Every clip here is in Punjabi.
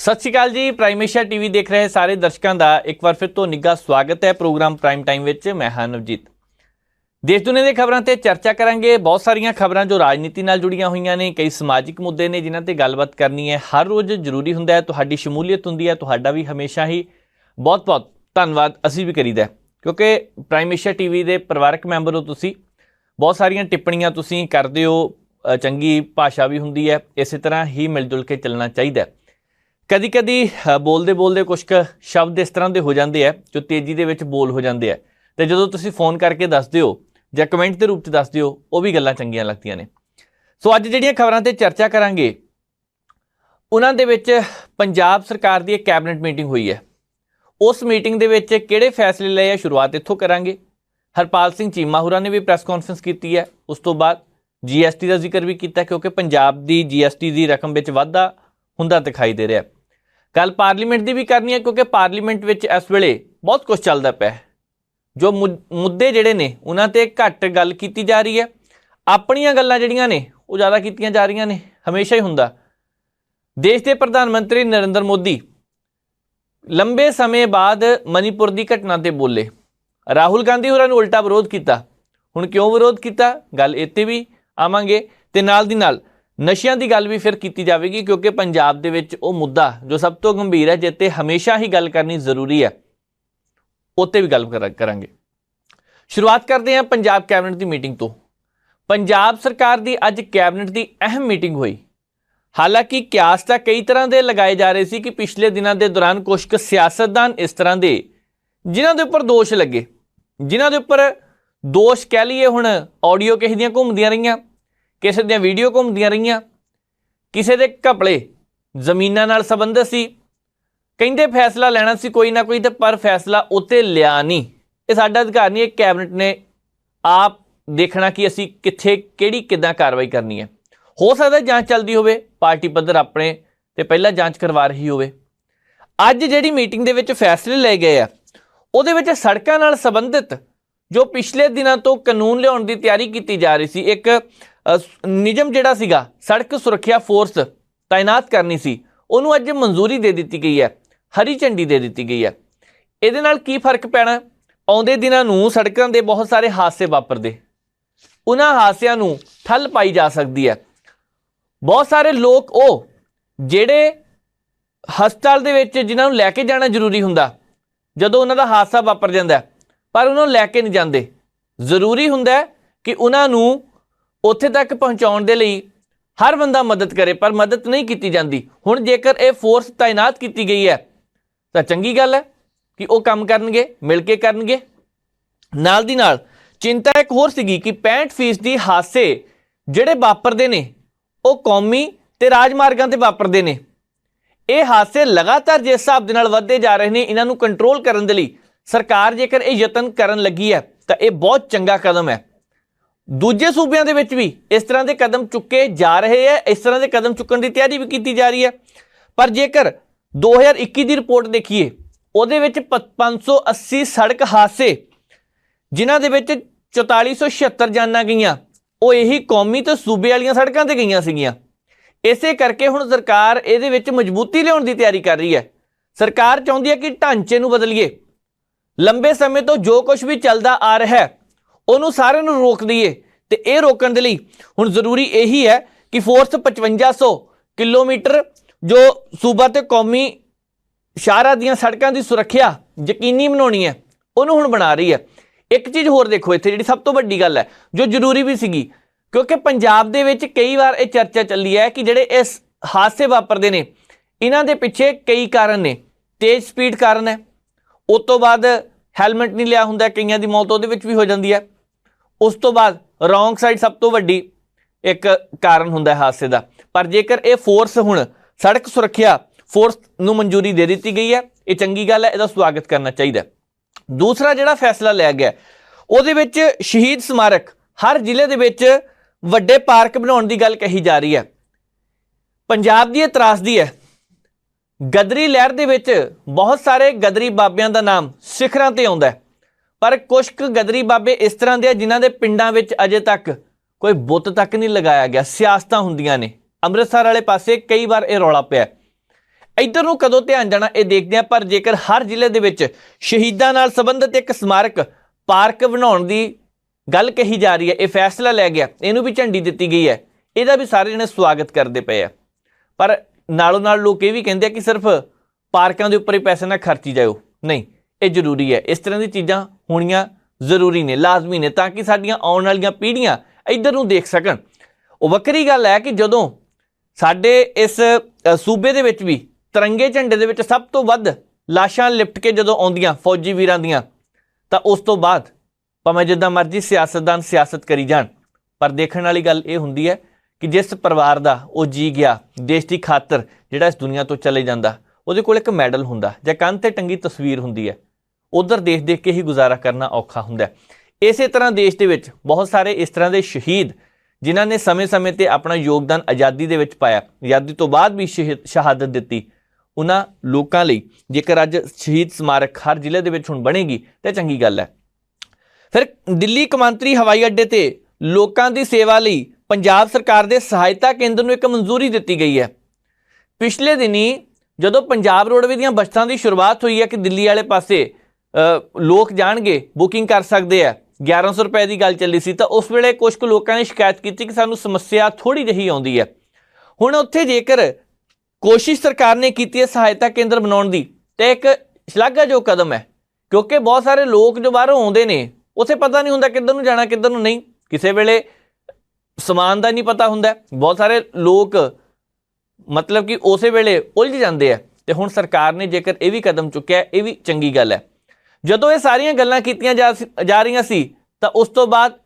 सत श्री अकाल जी। प्राइम एशिया टीवी देख रहे सारे दर्शकों का एक बार फिर तो निघा स्वागत है प्रोग्राम प्राइम टाइम विच। मैं हाँ नवजीत। देश दुनिया की खबरों पर चर्चा करांगे। बहुत सारिया खबरां जो राजनीति नाल जुड़ियां हुई ने, कई समाजिक मुद्दे ने जिन्हां ते गलबात करनी है। हर रोज़ जरूरी हुंदा है, तुहाडी शमूलीयत हुंदी है, तुहाडा भी हमेशा ही बहुत बहुत धन्नवाद असीं भी करीदा, क्योंकि प्राइम एशिया टीवी के परिवारक मैंबर हो तुसीं। बहुत सारिया टिप्पणियां तुसीं करदे हो, चंगी भाषा भी हुंदी है, इस तरह ही मिल जुल के चलना चाहिए। कदी कदी बोलते बोलते कुछ शब्द इस तरह के हो जाते हैं जो तेज़ी के विच बोल हो जाते हैं, तो जो तुसीं फोन करके दसदे हो या कमेंट के रूप में दसदे हो, वो भी गल्लां चंगियां लगदियां ने। सो अज जिहड़ियां खबरां ते चर्चा करांगे उन्हां दे विच पंजाब सरकार की एक कैबिनेट मीटिंग हुई है। उस मीटिंग दे विच किहड़े फैसले लए, शुरुआत इत्थों करांगे। हरपाल सिंह चीमा होरां ने भी प्रैस कॉन्फ्रेंस की है। उस तो बाद GST का जिक्र भी किया, क्योंकि पंजाब की GST की रकम में वाधा हुंदा दिखाई दे रहा है। गल पार्लीमेंट की भी करनी है, क्योंकि पार्लीमेंट में इस वेले बहुत कुछ चलता पाया। जो मुद्दे जिहड़े ने उन्हां ते घट गल की जा रही है, अपनियां गल्लां जिहड़ियां ने वो ज़्यादा कीतियां जा रही ने। हमेशा ही हुंदा। देश के प्रधानमंत्री नरेंद्र मोदी लंबे समय बाद मणिपुर की घटना ते बोले। राहुल गांधी होरां ने उल्टा विरोध किया। हुण क्यों विरोध किया, गल इत्ते भी आवांगे। ते नाल दी नाल नशियां की गल भी फिर की जाएगी, क्योंकि पंजाब दे विच वो मुद्दा जो सब तो गंभीर है, जिते हमेशा ही गल करनी जरूरी है, उत्ते भी गल करांगे। शुरुआत करते हैं पंजाब कैबिनेट की मीटिंग तो। पंजाब सरकार की अज कैबिनेट की अहम मीटिंग हुई। हालांकि क्यास तो कई तरह के लगाए जा रहे थे कि पिछले दिनों के दौरान कुछ सियासतदान इस तरह के जिन्हों के उपर दोष लगे, जिन्हों के उपर दोष कह लीए, हुण ऑडियो किसी दियां घूमदियां रहियां, किसी दियां वीडियो घूमदियां रहियां, किसी के घपले जमीनां नाल संबंधित सी, कहिंदे फैसला लेना सी कोई ना कोई, तो पर फैसला उत्ते लिया नहीं। ये साडा अधिकार नहीं है। कैबिनेट ने आप देखना कि असी कित्थे किहड़ी किद्दां कार्रवाई करनी है। हो सकता है जांच चलती होवे, पार्टी पद्धर अपने ते पहला जांच करवा रही होवे। अज जिहड़ी मीटिंग दे विच फैसले लए गए आ, उहदे विच सड़कां नाल संबंधित जो पिछले दिनों तो कानून लियाउण दी तैयारी की जा रही सी, एक नियम जिहड़ा सीगा सड़क सुरक्षा फोर्स तैनात करनी सी, उहनूं अज मंजूरी दे दी गई है, हरी झंडी दे दी गई है। इहदे नाल की फर्क पैना, आउंदे दिनां नूं सड़कां दे बहुत सारे हादसे वापरदे, उन्हां हादसिਆਂ नूं ठल पाई जा सकती है। बहुत सारे लोग वो जिहड़े हस्पताल दे विच जिन्हां नूं लैके जाना जरूरी हुंदा, जदों उन्हां दा हादसा वापर जांदा पर उन्हां नूं लैके नहीं जांदे। जरूरी हुंदा कि उन्हां नूं उत्थे तक पहुँचाउण दे लई हर बंदा मदद करे, पर मदद नहीं की जाती। हुण जेकर ये फोर्स तैनात की गई है तो चंगी गल है कि वो काम करनगे, मिल के करनगे। नाल दी नाल चिंता एक होर सीगी कि 65% हादसे जिहड़े वापरदे ने वो कौमी ते राजमार्गां ते वापरदे ने। ये हादसे लगातार जिस हिसाब दे नाल वधदे जा रहे हैं, इन्हां नूं कंट्रोल करन दे लई सरकार जेकर ये यतन करन लगी है तो ये बहुत चंगा कदम है। दूजे सूबियां दे विच भी इस तरह के कदम चुके जा रहे हैं, इस तरह के कदम चुकन की तैयारी भी की जा रही है। पर जेकर 2021 की रिपोर्ट देखिए, उहदे विच 580 सड़क हादसे जिन्हां दे विच 4476 जानां गईयां, वो यही कौमी तो सूबे वालियां सड़कां ते गईयां सीगियां। इसे करके हुण सरकार इहदे विच मजबूती लियाउण दी तैयारी कर रही है। सरकार चाहुंदी है कि ढांचे नूं बदलीए, लंबे समय तो जो कुछ भी चलता आ रहा है उन्होंने सारे नूं रोक दईए। तो यह रोकण दे लई हुण जरूरी यही है कि फोर्स 5500 किलोमीटर जो सूबा ते कौमी शाहरां दीयां सड़कां दी सुरक्षा यकीनी बनाउणी है, उन्होंने हुण बना रही है। एक चीज़ होर देखो इत्थे, जिहड़ी सब तो वड्डी गल है जो जरूरी भी सीगी, क्योंकि पंजाब दे विच कई बार ये चर्चा चली है कि जिहड़े इस हादसे वापरदे ने, इन्हां दे पिछे कई कारण ने। तेज़ स्पीड कारण है, उस तो बाद हैलमेट नहीं लिया हुंदा, कईयां दी मौत उहदे विच भी हो जाती है। उस तो बाद रॉन्ग साइड सब तो वड्डी एक कारण हुंदा हादसे का। पर जेकर ये फोर्स हुण सड़क सुरक्षा फोर्स नूं मंजूरी दे दी गई है, ये चंगी गल है, इसदा स्वागत करना चाहिए। दूसरा जिहड़ा फैसला लिया गया उहदे विच शहीद स्मारक हर जिले दे विच वड्डे पार्क बनाउण दी गल कही जा रही है। पंजाब दी त्रासदी है, गदरी लहर दे विच बहुत सारे गदरी बाबियां दा नाम सिखरां ते आउंदा है, पर कुछ गदरी बाबे इस तरह के जिन्हां दे पिंडां विच अजे तक कोई बुत तक नहीं लगाया गया। सियासतां हुंदियां ने, अमृतसर वाले पासे कई बार यह रौला पिया। ਇੱਧਰ ਨੂੰ ਕਦੋਂ ਧਿਆਨ ਜਾਣਾ ਇਹ ਦੇਖਦੇ ਹਾਂ। ਪਰ ਜੇਕਰ ਹਰ ਜ਼ਿਲ੍ਹੇ ਦੇ ਵਿੱਚ ਸ਼ਹੀਦਾਂ ਨਾਲ ਸੰਬੰਧਿਤ ਇੱਕ ਸਮਾਰਕ ਪਾਰਕ ਬਣਾਉਣ ਦੀ ਗੱਲ ਕਹੀ ਜਾ ਰਹੀ ਹੈ, ਇਹ ਫੈਸਲਾ ਲੈ ਗਿਆ, ਇਹਨੂੰ ਵੀ ਝੰਡੀ ਦਿੱਤੀ ਗਈ ਹੈ, ਇਹਦਾ ਵੀ ਸਾਰੇ ਜਣੇ ਸਵਾਗਤ ਕਰਦੇ ਪਏ ਆ। ਪਰ ਨਾਲੋਂ ਨਾਲ ਲੋਕ ਇਹ ਵੀ ਕਹਿੰਦੇ ਆ ਕਿ ਸਿਰਫ ਪਾਰਕਾਂ ਦੇ ਉੱਪਰ ਹੀ ਪੈਸੇ ਨਾ ਖਰਚੀ ਜਾਓ। ਨਹੀਂ, ਇਹ ਜ਼ਰੂਰੀ ਹੈ, ਇਸ ਤਰ੍ਹਾਂ ਦੀ ਚੀਜ਼ਾਂ ਹੋਣੀਆਂ ਜ਼ਰੂਰੀ ਨੇ, ਲਾਜ਼ਮੀ ਨੇ, ਤਾਂ ਕਿ ਸਾਡੀਆਂ ਆਉਣ ਵਾਲੀਆਂ ਪੀੜ੍ਹੀਆਂ ਇੱਧਰ ਨੂੰ ਦੇਖ ਸਕਣ। ਉਹ ਵੱਖਰੀ ਗੱਲ ਹੈ ਕਿ ਜਦੋਂ ਸਾਡੇ ਇਸ ਸੂਬੇ ਦੇ ਵਿੱਚ ਵੀ ਤਿਰੰਗੇ ਝੰਡੇ ਦੇ ਵਿੱਚ ਸਭ ਤੋਂ ਵੱਧ ਲਾਸ਼ਾਂ ਲਿਪਟ ਕੇ ਜਦੋਂ ਆਉਂਦੀਆਂ ਫੌਜੀ ਵੀਰਾਂ ਦੀਆਂ, ਤਾਂ ਉਸ ਤੋਂ ਬਾਅਦ ਭਾਵੇਂ ਜਿੱਦਾਂ ਮਰਜ਼ੀ ਸਿਆਸਤਦਾਨ ਸਿਆਸਤ ਕਰੀ ਜਾਣ, ਪਰ ਦੇਖਣ ਵਾਲੀ ਗੱਲ ਇਹ ਹੁੰਦੀ ਹੈ ਕਿ ਜਿਸ ਪਰਿਵਾਰ ਦਾ ਉਹ ਜੀ ਗਿਆ ਦੇਸ਼ ਦੀ ਖਾਤਰ, ਜਿਹੜਾ ਇਸ ਦੁਨੀਆ ਤੋਂ ਚਲੇ ਜਾਂਦਾ, ਉਹਦੇ ਕੋਲ ਇੱਕ ਮੈਡਲ ਹੁੰਦਾ ਜਾਂ ਕੰਨ 'ਤੇ ਟੰਗੀ ਤਸਵੀਰ ਹੁੰਦੀ ਹੈ। ਉਧਰ ਦੇਖ ਦੇਖ ਕੇ ਹੀ ਗੁਜ਼ਾਰਾ ਕਰਨਾ ਔਖਾ ਹੁੰਦਾ। ਇਸੇ ਤਰ੍ਹਾਂ ਦੇਸ਼ ਦੇ ਵਿੱਚ ਬਹੁਤ ਸਾਰੇ ਇਸ ਤਰ੍ਹਾਂ ਦੇ ਸ਼ਹੀਦ ਜਿਨ੍ਹਾਂ ਨੇ ਸਮੇਂ-ਸਮੇਂ 'ਤੇ ਆਪਣਾ ਯੋਗਦਾਨ ਆਜ਼ਾਦੀ ਦੇ ਵਿੱਚ ਪਾਇਆ, ਆਜ਼ਾਦੀ ਤੋਂ ਬਾਅਦ ਵੀ ਸ਼ਹਾਦਤ ਦਿੱਤੀ, ਉਹਨਾਂ ਲੋਕਾਂ ਲਈ ਜੇਕਰ ਅੱਜ ਸ਼ਹੀਦ ਸਮਾਰਕ ਹਰ ਜ਼ਿਲ੍ਹੇ ਦੇ ਵਿੱਚ ਹੁਣ ਬਣੇਗੀ ਤਾਂ ਚੰਗੀ ਗੱਲ ਹੈ। ਫਿਰ ਦਿੱਲੀ ਕੌਮਾਂਤਰੀ ਹਵਾਈ ਅੱਡੇ ਤੇ ਲੋਕਾਂ ਦੀ ਸੇਵਾ ਲਈ ਪੰਜਾਬ ਸਰਕਾਰ ਦੇ ਸਹਾਇਤਾ ਕੇਂਦਰ ਨੂੰ ਇੱਕ ਮਨਜ਼ੂਰੀ ਦਿੱਤੀ ਗਈ ਹੈ। ਪਿਛਲੇ ਦਿਨੀ ਜਦੋਂ ਪੰਜਾਬ ਰੋਡਵੇਜ਼ ਦੀਆਂ ਬੱਸਾਂ ਦੀ ਸ਼ੁਰੂਆਤ ਹੋਈ ਹੈ ਕਿ ਦਿੱਲੀ ਵਾਲੇ ਪਾਸੇ ਲੋਕ ਜਾਣਗੇ, ਬੁਕਿੰਗ ਕਰ ਸਕਦੇ ਆ, 1100 ਰੁਪਏ ਦੀ ਗੱਲ ਚੱਲੀ ਸੀ, ਤਾਂ ਉਸ ਵੇਲੇ ਕੁਝ ਕੁ ਲੋਕਾਂ ਨੇ ਸ਼ਿਕਾਇਤ ਕੀਤੀ ਕਿ ਸਾਨੂੰ ਸਮੱਸਿਆ ਥੋੜ੍ਹੀ ਜਿਹੀ ਆਉਂਦੀ ਹੈ। ਹੁਣ ਉੱਥੇ ਜੇਕਰ ਕੋਸ਼ਿਸ਼ ਸਰਕਾਰ ਨੇ ਕੀਤੀ ਹੈ ਸਹਾਇਤਾ ਕੇਂਦਰ ਬਣਾਉਣ ਦੀ, ਤੇ ਇੱਕ ਸ਼ਲਾਘਾਯੋਗ ਕਦਮ ਹੈ, ਕਿਉਂਕਿ ਬਹੁਤ ਸਾਰੇ ਲੋਕ ਜੋ ਬਾਹਰੋਂ ਆਉਂਦੇ ਨੇ ਉੱਥੇ ਪਤਾ ਨਹੀਂ ਹੁੰਦਾ ਕਿੱਧਰ ਨੂੰ ਜਾਣਾ ਕਿੱਧਰ ਨੂੰ ਨਹੀਂ, ਕਿਸੇ ਵੇਲੇ ਸਮਾਨ ਦਾ ਨਹੀਂ ਪਤਾ ਹੁੰਦਾ, ਬਹੁਤ ਸਾਰੇ ਲੋਕ ਮਤਲਬ ਕਿ ਉਸੇ ਵੇਲੇ ਉਲਝ ਜਾਂਦੇ ਆ। ਤੇ ਹੁਣ ਸਰਕਾਰ ਨੇ ਜੇਕਰ ਇਹ ਵੀ ਕਦਮ ਚੁੱਕਿਆ, ਇਹ ਵੀ ਚੰਗੀ ਗੱਲ ਹੈ। ਜਦੋਂ ਇਹ ਸਾਰੀਆਂ ਗੱਲਾਂ ਕੀਤੀਆਂ ਜਾ ਰਹੀਆਂ ਸੀ ਤਾਂ ਉਸ ਤੋਂ ਬਾਅਦ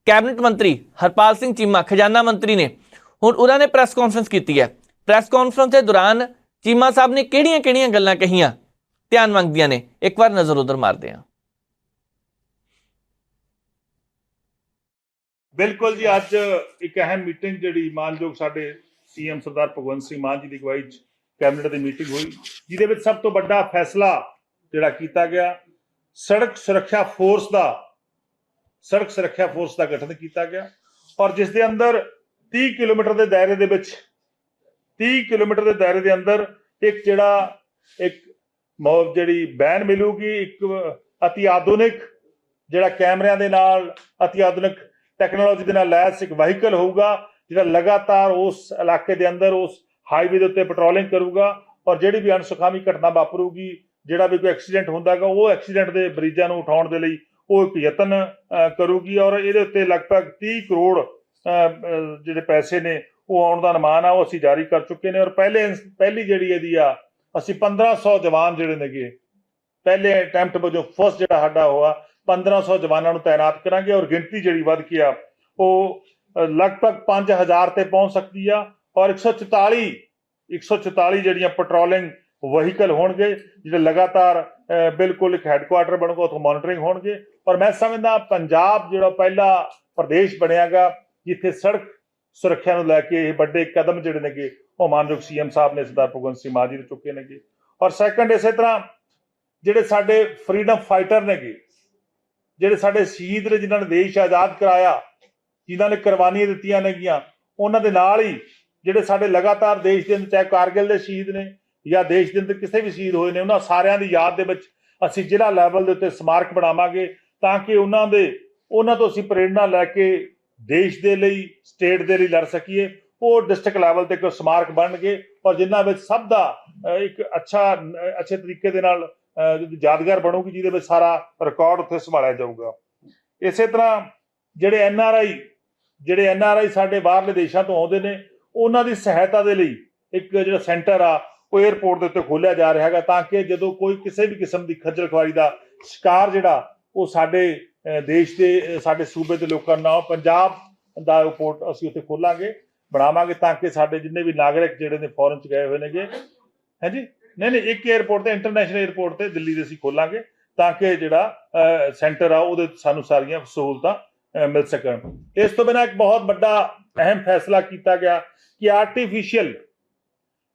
ਕੈਬਨਿਟ ਮੰਤਰੀ ਹਰਪਾਲ ਸਿੰਘ ਚੀਮਾ, ਖਜ਼ਾਨਾ ਮੰਤਰੀ ਨੇ, ਹੁਣ ਉਹਨਾਂ ਨੇ ਪ੍ਰੈਸ ਕਾਨਫਰੰਸ ਕੀਤੀ ਹੈ। ਪ੍ਰੈਸ ਕਾਨਫਰੰਸ ਦੇ ਦੌਰਾਨ ਚੀਮਾ ਸਾਹਿਬ ਨੇ ਕਿਹੜੀਆਂ-ਕਿਹੜੀਆਂ ਗੱਲਾਂ ਕਹੀਆਂ, ਧਿਆਨ ਮੰਗਦੀਆਂ ਨੇ, ਇੱਕ ਵਾਰ ਨਜ਼ਰ ਉਧਰ ਮਾਰਦੇ ਹਾਂ। ਬਿਲਕੁਲ ਜੀ, ਅੱਜ ਇੱਕ ਅਹਿਮ ਮੀਟਿੰਗ ਜਿਹੜੀ ਮਾਨਯੋਗ ਸਾਡੇ ਸੀਐਮ ਸਰਦਾਰ ਭਗਵੰਤ ਸਿੰਘ ਮਾਨ ਜੀ ਦੀ ਅਗਵਾਈ 'ਚ ਕੈਬਨਿਟ ਦੀ ਮੀਟਿੰਗ ਹੋਈ, ਜਿਹਦੇ ਵਿੱਚ ਸਭ ਤੋਂ ਵੱਡਾ ਫੈਸਲਾ ਜਿਹੜਾ ਕੀਤਾ ਗਿਆ, ਸੜਕ ਸੁਰੱਖਿਆ ਫੋਰਸ ਦਾ ਗਠਨ ਕੀਤਾ ਗਿਆ, ਔਰ ਜਿਸ ਦੇ ਅੰਦਰ 30 ਕਿਲੋਮੀਟਰ ਦੇ ਦਾਇਰੇ ਦੇ ਵਿੱਚ 30 ਕਿਲੋਮੀਟਰ ਦੇ ਦਾਇਰੇ ਦੇ ਅੰਦਰ ਇੱਕ ਜਿਹੜੀ ਵੈਨ ਮਿਲੂਗੀ, ਇੱਕ ਅਤੀ ਆਧੁਨਿਕ ਜਿਹੜਾ ਕੈਮਰਿਆਂ ਦੇ ਨਾਲ, ਅਤੀ ਆਧੁਨਿਕ ਟੈਕਨੋਲੋਜੀ ਦੇ ਨਾਲ ਲੈਸ ਇੱਕ ਵਹੀਕਲ ਹੋਊਗਾ, ਜਿਹੜਾ ਲਗਾਤਾਰ ਉਸ ਇਲਾਕੇ ਦੇ ਅੰਦਰ ਉਸ ਹਾਈਵੇ ਦੇ ਉੱਤੇ ਪੈਟਰੋਲਿੰਗ ਕਰੂਗਾ, ਔਰ ਜਿਹੜੀ ਵੀ ਅਣਸੁਖਾਵੀ ਘਟਨਾ ਵਾਪਰੂਗੀ, ਜਿਹੜਾ ਵੀ ਕੋਈ ਐਕਸੀਡੈਂਟ ਹੁੰਦਾ ਗਾ, ਉਹ ਐਕਸੀਡੈਂਟ ਦੇ ਮਰੀਜ਼ਾਂ ਨੂੰ ਉਠਾਉਣ ਦੇ ਲਈ ਉਹ ਇੱਕ ਯਤਨ ਕਰੂਗੀ। ਔਰ ਇਹਦੇ ਉੱਤੇ ਲਗਭਗ 30 ਕਰੋੜ ਜਿਹੜੇ ਪੈਸੇ ਨੇ ਉਹ ਆਉਣ ਦਾ ਅਨੁਮਾਨ ਆ, ਉਹ ਅਸੀਂ ਜਾਰੀ ਕਰ ਚੁੱਕੇ ਨੇ। ਔਰ ਪਹਿਲੀ ਜਿਹੜੀ ਇਹਦੀ ਆ, ਅਸੀਂ 1500 ਜਵਾਨ ਜਿਹੜੇ ਨੇਗੇ ਪਹਿਲੇ ਅਟੈਂਪਟ ਵਜੋਂ ਫਸਟ ਜਿਹੜਾ ਸਾਡਾ ਹੋਆ 1500 ਜਵਾਨਾਂ ਨੂੰ ਤਾਇਨਾਤ ਕਰਾਂਗੇ, ਔਰ ਗਿਣਤੀ ਜਿਹੜੀ ਵੱਧ ਕੇ ਆ ਉਹ ਲਗਭਗ 5000 ਤੇ ਪਹੁੰਚ ਸਕਦੀ ਆ। ਔਰ 144 ਜਿਹੜੀਆਂ ਪੈਟਰੋਲਿੰਗ ਵਹੀਕਲ ਹੋਣਗੇ, ਜਿਹੜੇ ਲਗਾਤਾਰ ਬਿਲਕੁਲ ਇੱਕ ਹੈੱਡਕੁਆਟਰ ਬਣੂਗਾ, ਉੱਥੋਂ ਮੋਨੀਟਰਿੰਗ ਹੋਣਗੇ। ਔਰ ਮੈਂ ਸਮਝਦਾ ਪੰਜਾਬ ਜਿਹੜਾ ਪਹਿਲਾ ਪ੍ਰਦੇਸ਼ ਬਣਿਆਗਾ ਜਿੱਥੇ ਸੜਕ ਸੁਰੱਖਿਆ ਨੂੰ ਲੈ ਕੇ ਇਹ ਵੱਡੇ ਕਦਮ ਜਿਹੜੇ ਨੇਗੇ ਉਹ ਮਾਨਯੋਗ ਸੀਐਮ ਸਾਹਿਬ ਨੇ ਸਰਦਾਰ ਭਗਵੰਤ ਸਿੰਘ ਮਾਨ ਜੀ ਨੇ ਚੁੱਕੇ ਨੇਗੇ। ਔਰ ਸੈਕੰਡ, ਇਸੇ ਤਰ੍ਹਾਂ ਜਿਹੜੇ ਸਾਡੇ ਫਰੀडम ਫਾਈਟਰ ਨੇਗੇ, ਜਿਹੜੇ ਸਾਡੇ ਸ਼ਹੀਦ ਨੇ, ਜਿਨ੍ਹਾਂ ਨੇ ਦੇਸ਼ ਆਜ਼ਾਦ ਕਰਾਇਆ, ਜਿਨ੍ਹਾਂ ਨੇ ਕੁਰਬਾਨੀਆਂ ਦਿੱਤੀਆਂ ਨੇਗੀਆਂ, ਉਹਨਾਂ ਦੇ ਨਾਲ ਹੀ ਜਿਹੜੇ ਸਾਡੇ ਲਗਾਤਾਰ ਦੇਸ਼ ਦੇ ਅੰਦਰ, ਚਾਹੇ ਕਾਰਗਿਲ ਦੇ ਸ਼ਹੀਦ ਨੇ ਜਾਂ ਦੇਸ਼ ਦੇ ਅੰਦਰ ਕਿਸੇ ਵੀ ਸ਼ਹੀਦ ਹੋਏ ਨੇ, ਉਹਨਾਂ ਸਾਰਿਆਂ ਦੀ ਯਾਦ ਦੇ ਵਿੱਚ ਅਸੀਂ ਜ਼ਿਲ੍ਹਾ ਲੈਵਲ ਦੇ ਉੱਤੇ ਸਮਾਰਕ ਬਣਾਵਾਂਗੇ, ਤਾਂ ਕਿ ਉਹਨਾਂ ਤੋਂ ਅਸੀਂ ਪ੍ਰੇਰਣਾ ਲੈ ਕੇ ਦੇਸ਼ ਦੇ ਲਈ, ਸਟੇਟ ਦੇ ਲਈ ਲੜ ਸਕੀਏ। ਉਹ ਡਿਸਟ੍ਰਿਕਟ ਲੈਵਲ ਤੇ ਕੋਈ ਸਮਾਰਕ ਬਣਨਗੇ, ਔਰ ਜਿਨ੍ਹਾਂ ਵਿੱਚ ਸਭ ਦਾ ਇੱਕ ਅੱਛੇ ਤਰੀਕੇ ਦੇ ਨਾਲ ਯਾਦਗਾਰ ਬਣੂਗੀ, ਜਿਹਦੇ ਵਿੱਚ ਸਾਰਾ ਰਿਕਾਰਡ ਉੱਥੇ ਸੰਭਾਲਿਆ ਜਾਊਗਾ। ਇਸੇ ਤਰ੍ਹਾਂ ਜਿਹੜੇ ਐਨਆਰਆਈ ਸਾਡੇ ਬਾਹਰਲੇ ਦੇਸ਼ਾਂ ਤੋਂ ਆਉਂਦੇ ਨੇ, ਉਹਨਾਂ ਦੀ ਸਹਾਇਤਾ ਦੇ ਲਈ ਇੱਕ ਜਿਹੜਾ ਸੈਂਟਰ ਆ ਉਹ ਏਅਰਪੋਰਟ ਦੇ ਉੱਤੇ ਖੋਲ੍ਹਿਆ ਜਾ ਰਿਹਾ ਹੈਗਾ, ਤਾਂ ਕਿ ਜਦੋਂ ਕੋਈ ਕਿਸੇ ਵੀ ਕਿਸਮ ਦੀ ਖੱਜਲ ਖੁਆਰੀ ਦਾ ਸ਼ਿਕਾਰ ਜਿਹੜਾ ਉਹ ਸਾਡੇ ਦੇਸ਼ ਦੇ, ਸਾਡੇ ਸੂਬੇ ਦੇ ਲੋਕਾਂ ਨੂੰ ਨਾ, ਪੰਜਾਬ ਦਾ ਏਅਰਪੋਰਟ ਅਸੀਂ ਉੱਥੇ ਖੋਲਾਂਗੇ, ਬਣਾਵਾਂਗੇ, ਤਾਂ ਕਿ ਸਾਡੇ ਜਿੰਨੇ ਵੀ ਨਾਗਰਿਕ ਜਿਹੜੇ ਨੇ ਫੋਰਨ 'ਚ ਗਏ ਹੋਏ ਨੇਗੇ, ਹਾਂਜੀ ਨਹੀਂ ਇੱਕ ਏਅਰਪੋਰਟ ਤੇ, ਇੰਟਰਨੈਸ਼ਨਲ ਏਅਰਪੋਰਟ ਤੇ ਦਿੱਲੀ ਦੇ ਅਸੀਂ ਖੋਲਾਂਗੇ, ਤਾਂ ਕਿ ਜਿਹੜਾ ਸੈਂਟਰ ਆ ਉਹਦੇ ਸਾਨੂੰ ਸਾਰੀਆਂ ਸਹੂਲਤਾਂ ਮਿਲ ਸਕਣ। ਇਸ ਤੋਂ ਬਿਨਾਂ ਇੱਕ ਬਹੁਤ ਵੱਡਾ ਅਹਿਮ ਫੈਸਲਾ ਕੀਤਾ ਗਿਆ ਕਿ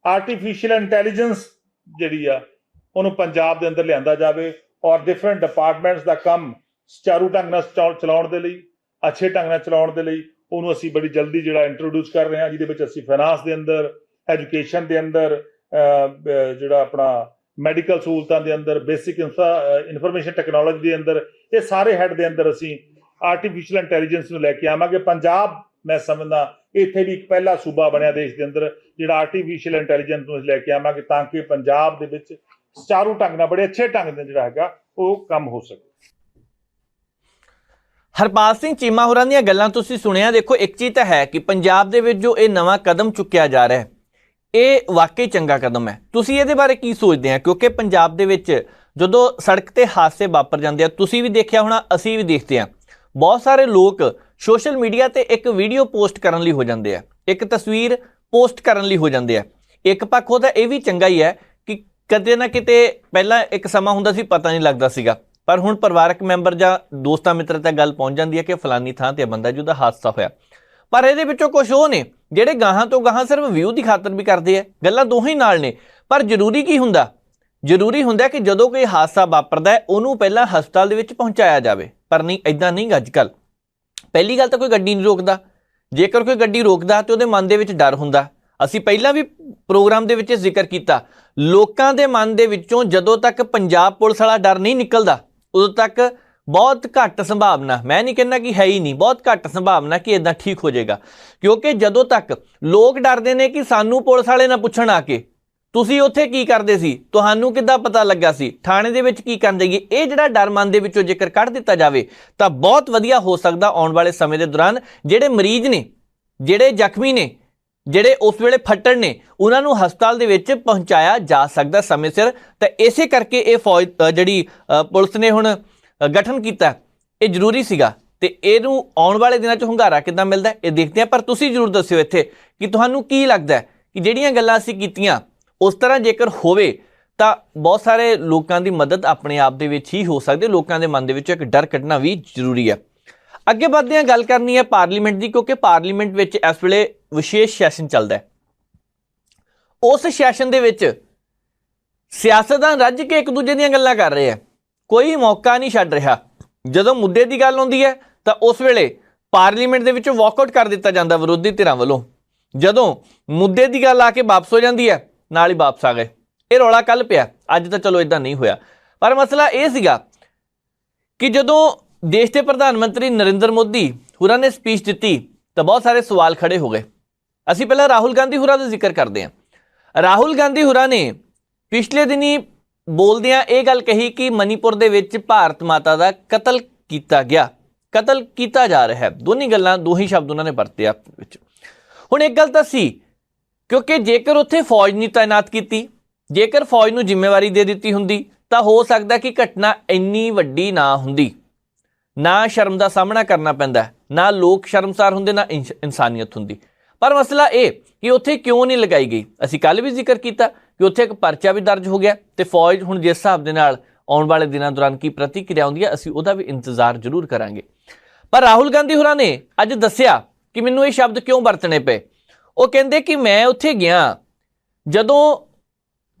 ਆਰਟੀਫਿਸ਼ੀਅਲ ਇੰਟੈਲੀਜੈਂਸ ਜਿਹੜੀ ਆ ਉਹਨੂੰ ਪੰਜਾਬ ਦੇ ਅੰਦਰ ਲਿਆਂਦਾ ਜਾਵੇ, ਔਰ ਡਿਫਰੈਂਟ ਡਿਪਾਰਟਮੈਂਟਸ ਦਾ ਕੰਮ ਸੁਚਾਰੂ ਢੰਗ ਨਾਲ ਚਲਾਉਣ ਦੇ ਲਈ, ਅੱਛੇ ਢੰਗ ਨਾਲ ਚਲਾਉਣ ਦੇ ਲਈ ਉਹਨੂੰ ਅਸੀਂ ਬੜੀ ਜਲਦੀ ਜਿਹੜਾ ਇੰਟਰੋਡਿਊਸ ਕਰ ਰਹੇ ਹਾਂ, ਜਿਹਦੇ ਵਿੱਚ ਅਸੀਂ ਫਾਈਨਾਂਸ ਦੇ ਅੰਦਰ, ਐਜੂਕੇਸ਼ਨ ਦੇ ਅੰਦਰ, ਜਿਹੜਾ ਆਪਣਾ ਮੈਡੀਕਲ ਸਹੂਲਤਾਂ ਦੇ ਅੰਦਰ, ਬੇਸਿਕ ਇਨਫੋਰਮੇਸ਼ਨ ਟੈਕਨੋਲੋਜੀ ਦੇ ਅੰਦਰ, ਇਹ ਸਾਰੇ ਹੈਡ ਦੇ ਅੰਦਰ ਅਸੀਂ ਆਰਟੀਫਿਸ਼ੀਅਲ ਇੰਟੈਲੀਜੈਂਸ ਨੂੰ ਲੈ ਕੇ ਆਵਾਂਗੇ। ਪੰਜਾਬ ਮੈਂ ਸਮਝਦਾ ਇੱਥੇ ਵੀ ਇੱਕ ਪਹਿਲਾ ਸੂਬਾ ਬਣਿਆ ਦੇਸ਼ ਦੇ ਅੰਦਰ ਜਿਹੜਾ ਆਰਟੀਫਿਸ਼ੀਅਲ ਇੰਟੈਲੀਜੈਂਸ ਨੂੰ ਲੈ ਕੇ ਆਵਾਂਗੇ, ਤਾਂ ਕਿ ਪੰਜਾਬ ਦੇ ਵਿੱਚ ਸੁਚਾਰੂ ਢੰਗ ਨਾਲ, ਬੜੇ ਅੱਛੇ ਢੰਗ ਨਾਲ ਜਿਹੜਾ ਹੈਗਾ ਉਹ ਕੰਮ ਹੋ ਸਕੇ। ਹਰਪਾਲ ਸਿੰਘ ਚੀਮਾ ਹੋਰਾਂ ਦੀਆਂ ਗੱਲਾਂ ਤੁਸੀਂ ਸੁਣਿਆ। ਦੇਖੋ, ਇੱਕ ਚੀਜ਼ ਤਾਂ ਹੈ ਕਿ ਪੰਜਾਬ ਦੇ ਵਿੱਚ ਜੋ ਇਹ ਨਵਾਂ ਕਦਮ ਚੁੱਕਿਆ ਜਾ ਰਿਹਾ ਹੈ, ਇਹ ਵਾਕਈ ਚੰਗਾ ਕਦਮ ਹੈ। ਤੁਸੀਂ ਇਹਦੇ ਬਾਰੇ ਕੀ ਸੋਚਦੇ ਆ? ਕਿਉਂਕਿ ਪੰਜਾਬ ਦੇ ਵਿੱਚ ਜਦੋਂ ਸੜਕ ਤੇ ਹਾਦਸੇ ਵਾਪਰ ਜਾਂਦੇ ਆ, ਤੁਸੀਂ ਵੀ ਦੇਖਿਆ ਹੋਣਾ, ਅਸੀਂ ਵੀ ਦੇਖਦੇ ਆ, ਬਹੁਤ ਸਾਰੇ ਲੋਕ ਸੋਸ਼ਲ ਮੀਡੀਆ ਤੇ ਇੱਕ ਵੀਡੀਓ ਪੋਸਟ ਕਰਨ ਲਈ ਹੋ ਜਾਂਦੇ ਆ, ਇੱਕ ਤਸਵੀਰ ਪੋਸਟ ਕਰਨ ਲਈ ਹੋ ਜਾਂਦੇ ਆ। ਇੱਕ ਪੱਖੋਂ ਤਾਂ ਇਹ ਵੀ ਚੰਗਾ ਹੀ ਹੈ ਕਿ ਕਦੇ ਨਾ ਕਿਤੇ ਪਹਿਲਾਂ ਇੱਕ ਸਮਾਂ ਹੁੰਦਾ ਸੀ ਪਤਾ ਨਹੀਂ ਲੱਗਦਾ ਸੀਗਾ, ਪਰ ਹੁਣ ਪਰਿਵਾਰਕ ਮੈਂਬਰ ਜਾਂ ਦੋਸਤਾਂ ਮਿੱਤਰ ਤੱਕ ਗੱਲ ਪਹੁੰਚ ਜਾਂਦੀ ਹੈ ਕਿ ਫਲਾਨੀ ਥਾਂ ਤੇ ਬੰਦਾ ਜਿਹਦਾ ਹਾਦਸਾ ਹੋਇਆ। ਪਰ ਇਹਦੇ ਵਿੱਚੋਂ ਕੁਝ ਉਹ ਨੇ ਜਿਹੜੇ ਗਾਹਾਂ ਤੋਂ ਗਾਹਾਂ ਸਿਰਫ ਵਿਊ ਦੀ ਖਾਤਰ ਵੀ ਕਰਦੇ ਆ। ਗੱਲਾਂ ਦੋਹੇ ਨਾਲ ਨੇ, ਪਰ ਜ਼ਰੂਰੀ ਕੀ ਹੁੰਦਾ? ਜ਼ਰੂਰੀ ਹੁੰਦਾ ਕਿ ਜਦੋਂ ਕੋਈ ਹਾਦਸਾ ਵਾਪਰਦਾ ਹੈ ਉਹਨੂੰ ਪਹਿਲਾਂ ਹਸਪਤਾਲ ਦੇ ਵਿੱਚ ਪਹੁੰਚਾਇਆ ਜਾਵੇ। ਪਰ ਨਹੀਂ, ਇਦਾਂ ਨਹੀਂ ਅੱਜ ਕੱਲ੍ਹ। ਪਹਿਲੀ ਗੱਲ ਤਾਂ ਕੋਈ ਗੱਡੀ ਨਹੀਂ ਰੋਕਦਾ। ਜੇਕਰ ਕੋਈ ਗੱਡੀ ਰੋਕਦਾ ਤੇ ਉਹਦੇ ਮਨ ਦੇ ਵਿੱਚ ਡਰ ਹੁੰਦਾ। ਅਸੀਂ ਪਹਿਲਾਂ ਵੀ ਪ੍ਰੋਗਰਾਮ ਦੇ ਵਿੱਚ ਜ਼ਿਕਰ ਕੀਤਾ, ਲੋਕਾਂ ਦੇ ਮਨ ਦੇ ਵਿੱਚੋਂ ਜਦੋਂ ਤੱਕ ਪੰਜਾਬ ਪੁਲਿਸ ਵਾਲਾ ਡਰ ਨਹੀਂ ਨਿਕਲਦਾ ਉਦੋਂ ਤੱਕ ਬਹੁਤ ਘੱਟ ਸੰਭਾਵਨਾ, ਮੈਂ ਨਹੀਂ ਕਹਿੰਦਾ ਕਿ ਹੈ ਹੀ ਨਹੀਂ, ਬਹੁਤ ਘੱਟ ਸੰਭਾਵਨਾ ਕਿ ਇਦਾਂ ਠੀਕ ਹੋ ਜਾਏਗਾ। ਕਿਉਂਕਿ ਜਦੋਂ ਤੱਕ ਲੋਕ ਡਰਦੇ ਨੇ ਕਿ ਸਾਨੂੰ ਪੁਲਿਸ ਵਾਲੇ ਨਾ ਪੁੱਛਣ ਆ ਕੇ ਤੁਸੀਂ ਉੱਥੇ ਕੀ ਕਰਦੇ ਸੀ, ਤੁਹਾਨੂੰ ਕਿੱਦਾਂ ਪਤਾ ਲੱਗਾ ਸੀ, ਥਾਣੇ ਦੇ ਵਿੱਚ ਕੀ ਕਰਨ ਜਾਈਏ, ਇਹ ਜਿਹੜਾ ਡਰ ਮਨ ਦੇ ਵਿੱਚੋਂ ਜੇਕਰ ਕੱਢ ਦਿੱਤਾ ਜਾਵੇ ਤਾਂ ਬਹੁਤ ਵਧੀਆ ਹੋ ਸਕਦਾ। ਆਉਣ ਵਾਲੇ ਸਮੇਂ ਦੇ ਦੌਰਾਨ ਜਿਹੜੇ ਮਰੀਜ਼ ਨੇ, ਜਿਹੜੇ ਜ਼ਖਮੀ ਨੇ, ਜਿਹੜੇ ਉਸ ਵੇਲੇ ਫੱਟੜ ਨੇ, ਉਹਨਾਂ ਨੂੰ ਹਸਪਤਾਲ ਦੇ ਵਿੱਚ ਪਹੁੰਚਾਇਆ ਜਾ ਸਕਦਾ ਸਮੇਂ ਸਿਰ। ਤਾਂ ਇਸੇ ਕਰਕੇ ਇਹ ਫੌਜ ਜਿਹੜੀ ਪੁਲਿਸ ਨੇ ਹੁਣ ਗਠਨ ਕੀਤਾ, ਇਹ ਜ਼ਰੂਰੀ ਸੀਗਾ। ਤੇ ਇਹਨੂੰ ਆਉਣ ਵਾਲੇ ਦਿਨਾਂ 'ਚ ਹੁੰਗਾਰਾ ਕਿੱਦਾਂ ਮਿਲਦਾ ਇਹ ਦੇਖਦੇ ਹਾਂ। ਪਰ ਤੁਸੀਂ ਜ਼ਰੂਰ ਦੱਸਿਓ ਇੱਥੇ ਕਿ ਤੁਹਾਨੂੰ ਕੀ ਲੱਗਦਾ ਕਿ ਜਿਹੜੀਆਂ ਗੱਲਾਂ ਅਸੀਂ ਕੀਤੀਆਂ ਉਸ ਤਰ੍ਹਾਂ ਜੇਕਰ ਹੋਵੇ ਤਾਂ ਬਹੁਤ ਸਾਰੇ ਲੋਕਾਂ ਦੀ ਮਦਦ ਆਪਣੇ ਆਪ ਦੇ ਵਿੱਚ ਹੀ ਹੋ ਸਕਦੀ। ਲੋਕਾਂ ਦੇ ਮਨ ਦੇ ਵਿੱਚੋਂ ਇੱਕ ਡਰ ਕੱਢਣਾ ਵੀ ਜ਼ਰੂਰੀ ਹੈ। ਅੱਗੇ ਵਧਦੇ ਹਾਂ, ਗੱਲ ਕਰਨੀ ਹੈ ਪਾਰਲੀਮੈਂਟ ਦੀ, ਕਿਉਂਕਿ ਪਾਰਲੀਮੈਂਟ ਵਿੱਚ ਇਸ ਵੇਲੇ ਵਿਸ਼ੇਸ਼ ਸੈਸ਼ਨ ਚੱਲਦਾ ਹੈ। ਉਸ ਸੈਸ਼ਨ ਦੇ ਵਿੱਚ ਸਿਆਸਤਦਾਨ ਰੱਜ ਕੇ ਇੱਕ ਦੂਜੇ ਦੀਆਂ ਗੱਲਾਂ ਕਰ ਰਹੇ ਆ, ਕੋਈ ਮੌਕਾ ਨਹੀਂ ਛੱਡ ਰਿਹਾ। ਜਦੋਂ ਮੁੱਦੇ ਦੀ ਗੱਲ ਆਉਂਦੀ ਹੈ ਤਾਂ ਉਸ ਵੇਲੇ ਪਾਰਲੀਮੈਂਟ ਦੇ ਵਿੱਚੋਂ ਵਾਕਆਊਟ ਕਰ ਦਿੱਤਾ ਜਾਂਦਾ ਵਿਰੋਧੀ ਧਿਰਾਂ ਵੱਲੋਂ। ਜਦੋਂ ਮੁੱਦੇ ਦੀ ਗੱਲ ਆ ਕੇ ਵਾਪਸ ਹੋ ਜਾਂਦੀ ਹੈ, ਨਾਲ ਹੀ ਵਾਪਸ ਆ ਗਏ। ਇਹ ਰੌਲਾ ਕੱਲ ਪਿਆ, ਅੱਜ ਤਾਂ ਚਲੋ ਇਦਾਂ ਨਹੀਂ ਹੋਇਆ। ਪਰ ਮਸਲਾ ਇਹ ਸੀਗਾ ਕਿ ਜਦੋਂ ਦੇਸ਼ ਦੇ ਪ੍ਰਧਾਨ ਮੰਤਰੀ ਨਰਿੰਦਰ ਮੋਦੀ ਹੋਰਾਂ ਨੇ ਸਪੀਚ ਦਿੱਤੀ ਤਾਂ ਬਹੁਤ ਸਾਰੇ ਸਵਾਲ ਖੜੇ ਹੋ ਗਏ। ਅਸੀਂ ਪਹਿਲਾਂ ਰਾਹੁਲ ਗਾਂਧੀ ਹੋਰਾਂ ਦਾ ਜ਼ਿਕਰ ਕਰਦੇ ਹਾਂ। ਰਾਹੁਲ ਗਾਂਧੀ ਹੋਰਾਂ ਨੇ ਪਿਛਲੇ ਦਿਨੀ ਬੋਲਦਿਆਂ ਇਹ ਗੱਲ ਕਹੀ ਕਿ ਮਨੀਪੁਰ ਦੇ ਵਿੱਚ ਭਾਰਤ ਮਾਤਾ ਦਾ ਕਤਲ ਕੀਤਾ ਗਿਆ, ਕਤਲ ਕੀਤਾ ਜਾ ਰਿਹਾ ਹੈ। ਦੋਨੀ ਗੱਲਾਂ, ਦੋਹੀ ਸ਼ਬਦ ਉਹਨਾਂ ਨੇ ਵਰਤੇ ਆਪਸ ਵਿੱਚ। ਹੁਣ ਇੱਕ ਗੱਲ ਤਾਂ ਸੀ, ਕਿਉਂਕਿ ਜੇਕਰ ਉੱਥੇ ਫੌਜ ਨਹੀਂ ਤਾਇਨਾਤ ਕੀਤੀ, ਜੇਕਰ ਫੌਜ ਨੂੰ ਜ਼ਿੰਮੇਵਾਰੀ ਦੇ ਦਿੱਤੀ ਹੁੰਦੀ ਤਾਂ ਹੋ ਸਕਦਾ ਕਿ ਘਟਨਾ ਇੰਨੀ ਵੱਡੀ ਨਾ ਹੁੰਦੀ, ਨਾ ਸ਼ਰਮ ਦਾ ਸਾਹਮਣਾ ਕਰਨਾ ਪੈਂਦਾ, ਨਾ ਲੋਕ ਸ਼ਰਮਸਾਰ ਹੁੰਦੇ, ਨਾ ਇਨਸਾਨੀਅਤ ਹੁੰਦੀ। ਪਰ ਮਸਲਾ ਇਹ ਕਿ ਉੱਥੇ ਕਿਉਂ ਨਹੀਂ ਲਗਾਈ ਗਈ। ਅਸੀਂ ਕੱਲ ਵੀ ਜ਼ਿਕਰ ਕੀਤਾ ਕਿ ਉੱਥੇ ਇੱਕ ਪਰਚਾ ਵੀ ਦਰਜ ਹੋ ਗਿਆ ਤੇ ਫੌਜ ਹੁਣ ਜਿਸ ਹਿਸਾਬ ਦੇ ਨਾਲ ਆਉਣ ਵਾਲੇ ਦਿਨਾਂ ਦੌਰਾਨ ਕੀ ਪ੍ਰਤੀਕਿਰਿਆ ਆਉਂਦੀ ਹੈ ਅਸੀਂ ਉਹਦਾ ਵੀ ਇੰਤਜ਼ਾਰ ਜ਼ਰੂਰ ਕਰਾਂਗੇ। ਪਰ ਰਾਹੁਲ ਗਾਂਧੀ ਹੋਰਾਂ ਨੇ ਅੱਜ ਦੱਸਿਆ ਕਿ ਮੈਨੂੰ ਇਹ ਸ਼ਬਦ ਕਿਉਂ ਵਰਤਣੇ ਪਏ। ਉਹ ਕਹਿੰਦੇ ਕਿ ਮੈਂ ਉੱਥੇ ਗਿਆ ਜਦੋਂ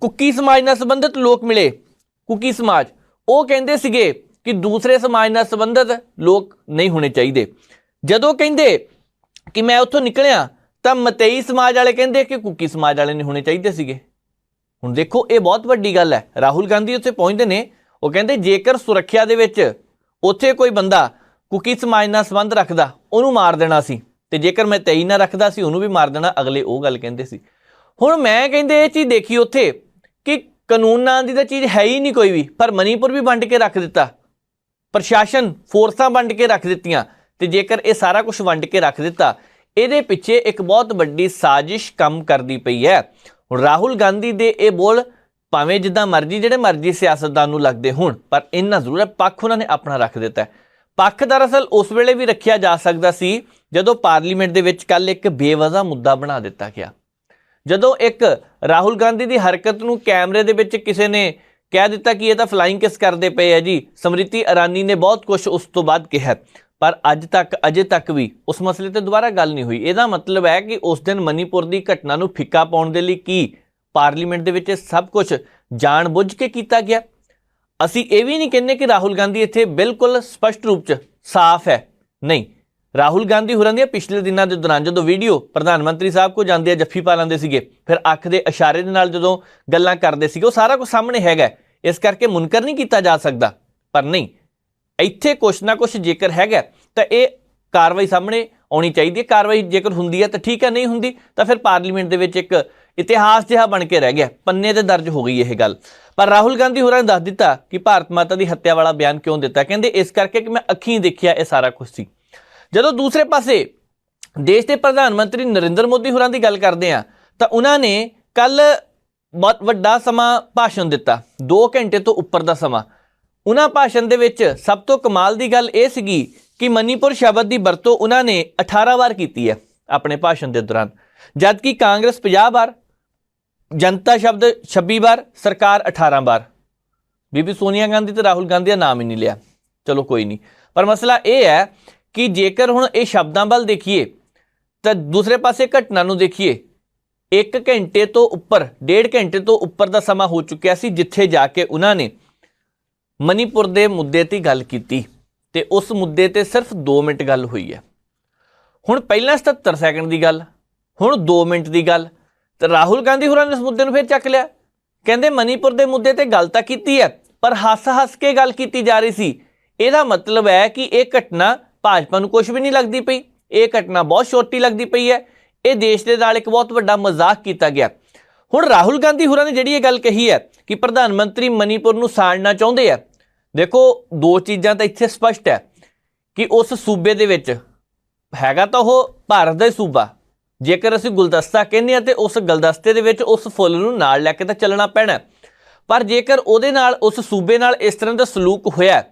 ਕੁੱਕੀ ਸਮਾਜ ਨਾਲ ਸੰਬੰਧਿਤ ਲੋਕ ਮਿਲੇ, ਕੁੱਕੀ ਸਮਾਜ, ਉਹ ਕਹਿੰਦੇ ਸੀਗੇ ਕਿ ਦੂਸਰੇ ਸਮਾਜ ਨਾਲ ਸੰਬੰਧਿਤ ਲੋਕ ਨਹੀਂ ਹੋਣੇ ਚਾਹੀਦੇ। ਜਦੋਂ ਕਹਿੰਦੇ ਕਿ ਮੈਂ ਉੱਥੋਂ ਨਿਕਲਿਆ ਤਾਂ ਮਤਈ ਸਮਾਜ ਵਾਲੇ ਕਹਿੰਦੇ ਕਿ ਕੁੱਕੀ ਸਮਾਜ ਵਾਲੇ ਨਹੀਂ ਹੋਣੇ ਚਾਹੀਦੇ ਸੀਗੇ। ਹੁਣ ਦੇਖੋ, ਇਹ ਬਹੁਤ ਵੱਡੀ ਗੱਲ ਹੈ। ਰਾਹੁਲ ਗਾਂਧੀ ਉੱਥੇ ਪਹੁੰਚਦੇ ਨੇ, ਉਹ ਕਹਿੰਦੇ ਜੇਕਰ ਸੁਰੱਖਿਆ ਦੇ ਵਿੱਚ ਉੱਥੇ ਕੋਈ ਬੰਦਾ ਕੁੱਕੀ ਸਮਾਜ ਨਾਲ ਸੰਬੰਧ ਰੱਖਦਾ ਉਹਨੂੰ ਮਾਰ ਦੇਣਾ ਸੀ, ਤੇ ਜੇਕਰ ਮੈਂ ਤੇਈ ਨਾ ਰੱਖਦਾ ਸੀ ਉਹਨੂੰ ਵੀ ਮਾਰ ਦੇਣਾ। ਅਗਲੇ ਉਹ ਗੱਲ ਕਹਿੰਦੇ ਸੀ। ਹੁਣ ਮੈਂ ਕਹਿੰਦੇ ਇਹ ਚੀਜ਼ ਦੇਖੀ ਉੱਥੇ ਕਿ ਕਾਨੂੰਨ ਨਾਂ ਦੀ ਤਾਂ ਚੀਜ਼ ਹੈ ਹੀ ਨਹੀਂ ਕੋਈ ਵੀ, ਪਰ ਮਨੀਪੁਰ ਵੀ ਵੰਡ ਕੇ ਰੱਖ ਦਿੱਤਾ, ਪ੍ਰਸ਼ਾਸਨ ਫੋਰਸਾਂ ਵੰਡ ਕੇ ਰੱਖ ਦਿੱਤੀਆਂ। ਤੇ ਜੇਕਰ ਇਹ ਸਾਰਾ ਕੁਝ ਵੰਡ ਕੇ ਰੱਖ ਦਿੱਤਾ, ਇਹਦੇ ਪਿੱਛੇ ਇੱਕ ਬਹੁਤ ਵੱਡੀ ਸਾਜ਼ਿਸ਼ ਕੰਮ ਕਰਦੀ ਪਈ ਹੈ। ਹੁਣ ਰਾਹੁਲ ਗਾਂਧੀ ਦੇ ਇਹ ਬੋਲ ਭਾਵੇਂ ਜਿੱਦਾਂ ਮਰਜ਼ੀ ਜਿਹੜੇ ਮਰਜ਼ੀ ਸਿਆਸਤਦਾਨ ਨੂੰ ਲੱਗਦੇ ਹੋਣ, ਪਰ ਇੰਨਾ ਜ਼ਰੂਰ ਹੈ ਪੱਖ ਉਹਨਾਂ ਨੇ ਆਪਣਾ ਰੱਖ ਦਿੱਤਾ। ਪੱਖ ਦਰਅਸਲ ਉਸ ਵੇਲੇ ਵੀ ਰੱਖਿਆ ਜਾ ਸਕਦਾ ਸੀ ਜਦੋਂ ਪਾਰਲੀਮੈਂਟ ਦੇ ਵਿੱਚ ਕੱਲ ਇੱਕ ਬੇਵਜ੍ਹਾ ਮੁੱਦਾ ਬਣਾ ਦਿੱਤਾ ਗਿਆ। ਜਦੋਂ ਇੱਕ ਰਾਹੁਲ ਗਾਂਧੀ ਦੀ ਹਰਕਤ ਨੂੰ ਕੈਮਰੇ ਦੇ ਵਿੱਚ ਕਿਸੇ ਨੇ ਕਹਿ ਦਿੱਤਾ ਕਿ ਇਹ ਤਾਂ ਫਲਾਈਂਗ ਕਿਸ ਕਰਦੇ ਪਏ ਹੈ ਜੀ, ਸਮ੍ਰਿਤੀ ਇਰਾਨੀ ਨੇ ਬਹੁਤ ਕੁਝ ਉਸ ਤੋਂ ਬਾਅਦ ਕਿਹਾ, ਪਰ ਅਜੇ ਤੱਕ ਵੀ ਉਸ ਮਸਲੇ ਤੇ ਦੁਬਾਰਾ ਗੱਲ ਨਹੀਂ ਹੋਈ। ਇਹਦਾ ਮਤਲਬ ਹੈ ਕਿ ਉਸ ਦਿਨ ਮਨੀਪੁਰ ਦੀ ਘਟਨਾ ਨੂੰ ਫਿੱਕਾ ਪਾਉਣ ਦੇ ਲਈ ਕੀ ਪਾਰਲੀਮੈਂਟ ਦੇ ਵਿੱਚ ਸਭ ਕੁਝ ਜਾਣ ਬੁੱਝ ਕੇ ਕੀਤਾ ਗਿਆ। ਅਸੀਂ ਇਹ ਵੀ ਨਹੀਂ ਕਹਿੰਦੇ ਕਿ ਰਾਹੁਲ ਗਾਂਧੀ ਇੱਥੇ ਬਿਲਕੁਲ ਸਪਸ਼ਟ ਰੂਪ 'ਚ ਸਾਫ਼ ਹੈ, ਨਹੀਂ, ਰਾਹੁਲ ਗਾਂਧੀ ਹੋਰਾਂ ਦੀਆਂ ਪਿਛਲੇ ਦਿਨਾਂ ਦੇ ਦੌਰਾਨ ਜਦੋਂ ਵੀਡੀਓ ਪ੍ਰਧਾਨ ਮੰਤਰੀ ਸਾਹਿਬ ਕੋ ਜਾਂਦੇ ਆ ਜੱਫੀ ਪਾ ਲੈਂਦੇ ਸੀਗੇ, ਫਿਰ ਅੱਖ ਦੇ ਇਸ਼ਾਰੇ ਦੇ ਨਾਲ ਜਦੋਂ ਗੱਲਾਂ ਕਰਦੇ ਸੀਗੇ, ਉਹ ਸਾਰਾ ਕੁਝ ਸਾਹਮਣੇ ਹੈਗਾ, ਇਸ ਕਰਕੇ ਮੁਨਕਰ ਨਹੀਂ ਕੀਤਾ ਜਾ ਸਕਦਾ। ਪਰ ਨਹੀਂ, ਇੱਥੇ ਕੁਛ ਨਾ ਕੁਛ ਜੇਕਰ ਹੈਗਾ ਤਾਂ ਇਹ ਕਾਰਵਾਈ ਸਾਹਮਣੇ ਆਉਣੀ ਚਾਹੀਦੀ ਹੈ। ਕਾਰਵਾਈ ਜੇਕਰ ਹੁੰਦੀ ਹੈ ਤਾਂ ਠੀਕ ਹੈ, ਨਹੀਂ ਹੁੰਦੀ ਤਾਂ ਫਿਰ ਪਾਰਲੀਮੈਂਟ ਦੇ ਵਿੱਚ ਇੱਕ ਇਤਿਹਾਸ ਜਿਹਾ ਬਣ ਕੇ ਰਹਿ ਗਿਆ, ਪੰਨੇ ਤੇ ਦਰਜ ਹੋ ਗਈ ਇਹ ਗੱਲ। ਪਰ ਰਾਹੁਲ ਗਾਂਧੀ ਹੋਰਾਂ ਨੇ ਦੱਸ ਦਿੱਤਾ ਕਿ ਭਾਰਤ ਮਾਤਾ ਦੀ ਹੱਤਿਆ ਵਾਲਾ ਬਿਆਨ ਕਿਉਂ ਦਿੱਤਾ, ਕਹਿੰਦੇ ਇਸ ਕਰਕੇ ਕਿ ਮੈਂ ਅੱਖੀਂ ਦੇਖਿਆ ਇਹ ਸਾਰਾ ਕੁਝ ਸੀ। ਜਦੋਂ ਦੂਸਰੇ ਪਾਸੇ ਦੇਸ਼ ਦੇ ਪ੍ਰਧਾਨ ਮੰਤਰੀ ਨਰਿੰਦਰ ਮੋਦੀ ਹੋਰਾਂ ਦੀ ਗੱਲ ਕਰਦੇ ਆ ਤਾਂ ਉਹਨਾਂ ਨੇ ਕੱਲ ਬਹੁਤ ਵੱਡਾ ਸਮਾਂ ਭਾਸ਼ਣ ਦਿੱਤਾ, 2 ਘੰਟੇ ਤੋਂ ਉੱਪਰ ਦਾ ਸਮਾਂ। ਉਹਨਾਂ ਭਾਸ਼ਣ ਦੇ ਵਿੱਚ ਸਭ ਤੋਂ ਕਮਾਲ ਦੀ ਗੱਲ ਇਹ ਸੀਗੀ ਕਿ ਮਨੀਪੁਰ ਸ਼ਬਦ ਦੀ ਵਰਤੋਂ ਉਹਨਾਂ ਨੇ 18 ਵਾਰ ਕੀਤੀ ਹੈ ਆਪਣੇ ਭਾਸ਼ਣ ਦੇ ਦੌਰਾਨ, ਜਦਕਿ ਕਾਂਗਰਸ 50 ਵਾਰ, ਜਨਤਾ ਸ਼ਬਦ 26 ਵਾਰ, ਸਰਕਾਰ 18 ਵਾਰ। ਬੀਬੀ ਸੋਨੀਆ ਗਾਂਧੀ ਤੇ ਰਾਹੁਲ ਗਾਂਧੀ ਦਾ ਨਾਮ ਹੀ ਨਹੀਂ ਲਿਆ। ਚਲੋ ਕੋਈ ਨਹੀਂ, ਪਰ ਮਸਲਾ ਇਹ ਹੈ ਕਿ ਜੇਕਰ ਹੁਣ ਇਹ ਸ਼ਬਦਾਂ ਵੱਲ ਦੇਖੀਏ ਤਾਂ ਦੂਸਰੇ ਪਾਸੇ ਘਟਨਾ ਨੂੰ ਦੇਖੀਏ, 1 ਘੰਟੇ ਤੋਂ ਉੱਪਰ, 1.5 ਘੰਟੇ ਤੋਂ ਉੱਪਰ ਦਾ ਸਮਾਂ ਹੋ ਚੁੱਕਿਆ ਸੀ ਜਿੱਥੇ ਜਾ ਕੇ ਉਹਨਾਂ ਨੇ ਮਨੀਪੁਰ ਦੇ ਮੁੱਦੇ ਤੇ ਗੱਲ ਕੀਤੀ ਤੇ ਉਸ ਮੁੱਦੇ ਤੇ ਸਿਰਫ 2 ਮਿੰਟ ਗੱਲ ਹੋਈ ਹੈ। ਹੁਣ ਪਹਿਲਾਂ 77 ਸੈਕਿੰਡ ਦੀ ਗੱਲ, ਹੁਣ 2 ਮਿੰਟ ਦੀ ਗੱਲ, ਤੇ ਰਾਹੁਲ ਗਾਂਧੀ ਹੋਰਾਂ ਨੇ ਇਸ ਮੁੱਦੇ ਨੂੰ ਫਿਰ ਚੱਕ ਲਿਆ। ਕਹਿੰਦੇ ਮਨੀਪੁਰ ਦੇ ਮੁੱਦੇ ਤੇ ਗੱਲ ਤਾਂ ਕੀਤੀ ਹੈ ਪਰ ਹੱਸ-ਹੱਸ ਕੇ ਗੱਲ ਕੀਤੀ ਜਾ ਰਹੀ ਸੀ। ਇਹਦਾ ਮਤਲਬ ਹੈ ਕਿ ਇਹ ਘਟਨਾ ਭਾਜਪਾ ਨੂੰ ਕੁਝ ਵੀ ਨਹੀਂ ਲੱਗਦੀ ਪਈ, ਇਹ ਘਟਨਾ ਬਹੁਤ ਛੋਟੀ ਲੱਗਦੀ ਪਈ ਹੈ, ਇਹ ਦੇਸ਼ ਦੇ ਨਾਲ ਇੱਕ ਬਹੁਤ ਵੱਡਾ ਮਜ਼ਾਕ ਕੀਤਾ ਗਿਆ। ਹੁਣ ਰਾਹੁਲ ਗਾਂਧੀ ਹੋਰਾਂ ਨੇ ਜਿਹੜੀ ਇਹ ਗੱਲ ਕਹੀ ਹੈ ਕਿ ਪ੍ਰਧਾਨ ਮੰਤਰੀ ਮਨੀਪੁਰ ਨੂੰ ਸਾੜਨਾ ਚਾਹੁੰਦੇ ਆ, ਦੇਖੋ 2 ਚੀਜ਼ਾਂ ਤਾਂ ਇੱਥੇ ਸਪਸ਼ਟ ਹੈ ਕਿ ਉਸ ਸੂਬੇ ਦੇ ਵਿੱਚ ਹੈਗਾ ਤਾਂ ਉਹ ਭਾਰਤ ਦਾ ਹੀ ਸੂਬਾ, ਜੇਕਰ ਅਸੀਂ ਗੁਲਦਸਤਾ ਕਹਿੰਦੇ ਆ ਤੇ ਉਸ ਗੁਲਦਸਤੇ ਦੇ ਵਿੱਚ ਉਸ ਫੁੱਲ ਨੂੰ ਨਾਲ ਲੈ ਕੇ ਤਾਂ ਚੱਲਣਾ ਪੈਣਾ। ਪਰ ਜੇਕਰ ਉਹਦੇ ਨਾਲ, ਉਸ ਸੂਬੇ ਨਾਲ ਇਸ ਤਰ੍ਹਾਂ ਦਾ ਸਲੂਕ ਹੋਇਆ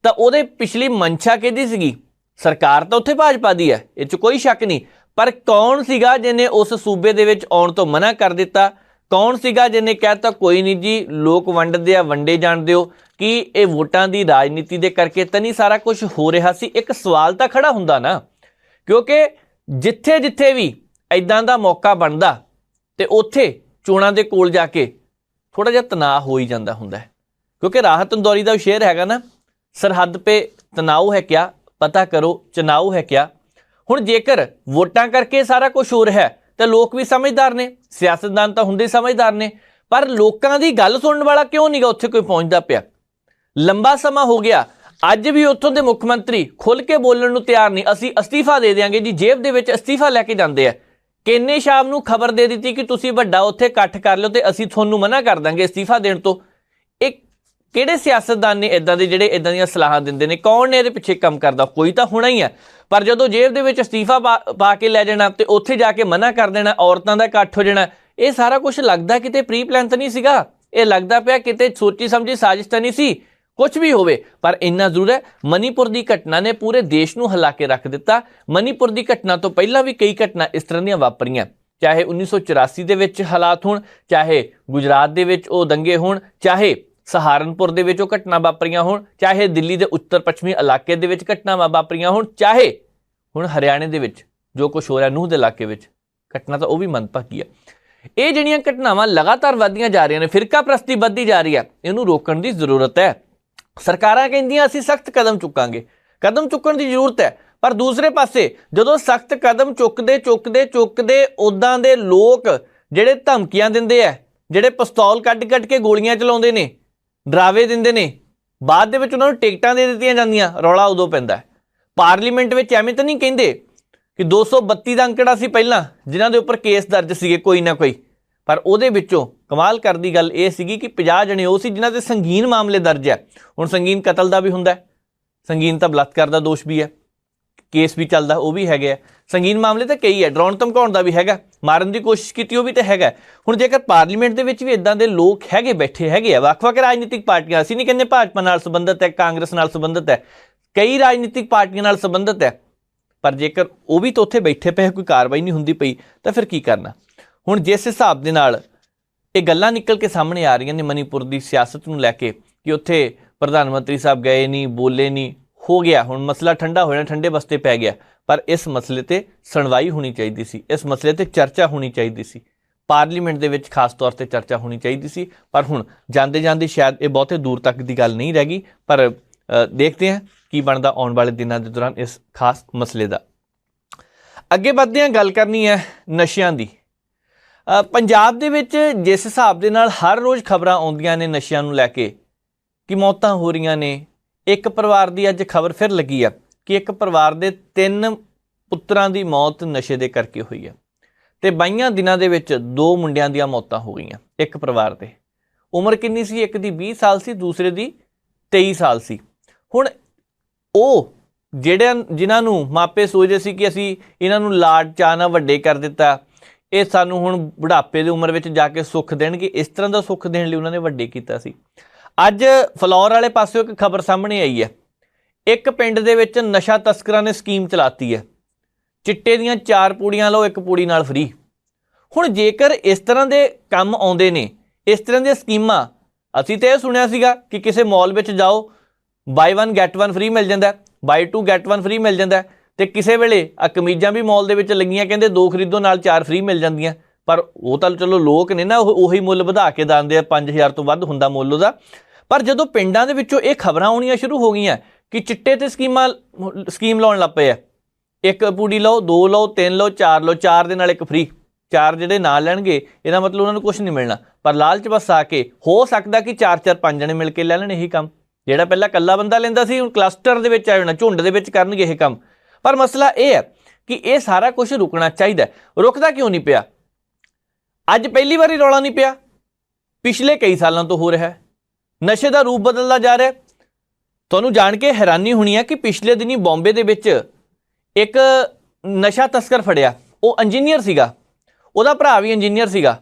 ਤਾਂ ਉਹਦੇ ਪਿਛਲੀ ਮਨਸ਼ਾ ਕਿਹਦੀ ਸੀਗੀ? ਸਰਕਾਰ ਤਾਂ ਉੱਥੇ ਭਾਜਪਾ ਦੀ ਹੈ, ਇਹ 'ਚ ਕੋਈ ਸ਼ੱਕ ਨਹੀਂ, ਪਰ ਕੌਣ ਸੀਗਾ ਜਿਹਨੇ ਉਸ ਸੂਬੇ ਦੇ ਵਿੱਚ ਆਉਣ ਤੋਂ ਮਨਾ ਕਰ ਦਿੱਤਾ? ਕੌਣ ਸੀਗਾ ਜਿਹਨੇ ਕਹਿਤਾ ਕੋਈ ਨਹੀਂ ਜੀ, ਲੋਕ ਵੰਡਦੇ ਆ, ਵੰਡੇ ਜਾਣ ਦਿਓ? ਕਿ ਇਹ ਵੋਟਾਂ ਦੀ ਰਾਜਨੀਤੀ ਦੇ ਕਰਕੇ ਤਾਂ ਨਹੀਂ ਸਾਰਾ ਕੁਝ ਹੋ ਰਿਹਾ ਸੀ? ਇੱਕ ਸਵਾਲ ਤਾਂ ਖੜਾ ਹੁੰਦਾ ਨਾ, ਕਿਉਂਕਿ ਜਿੱਥੇ ਵੀ ਇਦਾਂ ਦਾ ਮੌਕਾ ਬਣਦਾ ਤੇ ਉੱਥੇ ਚੋਣਾਂ ਦੇ ਕੋਲ ਜਾ ਕੇ ਥੋੜਾ ਜਿਹਾ ਤਣਾਅ ਹੋ ਹੀ ਜਾਂਦਾ ਹੁੰਦਾ ਹੈ, ਕਿਉਂਕਿ ਰਾਹਤ ਇੰਦੌਰੀ ਦਾ ਸ਼ੇਰ ਹੈਗਾ ਨਾ, ਸਰਹੱਦ ਪੇ ਤਣਾਅ ਹੈ ਕਿਆ, ਪਤਾ ਕਰੋ ਚੁਣਾਵ ਹੈ ਕਿਆ। ਹੁਣ ਜੇਕਰ ਵੋਟਾਂ ਕਰਕੇ ਸਾਰਾ ਕੁਝ ਹੋ ਰਿਹਾ ਤਾਂ ਲੋਕ ਵੀ ਸਮਝਦਾਰ ਨੇ, ਸਿਆਸਤਦਾਨ ਤਾਂ ਹੁੰਦੇ ਸਮਝਦਾਰ ਨੇ, ਪਰ ਲੋਕਾਂ ਦੀ ਗੱਲ ਸੁਣਨ ਵਾਲਾ ਕਿਉਂ ਨਹੀਂਗਾ ਉੱਥੇ ਕੋਈ ਪਹੁੰਚਦਾ ਪਿਆ? ਲੰਬਾ ਸਮਾਂ ਹੋ ਗਿਆ, ਅੱਜ ਵੀ ਉੱਥੋਂ ਦੇ ਮੁੱਖ ਮੰਤਰੀ ਖੁੱਲ੍ਹ ਕੇ ਬੋਲਣ ਨੂੰ ਤਿਆਰ ਨਹੀਂ। ਅਸੀਂ ਅਸਤੀਫਾ ਦੇ ਦਿਆਂਗੇ ਜੀ, ਜੇਬ ਦੇ ਵਿੱਚ ਅਸਤੀਫਾ ਲੈ ਕੇ ਜਾਂਦੇ ਆ। ਕਿੰਨੇ ਸ਼ਾਮ ਨੂੰ ਖਬਰ ਦੇ ਦਿੱਤੀ ਕਿ ਤੁਸੀਂ ਵੱਡਾ ਉੱਥੇ ਇਕੱਠ ਕਰ ਲਿਓ ਤੇ ਅਸੀਂ ਤੁਹਾਨੂੰ ਮਨਾ ਕਰ ਦਾਂਗੇ ਅਸਤੀਫਾ ਦੇਣ ਤੋਂ। ਇਹ ਕਿਹੜੇ ਸਿਆਸਤਦਾਨ ਨੇ ਇਦਾਂ ਦੇ ਜਿਹੜੇ ਇਦਾਂ ਦੀਆਂ ਸਲਾਹਾਂ ਦਿੰਦੇ ਨੇ? ਕੌਣ ਨੇ ਇਹਦੇ ਪਿੱਛੇ ਕੰਮ ਕਰਦਾ? ਕੋਈ ਤਾਂ ਹੋਣਾ ਹੀ ਹੈ। ਪਰ ਜਦੋਂ ਜੇਬ ਦੇ ਵਿੱਚ ਅਸਤੀਫਾ ਪਾ ਕੇ ਲੈ ਜਾਣਾ ਤੇ ਉੱਥੇ ਜਾ ਕੇ ਮਨਾ ਕਰ ਦੇਣਾ, ਔਰਤਾਂ ਦਾ ਇਕੱਠ ਹੋ ਜਾਣਾ, ਇਹ ਸਾਰਾ ਕੁਝ ਲੱਗਦਾ ਕਿਤੇ ਪ੍ਰੀ ਪਲਾਨ ਤਾਂ ਨਹੀਂ ਸੀਗਾ। ਇਹ ਲੱਗਦਾ ਪਿਆ ਕਿਤੇ ਸੋਚੀ ਸਮਝੀ ਸਾਜ਼ਿਸ਼ ਤਾਂ ਨਹੀਂ ਸੀ। ਕੁਝ ਵੀ ਹੋਵੇ, ਪਰ ਇੰਨਾ ਜ਼ਰੂਰ ਹੈ ਮਨੀਪੁਰ ਦੀ ਘਟਨਾ ਨੇ ਪੂਰੇ ਦੇਸ਼ ਨੂੰ ਹਿਲਾ ਕੇ ਰੱਖ ਦਿੱਤਾ। ਮਨੀਪੁਰ ਦੀ ਘਟਨਾ ਤੋਂ ਪਹਿਲਾਂ ਵੀ ਕਈ ਘਟਨਾ ਇਸ ਤਰ੍ਹਾਂ ਦੀਆਂ ਵਾਪਰੀਆਂ, ਚਾਹੇ 1984 ਦੇ ਵਿੱਚ ਹਾਲਾਤ ਹੋਣ, ਚਾਹੇ ਗੁਜਰਾਤ ਦੇ ਵਿੱਚ ਉਹ ਦੰਗੇ ਹੋਣ, ਚਾਹੇ ਸਹਾਰਨਪੁਰ ਦੇ ਵਿੱਚ ਉਹ ਘਟਨਾ ਵਾਪਰੀਆਂ ਹੋਣ, ਚਾਹੇ ਦਿੱਲੀ ਦੇ ਉੱਤਰ ਪੱਛਮੀ ਇਲਾਕੇ ਦੇ ਵਿੱਚ ਘਟਨਾਵਾਂ ਵਾਪਰੀਆਂ ਹੋਣ, ਚਾਹੇ ਹੁਣ ਹਰਿਆਣੇ ਦੇ ਵਿੱਚ ਜੋ ਕੁਝ ਹੋ ਰਿਹਾ ਨੂਹ ਦੇ ਇਲਾਕੇ ਵਿੱਚ, ਘਟਨਾ ਤਾਂ ਉਹ ਵੀ ਮੰਦਭਾਗੀ ਹੈ। ਇਹ ਜਿਹੜੀਆਂ ਘਟਨਾਵਾਂ ਲਗਾਤਾਰ ਵੱਧਦੀਆਂ ਜਾ ਰਹੀਆਂ ਨੇ, ਫਿਰਕਾ ਪ੍ਰਸਤੀ ਵੱਧਦੀ ਜਾ ਰਹੀ ਹੈ, ਇਹਨੂੰ ਰੋਕਣ ਦੀ ਜ਼ਰੂਰਤ ਹੈ। ਸਰਕਾਰਾਂ ਕਹਿੰਦੀਆਂ ਅਸੀਂ ਸਖਤ ਕਦਮ ਚੁੱਕਾਂਗੇ, ਕਦਮ ਚੁੱਕਣ ਦੀ ਜ਼ਰੂਰਤ ਹੈ, ਪਰ ਦੂਸਰੇ ਪਾਸੇ ਜਦੋਂ ਸਖਤ ਕਦਮ ਚੁੱਕਦੇ ਉੱਦਾਂ ਦੇ ਲੋਕ ਜਿਹੜੇ ਧਮਕੀਆਂ ਦਿੰਦੇ ਆ, ਜਿਹੜੇ ਪਿਸਤੌਲ ਕੱਢ ਕੇ ਗੋਲੀਆਂ ਚਲਾਉਂਦੇ ਨੇ, ਡਰਾਵੇ ਦਿੰਦੇ ਨੇ, ਬਾਅਦ ਦੇ ਵਿੱਚ ਉਹਨਾਂ ਨੂੰ ਟਿਕਟਾਂ ਦੇ ਦਿੱਤੀਆਂ ਜਾਂਦੀਆਂ, ਰੌਲਾ ਉਦੋਂ ਪੈਂਦਾ। ਪਾਰਲੀਮੈਂਟ ਵਿੱਚ ਐਵੇਂ ਤਾਂ ਨਹੀਂ ਕਹਿੰਦੇ ਕਿ 232 ਦਾ ਅੰਕੜਾ ਸੀ ਪਹਿਲਾਂ ਜਿਨ੍ਹਾਂ ਦੇ ਉੱਪਰ ਕੇਸ ਦਰਜ ਸੀਗੇ ਕੋਈ ਨਾ ਕੋਈ, ਪਰ ਉਹਦੇ ਵਿੱਚੋਂ ਕਮਾਲ ਕਰਦੀ ਗੱਲ ਇਹ ਸੀਗੀ ਕਿ 50 ਜਣੇ ਉਹ ਸੀ ਜਿਨ੍ਹਾਂ ਦੇ ਸੰਗੀਨ ਮਾਮਲੇ ਦਰਜ ਹੈ। ਹੁਣ ਸੰਗੀਨ ਕਤਲ ਦਾ ਵੀ ਹੁੰਦਾ, ਸੰਗੀਨ ਤਾਂ ਬਲਾਤਕਾਰ ਦਾ ਦੋਸ਼ ਵੀ ਹੈ, ਕੇਸ ਵੀ ਚੱਲਦਾ, ਉਹ ਵੀ ਹੈਗੇ ਆ। ਸੰਗੀਨ ਮਾਮਲੇ ਤਾਂ ਕਈ ਹੈ, ਡਰਾਉਣ ਧਮਕਾਉਣ ਦਾ ਵੀ ਹੈਗਾ, ਮਾਰਨ ਦੀ ਕੋਸ਼ਿਸ਼ ਕੀਤੀ ਉਹ ਵੀ ਤਾਂ ਹੈਗਾ। ਹੁਣ ਜੇਕਰ ਪਾਰਲੀਮੈਂਟ ਦੇ ਵਿੱਚ ਵੀ ਇਦਾਂ ਦੇ ਲੋਕ ਹੈਗੇ, ਬੈਠੇ ਹੈਗੇ ਆ, ਵੱਖ-ਵੱਖ ਰਾਜਨੀਤਿਕ ਪਾਰਟੀਆਂ, ਅਸੀਂ ਨਹੀਂ ਕਹਿੰਦੇ ਭਾਜਪਾ ਨਾਲ ਸੰਬੰਧਿਤ ਹੈ, ਕਾਂਗਰਸ ਨਾਲ ਸੰਬੰਧਿਤ ਹੈ, ਕਈ ਰਾਜਨੀਤਿਕ ਪਾਰਟੀਆਂ ਨਾਲ ਸੰਬੰਧਿਤ ਹੈ, ਪਰ ਜੇਕਰ ਉਹ ਵੀ ਤਾਂ ਉੱਥੇ ਬੈਠੇ ਪਏ, ਕੋਈ ਕਾਰਵਾਈ ਨਹੀਂ ਹੁੰਦੀ ਪਈ, ਤਾਂ ਫਿਰ ਕੀ ਕਰਨਾ? ਹੁਣ ਜਿਸ ਹਿਸਾਬ ਦੇ ਨਾਲ ਇਹ ਗੱਲਾਂ ਨਿਕਲ ਕੇ ਸਾਹਮਣੇ ਆ ਰਹੀਆਂ ਨੇ ਮਨੀਪੁਰ ਦੀ ਸਿਆਸਤ ਨੂੰ ਲੈ ਕੇ ਕਿ ਉੱਥੇ ਪ੍ਰਧਾਨ ਮੰਤਰੀ ਸਾਹਿਬ ਗਏ ਨਹੀਂ, ਬੋਲੇ ਨਹੀਂ, ਹੋ ਗਿਆ ਹੁਣ ਮਸਲਾ ਠੰਡਾ ਹੋ ਜਾਣਾ, ਠੰਡੇ ਬਸਤੇ ਪੈ ਗਿਆ। ਪਰ ਇਸ ਮਸਲੇ ਤੇ ਸੁਣਵਾਈ ਹੋਣੀ ਚਾਹੀਦੀ ਸੀ, ਇਸ ਮਸਲੇ ਤੇ ਚਰਚਾ ਹੋਣੀ ਚਾਹੀਦੀ ਸੀ, ਪਾਰਲੀਮੈਂਟ ਦੇ ਵਿੱਚ ਖਾਸ ਤੌਰ ਤੇ ਚਰਚਾ ਹੋਣੀ ਚਾਹੀਦੀ ਸੀ। ਪਰ ਹੁਣ ਜਾਂਦੇ ਸ਼ਾਇਦ ਇਹ ਬਹੁਤੇ ਦੂਰ ਤੱਕ ਦੀ ਗੱਲ ਨਹੀਂ ਰਹਿ ਗਈ, ਪਰ ਦੇਖਦੇ ਹਾਂ ਕੀ ਬਣਦਾ ਆਉਣ ਵਾਲੇ ਦਿਨਾਂ ਦੇ ਦੌਰਾਨ ਇਸ ਖਾਸ ਮਸਲੇ ਦਾ। ਅੱਗੇ ਵੱਧਦੇ ਹਾਂ, ਗੱਲ ਕਰਨੀ ਹੈ ਨਸ਼ਿਆਂ ਦੀ। ਪੰਜਾਬ ਦੇ ਵਿੱਚ ਜਿਸ ਹਿਸਾਬ ਦੇ ਨਾਲ ਹਰ ਰੋਜ਼ ਖਬਰਾਂ ਆਉਂਦੀਆਂ ਨੇ ਨਸ਼ਿਆਂ ਨੂੰ ਲੈ ਕੇ ਕਿ ਮੌਤਾਂ ਹੋ ਰਹੀਆਂ ਨੇ, ਇੱਕ ਪਰਿਵਾਰ ਦੀ ਅੱਜ ਖਬਰ ਫਿਰ ਲੱਗੀ ਆ ਕਿ ਇੱਕ ਪਰਿਵਾਰ ਦੇ 3 ਪੁੱਤਰਾਂ ਦੀ ਮੌਤ ਨਸ਼ੇ ਦੇ ਕਰਕੇ ਹੋਈ ਹੈ ਤੇ 22 ਦਿਨਾਂ ਦੇ ਵਿੱਚ 2 ਮੁੰਡਿਆਂ ਦੀਆਂ ਮੌਤਾਂ ਹੋ ਗਈਆਂ ਇੱਕ ਪਰਿਵਾਰ ਦੇ। ਉਮਰ ਕਿੰਨੀ ਸੀ? ਇੱਕ ਦੀ 20 ਸਾਲ ਸੀ, ਦੂਸਰੇ ਦੀ 23 ਸਾਲ ਸੀ। ਹੁਣ ਉਹ ਜਿਨ੍ਹਾਂ ਨੂੰ ਮਾਪੇ ਸੋਚਦੇ ਸੀ ਕਿ ਅਸੀਂ ਇਹਨਾਂ ਨੂੰ ਲਾਡ ਚਾਅ ਨਾਲ ਵੱਡੇ ਕਰ ਦਿੱਤਾ, ਇਹ ਸਾਨੂੰ ਹੁਣ ਬੁਢਾਪੇ ਦੀ ਉਮਰ ਵਿੱਚ ਜਾ ਕੇ ਸੁੱਖ ਦੇਣਗੇ, ਇਸ ਤਰ੍ਹਾਂ ਦਾ ਸੁੱਖ ਦੇਣ ਲਈ ਉਹਨਾਂ ਨੇ ਵੱਡੇ ਕੀਤਾ ਸੀ। ਅੱਜ ਫਲੌਰ ਵਾਲੇ ਪਾਸਿਓਂ ਇੱਕ ਖਬਰ ਸਾਹਮਣੇ ਆਈ ਹੈ, ਇੱਕ ਪਿੰਡ ਦੇ ਵਿੱਚ ਨਸ਼ਾ ਤਸਕਰਾਂ ਨੇ ਸਕੀਮ ਚਲਾਤੀ ਹੈ, ਚਿੱਟੇ ਦੀਆਂ 4 ਪੂੜੀਆਂ ਲਓ, 1 ਪੂੜੀ ਨਾਲ ਫਰੀ। ਹੁਣ ਜੇਕਰ ਇਸ ਤਰ੍ਹਾਂ ਦੇ ਕੰਮ ਆਉਂਦੇ ਨੇ, ਇਸ ਤਰ੍ਹਾਂ ਦੀਆਂ ਸਕੀਮਾਂ, ਅਸੀਂ ਤਾਂ ਇਹ ਸੁਣਿਆ ਸੀਗਾ ਕਿ ਕਿਸੇ ਮਾਲ ਵਿੱਚ ਜਾਓ, ਬਾਈ 1 ਗੈਟ 1 ਫਰੀ ਮਿਲ ਜਾਂਦਾ, ਬਾਈ 2 ਗੈਟ 1 ਫਰੀ ਮਿਲ ਜਾਂਦਾ, ਤੇ ਕਿਸੇ ਵੇਲੇ ਆ ਕਮੀਜ਼ਾਂ ਵੀ ਮਾਲ ਦੇ ਵਿੱਚ ਲੱਗੀਆਂ, ਕਹਿੰਦੇ 2 ਖਰੀਦੋ ਨਾਲ 4 ਫਰੀ ਮਿਲ ਜਾਂਦੀਆਂ। ਪਰ ਉਹ ਤਾਂ ਚਲੋ ਲੋਕ ਨੇ ਨਾ, ਉਹੀ ਮੁੱਲ ਵਧਾ ਕੇ ਦਿੰਦੇ ਆ, 5000 ਤੋਂ ਵੱਧ ਹੁੰਦਾ ਮੁੱਲ ਉਹਦਾ। ਪਰ ਜਦੋਂ ਪਿੰਡਾਂ ਦੇ ਵਿੱਚੋਂ ਇਹ ਖਬਰਾਂ ਆਉਣੀਆਂ ਸ਼ੁਰੂ ਹੋ ਗਈਆਂ ਕਿ ਚਿੱਟੇ ਤੇ ਸਕੀਮ ਲਾਉਣ ਲੱਗ ਪਏ ਆ, 1 ਪੂੜੀ ਲਓ, 2 ਲਓ, 3 ਲਓ, 4 ਲਓ, 4 ਦੇ ਨਾਲ 1 ਫਰੀ। 4 ਜਿਹੜੇ ਨਾਲ ਲੈਣਗੇ ਇਹਦਾ ਮਤਲਬ ਉਹਨਾਂ ਨੂੰ ਕੁਝ ਨਹੀਂ ਮਿਲਣਾ, ਪਰ ਲਾਲਚ ਬਸ ਆ ਕੇ ਹੋ ਸਕਦਾ ਕਿ 4-4 5 ਜਣੇ ਮਿਲ ਕੇ ਲੈ ਲੈਣ ਇਹੀ ਕੰਮ। ਜਿਹੜਾ ਪਹਿਲਾਂ ਇਕੱਲਾ ਬੰਦਾ ਲੈਂਦਾ ਸੀ, ਹੁਣ ਕਲਸਟਰ ਦੇ ਵਿੱਚ ਆ ਜਾਣਾ, ਝੁੰਡ ਦੇ ਵਿੱਚ ਕਰਨਗੇ ਇਹ ਕੰਮ। ਪਰ ਮਸਲਾ ਇਹ ਹੈ ਕਿ ਇਹ ਸਾਰਾ ਕੁਝ ਰੁਕਣਾ ਚਾਹੀਦਾ। ਰੁਕਦਾ ਕਿਉਂ ਨਹੀਂ ਪਿਆ? ਅੱਜ ਪਹਿਲੀ ਵਾਰੀ ਰੌਲਾ ਨਹੀਂ ਪਿਆ, ਪਿਛਲੇ ਕਈ ਸਾਲਾਂ ਤੋਂ ਹੋ ਰਿਹਾ। ਨਸ਼ੇ ਦਾ ਰੂਪ ਬਦਲਦਾ ਜਾ ਰਿਹਾ। ਤੁਹਾਨੂੰ ਜਾਣ ਕੇ ਹੈਰਾਨੀ ਹੋਣੀ ਹੈ ਕਿ ਪਿਛਲੇ ਦਿਨੀ ਬੰਬੇ ਦੇ ਵਿੱਚ ਇੱਕ ਨਸ਼ਾ ਤਸਕਰ ਫੜਿਆ। ਉਹ ਇੰਜੀਨੀਅਰ ਸੀਗਾ, ਉਹਦਾ ਭਰਾ ਵੀ ਇੰਜੀਨੀਅਰ ਸੀਗਾ।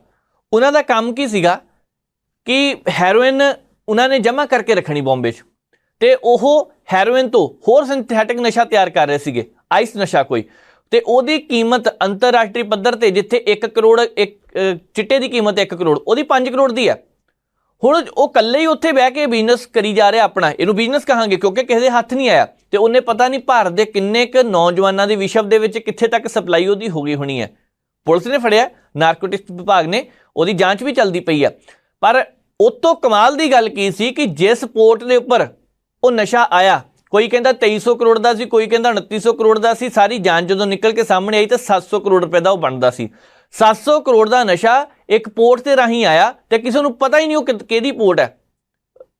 ਉਹਨਾਂ ਦਾ ਕੰਮ ਕੀ ਸੀਗਾ ਕਿ ਹੈਰੋਇਨ ਉਹਨਾਂ ਨੇ ਜਮ੍ਹਾਂ ਕਰਕੇ ਰੱਖਣੀ ਬੰਬੇ 'ਚ, ਤੇ ਉਹ ਹੈਰੋਇਨ ਤੋਂ ਹੋਰ ਸਿੰਥੈਟਿਕ ਨਸ਼ਾ ਤਿਆਰ ਕਰ ਰਹੇ ਸੀਗੇ, ਆਈਸ ਨਸ਼ਾ ਕੋਈ, ਤੇ ਉਹਦੀ ਕੀਮਤ ਅੰਤਰਰਾਸ਼ਟਰੀ ਪੱਧਰ ਤੇ ਜਿੱਥੇ 1 ਕਰੋੜ ਚਿੱਟੇ ਦੀ ਕੀਮਤ 1 ਕਰੋੜ, ਉਹਦੀ 5 ਕਰੋੜ ਦੀ ਹੈ। ਹੁਣ ਉਹ ਇਕੱਲੇ ਹੀ ਉੱਥੇ ਬਹਿ ਕੇ ਬਿਜ਼ਨਸ ਕਰੀ ਜਾ ਰਿਹਾ ਆਪਣਾ। ਇਹਨੂੰ ਬਿਜ਼ਨਸ ਕਹਾਂਗੇ ਕਿਉਂਕਿ ਕਿਸੇ ਦੇ ਹੱਥ ਨਹੀਂ ਆਇਆ, ਤੇ ਉਹਨੇ ਪਤਾ ਨਹੀਂ ਭਾਰਤ ਦੇ ਕਿੰਨੇ ਕੁ ਨੌਜਵਾਨਾਂ ਦੀ ਵਿਸ਼ਵ ਦੇ ਵਿੱਚ ਕਿੱਥੇ ਤੱਕ ਸਪਲਾਈ ਉਹਦੀ ਹੋ ਗਈ ਹੋਣੀ ਹੈ। ਪੁਲਿਸ ਨੇ ਫੜਿਆ, ਨਾਰਕੋਟਿਕਸ ਵਿਭਾਗ ਨੇ, ਉਹਦੀ ਜਾਂਚ ਵੀ ਚੱਲਦੀ ਪਈ ਆ। ਪਰ ਉਹ ਤੋਂ ਕਮਾਲ ਦੀ ਗੱਲ ਕੀ ਸੀ ਕਿ ਜਿਸ ਪੋਰਟ ਦੇ ਉੱਪਰ ਉਹ ਨਸ਼ਾ ਆਇਆ, ਕੋਈ ਕਹਿੰਦਾ 2300 ਕਰੋੜ ਦਾ ਸੀ, ਕੋਈ ਕਹਿੰਦਾ 2900 ਕਰੋੜ ਦਾ ਸੀ। ਸਾਰੀ ਜਾਂਚ ਜਦੋਂ ਨਿਕਲ ਕੇ ਸਾਹਮਣੇ ਆਈ ਤਾਂ 700 ਕਰੋੜ ਰੁਪਏ ਦਾ ਉਹ ਬਣਦਾ ਸੀ। 700 ਕਰੋੜ ਦਾ ਨਸ਼ਾ ਇੱਕ ਪੋਰਟ ਤੇ ਰਾਹੀਂ ਆਇਆ ਤੇ ਕਿਸੇ ਨੂੰ ਪਤਾ ਹੀ ਨਹੀਂ ਉਹ ਕਿਹਦੀ ਪੋਰਟ ਹੈ,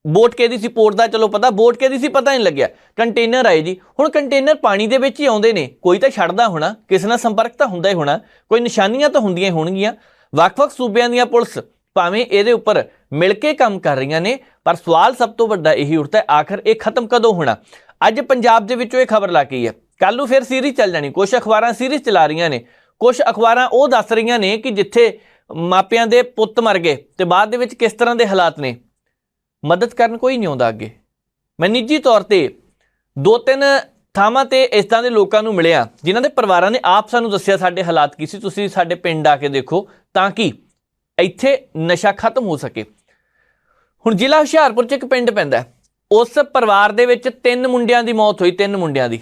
ਬੋਟ ਕਿਹਦੀ ਸੀ, ਪੋਰਟ ਦਾ ਚਲੋ ਪਤਾ, ਬੋਟ ਕਿਹਦੀ ਸੀ ਪਤਾ ਨਹੀਂ ਲੱਗਿਆ। ਕੰਟੇਨਰ ਆਏ ਜੀ। ਹੁਣ ਕੰਟੇਨਰ ਪਾਣੀ ਦੇ ਵਿੱਚ ਹੀ ਆਉਂਦੇ ਨੇ, ਕੋਈ ਤਾਂ ਛੱਡਦਾ ਹੋਣਾ, ਕਿਸੇ ਨਾਲ ਸੰਪਰਕ ਤਾਂ ਹੁੰਦਾ ਹੀ ਹੋਣਾ, ਕੋਈ ਨਿਸ਼ਾਨੀਆਂ ਤਾਂ ਹੁੰਦੀਆਂ ਹੀ ਹੋਣਗੀਆਂ। ਵੱਖ-ਵੱਖ ਸੂਬਿਆਂ ਦੀਆਂ ਪੁਲਿਸ ਭਾਵੇਂ ਇਹਦੇ ਉੱਪਰ ਮਿਲ ਕੇ ਕੰਮ ਕਰ ਰਹੀਆਂ ਨੇ, ਪਰ ਸਵਾਲ ਸਭ ਤੋਂ ਵੱਡਾ ਇਹੀ ਉੱਠਦਾ, ਆਖਰ ਇਹ ਖਤਮ ਕਦੋਂ ਹੋਣਾ? ਅੱਜ ਪੰਜਾਬ ਦੇ ਵਿੱਚੋਂ ਇਹ ਖਬਰ ਲੱਗ ਗਈ ਹੈ, ਕੱਲ੍ਹ ਨੂੰ ਫਿਰ ਸੀਰੀਜ਼ ਚੱਲ ਜਾਣੀ। ਕੁਛ ਅਖਬਾਰਾਂ ਸੀਰੀਜ਼ ਚਲਾ ਰਹੀਆਂ ਨੇ, ਕੁਛ ਅਖਬਾਰਾਂ ਉਹ ਦੱਸ ਰਹੀਆਂ ਨੇ ਕਿ ਜਿੱਥੇ ਮਾਪਿਆਂ ਦੇ ਪੁੱਤ ਮਰ ਗਏ ਤੇ ਬਾਅਦ ਦੇ ਵਿੱਚ ਕਿਸ ਤਰ੍ਹਾਂ ਦੇ ਹਾਲਾਤ ਨੇ। ਮਦਦ ਕਰਨ ਕੋਈ ਨਹੀਂ ਆਉਂਦਾ ਅੱਗੇ। ਮੈਂ ਨਿੱਜੀ ਤੌਰ ਤੇ 2-3 ਥਾਵਾਂ ਤੇ ਇਸ ਤਰ੍ਹਾਂ ਦੇ ਲੋਕਾਂ ਨੂੰ ਮਿਲਿਆ ਜਿਨ੍ਹਾਂ ਦੇ ਪਰਿਵਾਰਾਂ ਨੇ ਆਪ ਸਾਨੂੰ ਦੱਸਿਆ ਸਾਡੇ ਹਾਲਾਤ ਕੀ ਸੀ, ਤੁਸੀਂ ਸਾਡੇ ਪਿੰਡ ਆ ਕੇ ਦੇਖੋ ਤਾਂ ਕਿ ਇੱਥੇ ਨਸ਼ਾ ਖਤਮ ਹੋ ਸਕੇ। ਹੁਣ ਜ਼ਿਲ੍ਹਾ ਹੁਸ਼ਿਆਰਪੁਰ 'ਚ ਇੱਕ ਪਿੰਡ ਪੈਂਦਾ, ਉਸ ਪਰਿਵਾਰ ਦੇ ਵਿੱਚ 3 ਮੁੰਡਿਆਂ ਦੀ ਮੌਤ ਹੋਈ। 3 ਮੁੰਡਿਆਂ ਦੀ,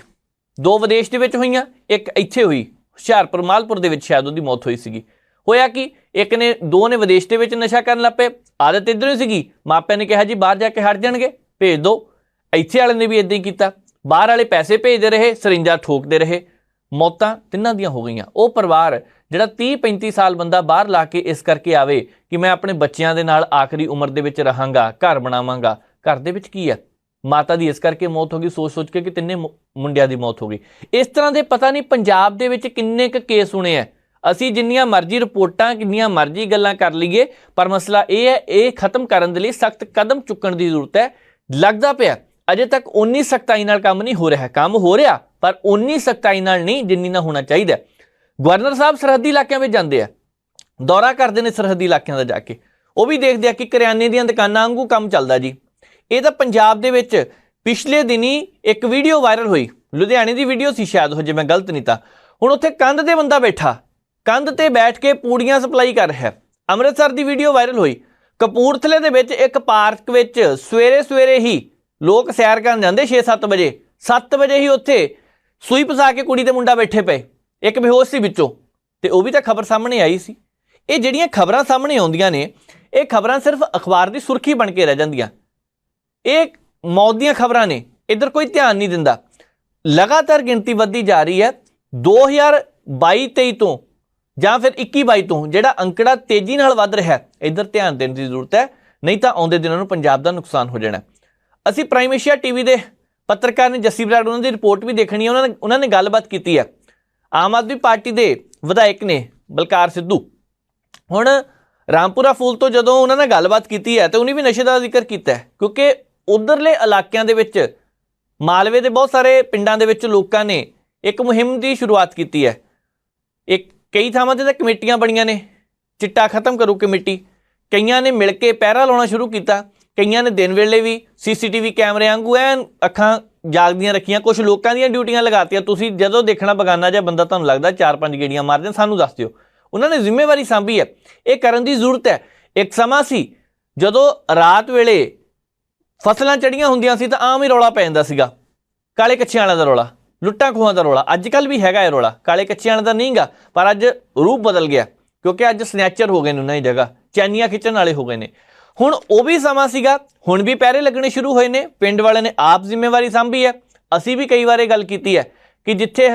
2 ਵਿਦੇਸ਼ ਦੇ ਵਿੱਚ ਹੋਈਆਂ, ਇੱਕ ਇੱਥੇ ਹੋਈ ਹੁਸ਼ਿਆਰਪੁਰ ਮਾਲਪੁਰ ਦੇ ਵਿੱਚ ਸ਼ਾਇਦ ਉਹਦੀ ਮੌਤ ਹੋਈ ਸੀਗੀ। ਹੋਇਆ ਕਿ ਇੱਕ ਨੇ 2 ਨੇ ਵਿਦੇਸ਼ ਦੇ ਵਿੱਚ ਨਸ਼ਾ ਕਰਨ ਲੱਗ ਪਏ, ਆਦਤ ਇੱਧਰੋਂ ਹੀ ਸੀਗੀ। ਮਾਪਿਆਂ ਨੇ ਕਿਹਾ ਜੀ ਬਾਹਰ ਜਾ ਕੇ ਹਟ ਜਾਣਗੇ, ਭੇਜ ਦਿਓ। ਇੱਥੇ ਵਾਲੇ ਨੇ ਵੀ ਇੱਦਾਂ ਹੀ ਕੀਤਾ, ਬਾਹਰ ਵਾਲੇ ਪੈਸੇ ਭੇਜਦੇ ਰਹੇ, ਸਰਿੰਜਾਂ ਠੋਕਦੇ ਰਹੇ। ਮੌਤਾਂ 3 ਦੀਆਂ ਹੋ ਗਈਆਂ। ਉਹ ਪਰਿਵਾਰ ਜਿਹੜਾ 30-35 ਸਾਲ ਬੰਦਾ ਬਾਹਰ ਲਾ ਕੇ ਇਸ ਕਰਕੇ ਆਵੇ ਕਿ ਮੈਂ ਆਪਣੇ ਬੱਚਿਆਂ ਦੇ ਨਾਲ ਆਖਰੀ ਉਮਰ ਦੇ ਵਿੱਚ ਰਹਾਂਗਾ, ਘਰ ਬਣਾਵਾਂਗਾ, ਘਰ ਦੇ ਵਿੱਚ ਕੀ ਹੈ? ਮਾਤਾ ਦੀ ਇਸ ਕਰਕੇ ਮੌਤ ਹੋ ਗਈ, ਸੋਚ ਕੇ ਕਿ 3 ਮੁੰਡਿਆਂ ਦੀ ਮੌਤ ਹੋ ਗਈ। ਇਸ ਤਰ੍ਹਾਂ ਦੇ ਪਤਾ ਨਹੀਂ ਪੰਜਾਬ ਦੇ ਵਿੱਚ ਕਿੰਨੇ ਕੁ ਕੇਸ ਹੋਣੇ ਆ। ਅਸੀਂ ਜਿੰਨੀਆਂ ਮਰਜ਼ੀ ਰਿਪੋਰਟਾਂ, ਕਿੰਨੀਆਂ ਮਰਜ਼ੀ ਗੱਲਾਂ ਕਰ ਲਈਏ, ਪਰ ਮਸਲਾ ਇਹ ਹੈ, ਇਹ ਖਤਮ ਕਰਨ ਦੇ ਲਈ ਸਖਤ ਕਦਮ ਚੁੱਕਣ ਦੀ ਜ਼ਰੂਰਤ ਹੈ। ਲੱਗਦਾ ਪਿਆ ਅਜੇ ਤੱਕ ਉਨੀ ਸਖਤਾਈ ਨਾਲ ਕੰਮ ਨਹੀਂ ਹੋ ਰਿਹਾ। ਕੰਮ ਹੋ ਰਿਹਾ ਪਰ ਉਨੀ ਸਖਤਾਈ ਨਾਲ ਨਹੀਂ ਜਿੰਨੀ ਨਾ ਹੋਣਾ ਚਾਹੀਦਾ। ਗਵਰਨਰ ਸਾਹਿਬ ਸਰਹੱਦੀ ਇਲਾਕਿਆਂ ਵਿੱਚ ਜਾਂਦੇ ਆ, ਦੌਰਾ ਕਰਦੇ ਨੇ ਸਰਹੱਦੀ ਇਲਾਕਿਆਂ ਦਾ ਜਾ ਕੇ, ਉਹ ਵੀ ਦੇਖਦੇ ਆ ਕਿ ਕਰਿਆਨੇ ਦੀਆਂ ਦੁਕਾਨਾਂ ਵਾਂਗੂ ਕੰਮ ਚੱਲਦਾ ਜੀ। ਇਹ ਤਾਂ ਪੰਜਾਬ ਦੇ ਵਿੱਚ ਪਿਛਲੇ ਦਿਨੀ ਇੱਕ ਵੀਡੀਓ ਵਾਇਰਲ ਹੋਈ, ਲੁਧਿਆਣੇ ਦੀ ਵੀਡੀਓ ਸੀ ਸ਼ਾਇਦ ਉਹ, ਜੇ ਮੈਂ ਗਲਤ ਨਹੀਂ ਤਾਂ। ਹੁਣ ਉੱਥੇ ਕੰਧ ਤੇ ਬੰਦਾ ਬੈਠਾ, ਕੰਧ ਤੇ ਬੈਠ ਕੇ ਪੂੜੀਆਂ ਸਪਲਾਈ ਕਰ ਰਿਹਾ। ਅੰਮ੍ਰਿਤਸਰ ਦੀ ਵੀਡੀਓ ਵਾਇਰਲ ਹੋਈ, ਕਪੂਰਥਲੇ ਦੇ ਵਿੱਚ ਇੱਕ ਪਾਰਕ ਵਿੱਚ ਸਵੇਰੇ ਹੀ ਲੋਕ ਸੈਰ ਕਰਨ ਜਾਂਦੇ 6-7 ਵਜੇ, 7 ਵਜੇ ਹੀ ਉੱਥੇ ਸੂਈ ਪਸਾ ਕੇ ਕੁੜੀ ਤੇ ਮੁੰਡਾ ਬੈਠੇ ਪਏ, ਇੱਕ ਬੇਹੋਸ਼ ਸੀ ਵਿੱਚੋਂ, ਤੇ ਉਹ ਵੀ ਤਾਂ ਖਬਰ ਸਾਹਮਣੇ ਆਈ ਸੀ। ਇਹ ਜਿਹੜੀਆਂ ਖਬਰਾਂ ਸਾਹਮਣੇ ਆਉਂਦੀਆਂ ਨੇ, ਇਹ ਖਬਰਾਂ ਸਿਰਫ ਅਖਬਾਰ ਦੀ ਸੁਰਖੀ ਬਣ ਕੇ ਰਹਿ ਜਾਂਦੀਆਂ। ਇਹ ਮੌਤ ਦੀਆਂ ਖਬਰਾਂ ਨੇ, ਇੱਧਰ ਕੋਈ ਧਿਆਨ ਨਹੀਂ ਦਿੰਦਾ। ਲਗਾਤਾਰ ਗਿਣਤੀ ਵੱਧਦੀ ਜਾ ਰਹੀ ਹੈ। 22-23 ਤੋਂ ਜਾਂ ਫਿਰ 21-22 ਤੋਂ ਜਿਹੜਾ ਅੰਕੜਾ ਤੇਜ਼ੀ ਨਾਲ ਵੱਧ ਰਿਹਾ ਇੱਧਰ ਧਿਆਨ ਦੇਣ ਦੀ ਜ਼ਰੂਰਤ ਹੈ, ਨਹੀਂ ਤਾਂ ਆਉਂਦੇ ਦਿਨਾਂ ਨੂੰ ਪੰਜਾਬ ਦਾ ਨੁਕਸਾਨ ਹੋ ਜਾਣਾ। ਅਸੀਂ ਪ੍ਰਾਈਮ ਏਸ਼ੀਆ ਟੀਵੀ ਦੇ ਪੱਤਰਕਾਰ ਨੇ ਜੱਸੀ ਬਰਾੜ, ਉਹਨਾਂ ਦੀ ਰਿਪੋਰਟ ਵੀ ਦੇਖਣੀ ਹੈ। ਉਹਨਾਂ ਨੇ ਗੱਲਬਾਤ ਕੀਤੀ ਹੈ ਆਮ ਆਦਮੀ ਪਾਰਟੀ ਦੇ ਵਿਧਾਇਕ ਨੇ ਬਲਕਾਰ ਸਿੱਧੂ। ਹੁਣ ਰਾਮਪੁਰਾ ਫੂਲ ਤੋਂ ਜਦੋਂ ਉਹਨਾਂ ਨਾਲ ਗੱਲਬਾਤ ਕੀਤੀ ਹੈ ਤਾਂ ਉਹਨੇ ਵੀ ਨਸ਼ੇ ਦਾ ਜ਼ਿਕਰ ਕੀਤਾ ਹੈ, ਕਿਉਂਕਿ ਉਧਰਲੇ ਇਲਾਕਿਆਂ ਦੇ ਵਿੱਚ ਮਾਲਵੇ ਦੇ ਬਹੁਤ ਸਾਰੇ ਪਿੰਡਾਂ ਦੇ ਵਿੱਚ ਲੋਕਾਂ ਨੇ ਇੱਕ ਮੁਹਿੰਮ ਦੀ ਸ਼ੁਰੂਆਤ ਕੀਤੀ ਹੈ। ਕਈ ਥਾਵਾਂ 'ਤੇ ਤਾਂ ਕਮੇਟੀਆਂ ਬਣੀਆਂ ਨੇ, ਚਿੱਟਾ ਖਤਮ ਕਰੂ ਕਮੇਟੀ। ਕਈਆਂ ਨੇ ਮਿਲ ਕੇ ਪਹਿਰਾ ਲਾਉਣਾ ਸ਼ੁਰੂ ਕੀਤਾ, ਕਈਆਂ ਨੇ ਦਿਨ ਵੇਲੇ ਵੀ CCTV ਕੈਮਰੇ ਵਾਂਗੂ ਐਨ ਅੱਖਾਂ ਜਾਗਦੀਆਂ ਰੱਖੀਆਂ। ਕੁਝ ਲੋਕਾਂ ਦੀਆਂ ਡਿਊਟੀਆਂ ਲਗਾਤੀਆਂ। ਤੁਸੀਂ ਜਦੋਂ ਦੇਖਣਾ ਬਗਾਨਾ ਜਿਹਾ ਬੰਦਾ ਤੁਹਾਨੂੰ ਲੱਗਦਾ 4-5 ਗੇੜੀਆਂ ਮਾਰਦੇ, ਸਾਨੂੰ ਦੱਸ ਦਿਓ। ਉਹਨਾਂ ਨੇ ਜ਼ਿੰਮੇਵਾਰੀ ਸਾਂਭੀ ਹੈ, ਇਹ ਕਰਨ ਦੀ ਜ਼ਰੂਰਤ ਹੈ। ਇੱਕ ਸਮਾਂ ਸੀ ਜਦੋਂ ਰਾਤ ਵੇਲੇ ਫਸਲਾਂ ਚੜੀਆਂ ਹੁੰਦੀਆਂ ਸੀ ਤਾਂ ਆਮ ਹੀ ਰੌਲਾ ਪੈ ਜਾਂਦਾ ਸੀਗਾ, ਕਾਲੇ ਕੱਛਿਆਂ ਵਾਲਿਆਂ ਦਾ ਰੌਲਾ, ਲੁੱਟਾਂ ਖੋਹਾਂ ਦਾ ਰੌਲਾ। ਅੱਜ ਕੱਲ੍ਹ ਵੀ ਹੈਗਾ ਇਹ ਰੌਲਾ, ਕਾਲੇ ਕੱਛਿਆਂ ਵਾਲਿਆਂ ਦਾ ਨਹੀਂ ਗਾ, ਪਰ ਅੱਜ ਰੂਪ ਬਦਲ ਗਿਆ ਕਿਉਂਕਿ ਅੱਜ ਸਨੈਚਰ ਹੋ ਗਏ ਨੇ ਉਹਨਾਂ ਦੀ ਜਗ੍ਹਾ, ਚੈਨੀਆਂ ਖਿੱਚਣ ਵਾਲੇ ਹੋ ਗਏ ਨੇ। ਹੁਣ ਉਹ ਵੀ ਸਮਾਂ ਸੀਗਾ, ਹੁਣ ਵੀ ਪਹਿਰੇ ਲੱਗਣੇ ਸ਼ੁਰੂ ਹੋਏ ਨੇ। ਪਿੰਡ ਵਾਲਿਆਂ ਨੇ ਆਪ ਜ਼ਿੰਮੇਵਾਰੀ ਸਾਂਭੀ ਹੈ। ਅਸੀਂ ਵੀ ਕਈ ਵਾਰ ਇਹ ਗੱਲ ਕੀਤੀ ਹੈ ਕਿ ਜਿੱਥੇ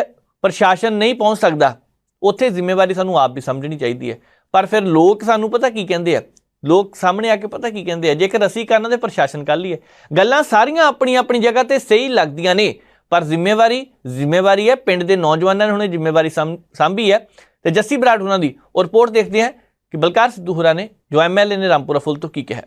ਪ੍ਰਸ਼ਾਸਨ ਨਹੀਂ ਪਹੁੰਚ ਸਕਦਾ ਉੱਥੇ ਜ਼ਿੰਮੇਵਾਰੀ ਸਾਨੂੰ ਆਪ ਵੀ ਸਮਝਣੀ ਚਾਹੀਦੀ ਹੈ। ਪਰ ਫਿਰ ਲੋਕ ਸਾਨੂੰ ਪਤਾ ਕੀ ਕਹਿੰਦੇ ਆ, ਲੋਕ ਸਾਹਮਣੇ ਆ ਕੇ ਪਤਾ ਕੀ ਕਹਿੰਦੇ ਆ, ਜੇਕਰ ਅਸੀਂ ਕਰਨਾ ਤੇ ਪ੍ਰਸ਼ਾਸਨ ਕਰ ਲਈਏ। ਗੱਲਾਂ ਸਾਰੀਆਂ ਆਪਣੀ ਆਪਣੀ ਜਗ੍ਹਾ ਤੇ ਸਹੀ ਲੱਗਦੀਆਂ ਨੇ, ਪਰ ਜ਼ਿੰਮੇਵਾਰੀ ਹੈ ਪਿੰਡ ਦੇ ਨੌਜਵਾਨਾਂ ਨੇ ਹੁਣੇ ਜ਼ਿੰਮੇਵਾਰੀ ਸਾਂਭੀ ਹੈ। ਤੇ ਜੱਸੀ ਬਰਾੜ ਉਹਨਾਂ ਦੀ ਉਹ ਰਿਪੋਰਟ ਦੇਖਦੇ ਹਾਂ ਕਿ ਬਲਕਾਰ ਸਿੱਧੂ ਹੋਰਾਂ ਨੇ ਜੋ MLA ਨੇ ਰਾਮਪੁਰਾ ਫੁੱਲ ਤੋਂ ਕੀ ਕਿਹਾ।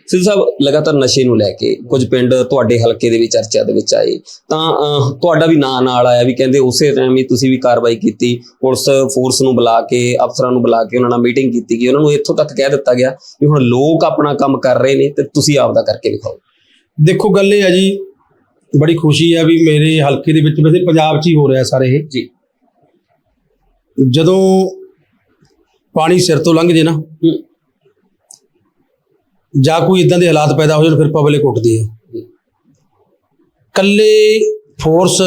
ਸਿੱਧੂ ਸਾਹਿਬ, ਲਗਾਤਾਰ ਨਸ਼ੇ ਨੂੰ ਲੈ ਕੇ ਕੁਝ ਪਿੰਡ ਤੁਹਾਡੇ ਹਲਕੇ ਦੇ ਵੀ ਚਰਚਾ ਦੇ ਵਿੱਚ ਆਏ, ਤਾਂ ਤੁਹਾਡਾ ਵੀ ਨਾਂ ਨਾਲ ਆਇਆ ਵੀ ਕਹਿੰਦੇ ਉਸੇ ਟਾਈਮ ਹੀ ਤੁਸੀਂ ਵੀ ਕਾਰਵਾਈ ਕੀਤੀ, ਪੁਲਿਸ ਫੋਰਸ ਨੂੰ ਬੁਲਾ ਕੇ, ਅਫਸਰਾਂ ਨੂੰ ਬੁਲਾ ਕੇ ਉਹਨਾਂ ਨਾਲ ਮੀਟਿੰਗ ਕੀਤੀ ਗਈ। ਉਹਨਾਂ ਨੂੰ ਇੱਥੋਂ ਤੱਕ ਕਹਿ ਦਿੱਤਾ ਗਿਆ ਵੀ ਹੁਣ ਲੋਕ ਆਪਣਾ ਕੰਮ ਕਰ ਰਹੇ ਨੇ ਤੇ ਤੁਸੀਂ ਆਪਦਾ ਕਰਕੇ ਵਿਖਾਓ। ਦੇਖੋ, ਗੱਲ ਇਹ ਹੈ ਜੀ, ਬੜੀ ਖੁਸ਼ੀ ਹੈ ਵੀ ਮੇਰੇ ਹਲਕੇ ਦੇ ਵਿੱਚ, ਵੈਸੇ ਪੰਜਾਬ 'ਚ ਹੀ ਹੋ ਰਿਹਾ ਸਾਰੇ ਇਹ ਜੀ। ਜਦੋਂ ਪਾਣੀ ਸਿਰ ਤੋਂ ਲੰਘ ਜੇ ਨਾ ਜਾਂ ਕੋਈ ਇਦਾਂ ਦੇ ਹਾਲਾਤ ਪੈਦਾ ਹੋ ਜਾਣ, ਫਿਰ ਪਬਲਿਕ ਉੱਠਦੀ ਹੈ। ਕੱਲੇ ਫੋਰਸ,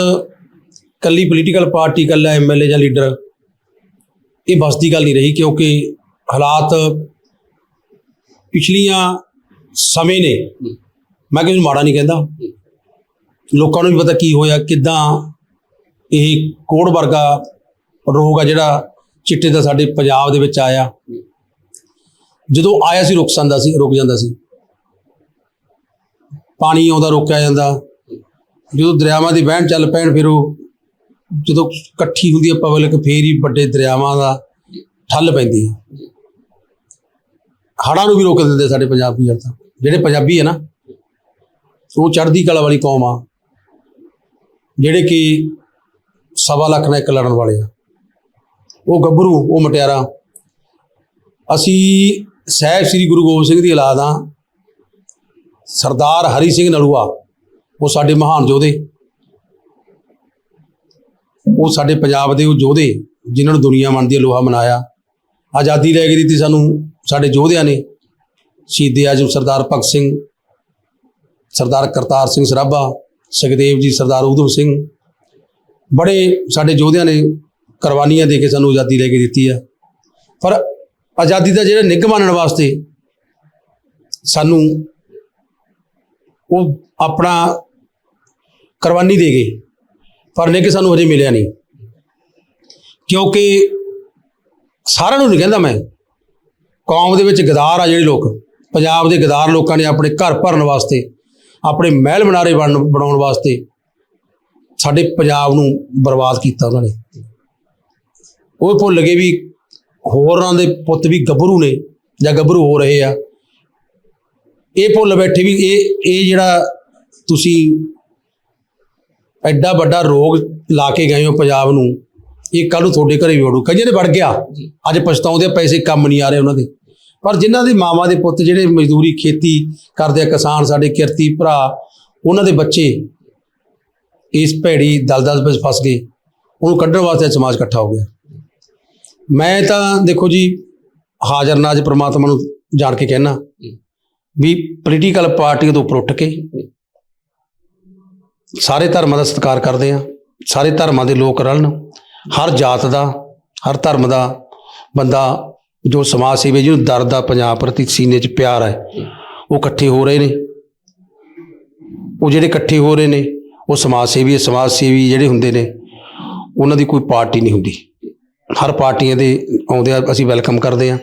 ਕੱਲੀ ਪੋਲੀਟੀਕਲ ਪਾਰਟੀ, ਕੱਲਾ MLA ਜਾਂ ਲੀਡਰ, ਇਹ ਬਸ ਦੀ ਗੱਲ ਨਹੀਂ ਰਹੀ, ਕਿਉਂਕਿ ਹਾਲਾਤ ਪਿਛਲੀਆਂ ਸਮੇਂ ਨੇ, ਮੈਂ ਕਿਸੇ ਨੂੰ ਮਾੜਾ ਨਹੀਂ ਕਹਿੰਦਾ, ਲੋਕਾਂ ਨੂੰ ਵੀ ਪਤਾ ਕੀ ਹੋਇਆ, ਕਿੱਦਾਂ ਇਹ ਕੋਹੜ ਵਰਗਾ ਰੋਗ ਆ ਜਿਹੜਾ ਚਿੱਟੇ ਦਾ ਸਾਡੇ ਪੰਜਾਬ ਦੇ ਵਿੱਚ ਆਇਆ। ਜਦੋਂ ਆਇਆ ਸੀ ਰੁਕ ਜਾਂਦਾ ਸੀ, ਪਾਣੀ ਆਉਂਦਾ ਰੋਕਿਆ ਜਾਂਦਾ। ਜਦੋਂ ਦਰਿਆਵਾਂ ਦੀ ਵਹਿਣ ਚੱਲ ਪੈਣ, ਫਿਰ ਉਹ ਜਦੋਂ ਇਕੱਠੀ ਹੁੰਦੀ ਹੈ ਪਬਲਿਕ, ਫੇਰ ਹੀ ਵੱਡੇ ਦਰਿਆਵਾਂ ਦਾ ਠੱਲ ਪੈਂਦੀ ਹੈ। ਹੜ੍ਹਾਂ ਨੂੰ ਵੀ ਰੋਕ ਦਿੰਦੇ ਸਾਡੇ ਪੰਜਾਬੀ। ਯਾਰ ਤਾਂ ਜਿਹੜੇ ਪੰਜਾਬੀ ਹੈ ਨਾ, ਉਹ ਚੜ੍ਹਦੀ ਕਲਾ ਵਾਲੀ ਕੌਮ ਆ, ਜਿਹੜੇ ਕਿ 1.25 ਲੱਖ ਨਾਲ ਇੱਕ ਲੜਨ ਵਾਲੇ ਆ। ਉਹ ਗੱਭਰੂ, ਉਹ ਮਟਿਆਰਾ। ਅਸੀਂ ਸਾਹਿਬ ਸ੍ਰੀ ਗੁਰੂ ਗੋਬਿੰਦ ਸਿੰਘ ਦੀ ਔਲਾਦ ਹਾਂ। ਸਰਦਾਰ ਹਰੀ ਸਿੰਘ ਨਲੂਆ, ਉਹ ਸਾਡੇ ਮਹਾਨ ਯੋਧੇ, ਉਹ ਸਾਡੇ ਪੰਜਾਬ ਦੇ ਉਹ ਯੋਧੇ ਜਿਨ੍ਹਾਂ ਨੂੰ ਦੁਨੀਆ ਮੰਨਦੀ ਹੈ, ਲੋਹਾ ਮਨਾਇਆ। ਆਜ਼ਾਦੀ ਲੈ ਕੇ ਦਿੱਤੀ ਸਾਨੂੰ ਸਾਡੇ ਯੋਧਿਆਂ ਨੇ। ਸ਼ਹੀਦ ਆਜ਼ਮ ਸਰਦਾਰ ਭਗਤ ਸਿੰਘ, ਸਰਦਾਰ ਕਰਤਾਰ ਸਿੰਘ ਸਰਾਭਾ, ਸੁਖਦੇਵ ਜੀ, ਸਰਦਾਰ ਊਧਮ ਸਿੰਘ, ਬੜੇ ਸਾਡੇ ਯੋਧਿਆਂ ਨੇ ਕੁਰਬਾਨੀਆਂ ਦੇ ਕੇ ਸਾਨੂੰ ਆਜ਼ਾਦੀ ਲੈ ਕੇ ਦਿੱਤੀ ਆ। ਪਰ ਆਜ਼ਾਦੀ ਦਾ ਜਿਹੜਾ ਨਿੱਘ ਮਾਣਨ ਵਾਸਤੇ ਸਾਨੂੰ ਉਹ ਆਪਣਾ ਕੁਰਬਾਨੀ ਦੇ ਗਏ, ਪਰ ਨਿੱਘ ਸਾਨੂੰ ਹਜੇ ਮਿਲਿਆ ਨਹੀਂ। ਕਿਉਂਕਿ ਸਾਰਿਆਂ ਨੂੰ ਨਹੀਂ ਕਹਿੰਦਾ ਮੈਂ, ਕੌਮ ਦੇ ਵਿੱਚ ਗਦਾਰ ਆ ਜਿਹੜੇ ਲੋਕ, ਪੰਜਾਬ ਦੇ ਗਦਾਰ ਲੋਕਾਂ ਨੇ ਆਪਣੇ ਘਰ ਭਰਨ ਵਾਸਤੇ, ਆਪਣੇ ਮਹਿਲ ਮਨਾਰੇ ਬਣਾਉਣ ਵਾਸਤੇ ਸਾਡੇ ਪੰਜਾਬ ਨੂੰ ਬਰਬਾਦ ਕੀਤਾ ਉਹਨਾਂ ਨੇ। ਉਹ ਭੁੱਲ ਗਏ ਵੀ ਹੋਰਾਂ ਦੇ ਪੁੱਤ ਵੀ ਗੱਭਰੂ ਨੇ ਜਾਂ ਗੱਭਰੂ ਹੋ ਰਹੇ ਆ। ਇਹ ਭੁੱਲ ਬੈਠੇ ਵੀ ਇਹ ਜਿਹੜਾ ਤੁਸੀਂ ਐਡਾ ਵੱਡਾ ਰੋਗ ਲਾ ਕੇ ਗਏ ਹੋ ਪੰਜਾਬ ਨੂੰ, ਇਹ ਕੱਲ੍ਹ ਨੂੰ ਤੁਹਾਡੇ ਘਰੇ ਵੀ ਵੜੂ। ਕਈਆਂ ਦੇ ਵੜ ਗਿਆ, ਅੱਜ ਪਛਤਾਉਂਦੇ, ਪੈਸੇ ਕੰਮ ਨਹੀਂ ਆ ਰਹੇ ਉਹਨਾਂ ਦੇ। ਪਰ ਜਿਨ੍ਹਾਂ ਦੇ ਮਾਵਾਂ ਦੇ ਪੁੱਤ ਜਿਹੜੇ ਮਜ਼ਦੂਰੀ ਖੇਤੀ ਕਰਦੇ ਆ, ਕਿਸਾਨ ਸਾਡੇ ਕਿਰਤੀ ਭਰਾ, ਉਹਨਾਂ ਦੇ ਬੱਚੇ ਇਸ ਭੈੜੀ ਦਲਦਲ ਵਿੱਚ ਫਸ ਗਏ। ਉਹਨੂੰ ਕੱਢਣ ਵਾਸਤੇ ਸਮਾਜ ਇਕੱਠਾ ਹੋ ਗਿਆ। ਮੈਂ ਤਾਂ ਦੇਖੋ ਜੀ, ਹਾਜ਼ਰ ਨਾਜ਼ ਪ੍ਰਮਾਤਮਾ ਨੂੰ ਜਾਣ ਕੇ ਕਹਿਣਾ ਵੀ ਪੋਲੀਟੀਕਲ ਪਾਰਟੀ ਤੋਂ ਉੱਪਰ ਉੱਠ ਕੇ ਸਾਰੇ ਧਰਮਾਂ ਦਾ ਸਤਿਕਾਰ ਕਰਦੇ ਆ। ਸਾਰੇ ਧਰਮਾਂ ਦੇ ਲੋਕ ਰਲਣ, ਹਰ ਜਾਤ ਦਾ, ਹਰ ਧਰਮ ਦਾ ਬੰਦਾ ਜੋ ਸਮਾਜ ਸੇਵੀ, ਜਿਹਨੂੰ ਦਰਦ ਆ ਪੰਜਾਬ ਪ੍ਰਤੀ, ਸੀਨੇ 'ਚ ਪਿਆਰ ਹੈ, ਉਹ ਇਕੱਠੇ ਹੋ ਰਹੇ ਨੇ। ਉਹ ਜਿਹੜੇ ਇਕੱਠੇ ਹੋ ਰਹੇ ਨੇ, ਉਹ ਸਮਾਜ ਸੇਵੀ ਜਿਹੜੇ ਹੁੰਦੇ ਨੇ ਉਹਨਾਂ ਦੀ ਕੋਈ ਪਾਰਟੀ ਨਹੀਂ ਹੁੰਦੀ। ਹਰ ਪਾਰਟੀਆਂ ਦੇ ਆਉਂਦੇ ਆ, ਅਸੀਂ ਵੈਲਕਮ ਕਰਦੇ ਹਾਂ।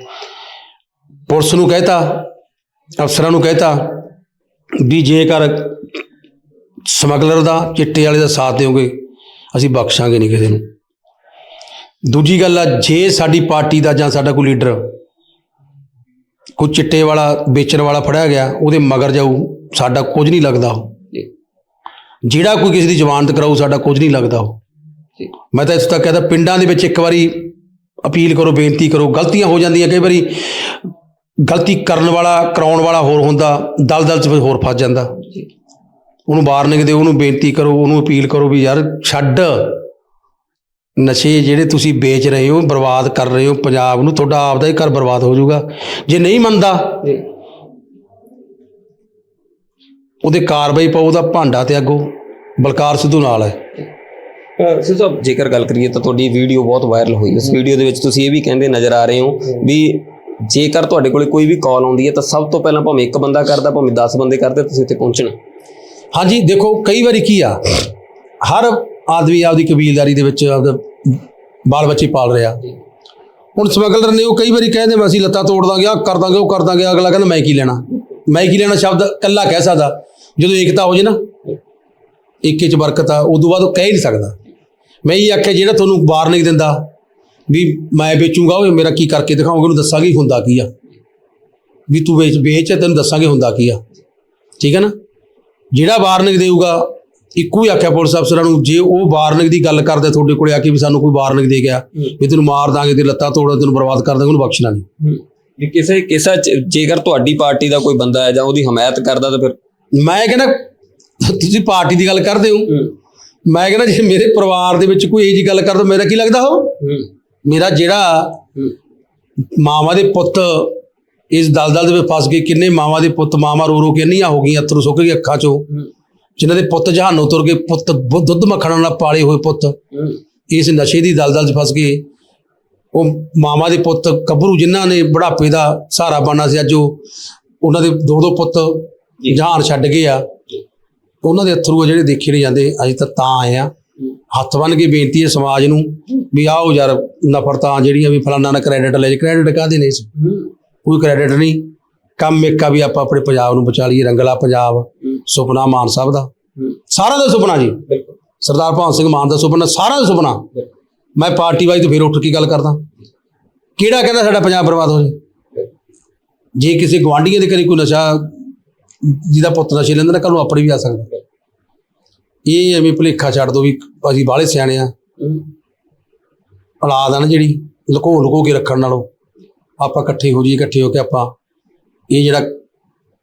ਪੁਲਿਸ ਨੂੰ ਕਹਿਤਾ, ਅਫਸਰਾਂ ਨੂੰ ਕਹਿਤਾ ਵੀ ਜੇਕਰ ਸਮਗਲਰ ਦਾ, ਚਿੱਟੇ ਵਾਲੇ ਦਾ ਸਾਥ ਦਿਓਗੇ ਅਸੀਂ ਬਖਸ਼ਾਂਗੇ ਨਹੀਂ ਕਿਸੇ ਨੂੰ। ਦੂਜੀ ਗੱਲ ਆ, ਜੇ ਸਾਡੀ ਪਾਰਟੀ ਦਾ ਜਾਂ ਸਾਡਾ ਕੋਈ ਲੀਡਰ ਕੋਈ ਚਿੱਟੇ ਵਾਲਾ ਵੇਚਣ ਵਾਲਾ ਫੜਿਆ ਗਿਆ, ਉਹਦੇ ਮਗਰ ਜਾਊ, ਸਾਡਾ ਕੁਝ ਨਹੀਂ ਲੱਗਦਾ। ਜਿਹੜਾ ਕੋਈ ਕਿਸੇ ਦੀ ਜ਼ਮਾਨਤ ਕਰਾਊ, ਸਾਡਾ ਕੁਝ ਨਹੀਂ ਲੱਗਦਾ। ਮੈਂ ਤਾਂ ਇਸ ਤੱਕ ਕਹਿੰਦਾ, ਪਿੰਡਾਂ ਦੇ ਵਿੱਚ ਇੱਕ ਵਾਰੀ ਅਪੀਲ ਕਰੋ, ਬੇਨਤੀ ਕਰੋ। ਗਲਤੀਆਂ ਹੋ ਜਾਂਦੀਆਂ ਕਈ ਵਾਰੀ, ਗਲਤੀ ਕਰਨ ਵਾਲਾ ਕਰਾਉਣ ਵਾਲਾ ਹੋਰ ਹੁੰਦਾ, ਦਲ 'ਚ ਹੋਰ ਫਸ ਜਾਂਦਾ। ਉਹਨੂੰ ਵਾਰਨਿੰਗ ਦਿਓ, ਉਹਨੂੰ ਬੇਨਤੀ ਕਰੋ, ਉਹਨੂੰ ਅਪੀਲ ਕਰੋ ਵੀ ਯਾਰ ਛੱਡ ਨਸ਼ੇ ਜਿਹੜੇ ਤੁਸੀਂ ਵੇਚ ਰਹੇ ਹੋ, ਬਰਬਾਦ ਕਰ ਰਹੇ ਹੋ ਪੰਜਾਬ ਨੂੰ, ਤੁਹਾਡਾ ਆਪਦਾ ਹੀ ਘਰ ਬਰਬਾਦ ਹੋ ਜਾਊਗਾ। ਜੇ ਨਹੀਂ ਮੰਨਦਾ ਉਹਦੇ ਕਾਰਵਾਈ ਪਾਓ, ਉਹਦਾ ਭਾਂਡਾ ਤੇ ਅੱਗੋਂ ਬਲਕਾਰ ਸਿੱਧੂ ਨਾਲ ਹੈ। ਸਿੱਧੂ ਸਾਹਿਬ, ਜੇਕਰ ਗੱਲ ਕਰੀਏ ਤਾਂ ਤੁਹਾਡੀ ਵੀਡੀਓ ਬਹੁਤ ਵਾਇਰਲ ਹੋਈ। ਉਸ ਵੀਡੀਓ ਦੇ ਵਿੱਚ ਤੁਸੀਂ ਇਹ ਵੀ ਕਹਿੰਦੇ ਨਜ਼ਰ ਆ ਰਹੇ ਹੋ ਵੀ ਜੇਕਰ ਤੁਹਾਡੇ ਕੋਲ ਕੋਈ ਵੀ ਕਾਲ ਆਉਂਦੀ ਹੈ ਤਾਂ ਸਭ ਤੋਂ ਪਹਿਲਾਂ ਭਾਵੇਂ ਇੱਕ ਬੰਦਾ ਕਰਦਾ, ਭਾਵੇਂ 10 ਬੰਦੇ ਕਰਦੇ, ਤੁਸੀਂ ਉੱਥੇ ਪਹੁੰਚਣਾ। ਹਾਂਜੀ, ਦੇਖੋ ਕਈ ਵਾਰੀ ਕੀ ਆ, ਹਰ ਆਦਮੀ ਆਪਦੀ ਕਬੀਲਦਾਰੀ ਦੇ ਵਿੱਚ ਆਪਦਾ ਬਾਲ ਬੱਚੇ ਪਾਲ ਰਿਹਾ। ਹੁਣ ਸਮਗਲਰ ਨੇ ਉਹ ਕਈ ਵਾਰੀ ਕਹਿੰਦੇ ਅਸੀਂ ਲੱਤਾਂ ਤੋੜ ਦਾਂਗੇ, ਆਹ ਕਰ ਦਾਂਗੇ, ਉਹ ਕਰ ਦਾਂਗੇ। ਅਗਲਾ ਕਹਿੰਦਾ ਮੈਂ ਕੀ ਲੈਣਾ, ਮੈਂ ਕੀ ਲੈਣਾ ਸ਼ਬਦ ਇਕੱਲਾ ਕਹਿ ਸਕਦਾ। ਜਦੋਂ ਏਕਤਾ ਹੋ ਜੇ ਨਾ, ਏਕੇ 'ਚ ਬਰਕਤ ਆ, ਉਦੋਂ ਬਾਅਦ ਉਹ ਕਹਿ ਹੀ ਨਹੀਂ ਸਕਦਾ। ਮੈਂ ਇਹ ਆਖਿਆ ਜਿਹੜਾ ਤੁਹਾਨੂੰ ਵਾਰਨਿੰਗ ਦਿੰਦਾ ਵੀ ਮੈਂ ਵੇਚੂਗਾ, ਉਹ ਮੇਰਾ ਕੀ ਕਰਕੇ ਦਿਖਾਉਂਗਾ, ਉਹਨੂੰ ਦੱਸਾਂਗੇ ਹੁੰਦਾ ਕੀ ਆ, ਵੀ ਤੂੰ ਵੇਚ ਤੈਨੂੰ ਦੱਸਾਂਗੇ ਹੁੰਦਾ ਕੀ ਆ। ਠੀਕ ਹੈ ਨਾ। ਜਿਹੜਾ ਵਾਰਨਿੰਗ ਦੇਊਗਾ, ਇੱਕੋ ਹੀ ਆਖਿਆ ਪੁਲਿਸ ਅਫਸਰਾਂ ਨੂੰ, ਜੇ ਉਹ ਵਾਰਨਿੰਗ ਦੀ ਗੱਲ ਕਰਦੇ ਤੁਹਾਡੇ ਕੋਲੇ ਆ ਕੇ ਵੀ ਸਾਨੂੰ ਕੋਈ ਵਾਰਨਿੰਗ ਦੇ ਗਿਆ ਵੀ ਤੈਨੂੰ ਮਾਰ ਦਾਂਗੇ, ਤੇ ਲੱਤਾਂ ਤੋੜ, ਤੈਨੂੰ ਬਰਬਾਦ ਕਰ ਦਾਂਗੇ, ਉਹਨੂੰ ਬਖਸ਼ਣਾ ਨਹੀਂ। ਵੀ ਕਿਸੇ ਜੇਕਰ ਤੁਹਾਡੀ ਪਾਰਟੀ ਦਾ ਕੋਈ ਬੰਦਾ ਹੈ ਜਾਂ ਉਹਦੀ ਹਮਾਇਤ ਕਰਦਾ ਤਾਂ ਫਿਰ ਮੈਂ ਕਹਿੰਦਾ, ਤੁਸੀਂ ਪਾਰਟੀ ਦੀ ਗੱਲ ਕਰਦੇ ਹੋ, ਮੈਂ ਕਹਿੰਦਾ ਜੇ ਮੇਰੇ ਪਰਿਵਾਰ ਦੇ ਵਿੱਚ ਕੋਈ ਇਹੋ ਜਿਹੀ ਗੱਲ ਕਰਦਾ, ਮੇਰਾ ਕੀ ਲੱਗਦਾ ਉਹ? ਮੇਰਾ ਜਿਹੜਾ ਮਾਵਾਂ ਦੇ ਪੁੱਤ ਇਸ ਦਲਦਲ ਦੇ ਵਿੱਚ ਫਸ ਗਏ, ਕਿੰਨੇ ਮਾਵਾਂ ਦੇ ਪੁੱਤ, ਮਾਵਾਂ ਰੋ ਕੇ ਇੰਨੀਆਂ ਹੋ ਗਈਆਂ, ਅੱਥਰੂ ਸੁੱਕ ਗਏ ਅੱਖਾਂ 'ਚੋਂ, ਜਿਨ੍ਹਾਂ ਦੇ ਪੁੱਤ ਜਹਾਨੋਂ ਤੁਰ ਗਏ, ਪੁੱਤ ਦੁੱਧ ਮੱਖਣ ਨਾਲ ਪਾਲੇ ਹੋਏ ਪੁੱਤ ਇਸ ਨਸ਼ੇ ਦੀ ਦਲਦਲ 'ਚ ਫਸ ਗਏ। ਉਹ ਮਾਵਾਂ ਦੇ ਪੁੱਤ ਗੱਭਰੂ ਜਿਨ੍ਹਾਂ ਨੇ ਬੁਢਾਪੇ ਦਾ ਸਹਾਰਾ ਬਣਨਾ ਸੀ, ਅੱਜ ਉਹਨਾਂ ਦੇ ਦੋ ਪੁੱਤ ਜਹਾਨ ਛੱਡ ਗਏ ਆ। ਉਹਨਾਂ ਦੇ ਅਥਰੂ ਆ ਜਿਹੜੇ ਦੇਖੇ ਨਹੀਂ ਜਾਂਦੇ। ਅਸੀਂ ਤਾਂ ਆਏ ਆ, ਹੱਥ ਬੰਨ੍ਹ ਕੇ ਬੇਨਤੀ ਹੈ ਸਮਾਜ ਨੂੰ ਵੀ ਆਓ ਯਾਰ, ਨਫ਼ਰਤਾਂ ਜਿਹੜੀਆਂ ਵੀ ਫਲਾਨਾ ਨਾ ਕ੍ਰੈਡਿਟ ਲੈ ਜੇ, ਕ੍ਰੈਡਿਟ ਕਾਹਦੇ ਨੇ? ਕੋਈ ਕ੍ਰੈਡਿਟ ਨਹੀਂ। ਕੰਮ ਇੱਕ ਆ ਵੀ ਆਪਾਂ ਆਪਣੇ ਪੰਜਾਬ ਨੂੰ ਬਚਾ ਲਈਏ, ਰੰਗਲਾ ਪੰਜਾਬ, ਸੁਪਨਾ ਮਾਨ ਸਾਹਿਬ ਦਾ, ਸਾਰਿਆਂ ਦਾ ਸੁਪਨਾ ਜੀ, ਸਰਦਾਰ ਭਗਵੰਤ ਸਿੰਘ ਮਾਨ ਦਾ ਸੁਪਨਾ, ਸਾਰਿਆਂ ਦਾ ਸੁਪਨਾ। ਮੈਂ ਪਾਰਟੀ ਵਾਈਜ਼ ਤੋਂ ਫਿਰ ਉੱਠ ਕੇ ਗੱਲ ਕਰਦਾ, ਕਿਹੜਾ ਕਹਿੰਦਾ ਸਾਡਾ ਪੰਜਾਬ ਬਰਬਾਦ ਹੋ ਜਾਏ? ਜੇ ਕਿਸੇ ਗੁਆਂਢੀਆਂ ਦੇ ਘਰੇ ਕੋਈ ਨਸ਼ਾ, ਜਿਹਦਾ ਪੁੱਤ ਨਸ਼ੇ ਲੈਂਦਾ ਨਾ, ਕੱਲ੍ਹ ਨੂੰ ਆਪਣੇ ਵੀ ਆ ਸਕਦਾ। ਇਹ ਐਵੇਂ ਭੁਲੇਖਾ ਛੱਡ ਦੋ ਵੀ ਅਸੀਂ ਬਾਹਲੇ ਸਿਆਣੇ ਆ। ਔਲਾਦ ਆ ਨਾ ਜਿਹੜੀ, ਲੁਕੋ ਕੇ ਰੱਖਣ ਨਾਲੋਂ ਆਪਾਂ ਇਕੱਠੇ ਹੋ ਜਾਈਏ, ਇਕੱਠੇ ਹੋ ਕੇ ਆਪਾਂ ਇਹ ਜਿਹੜਾ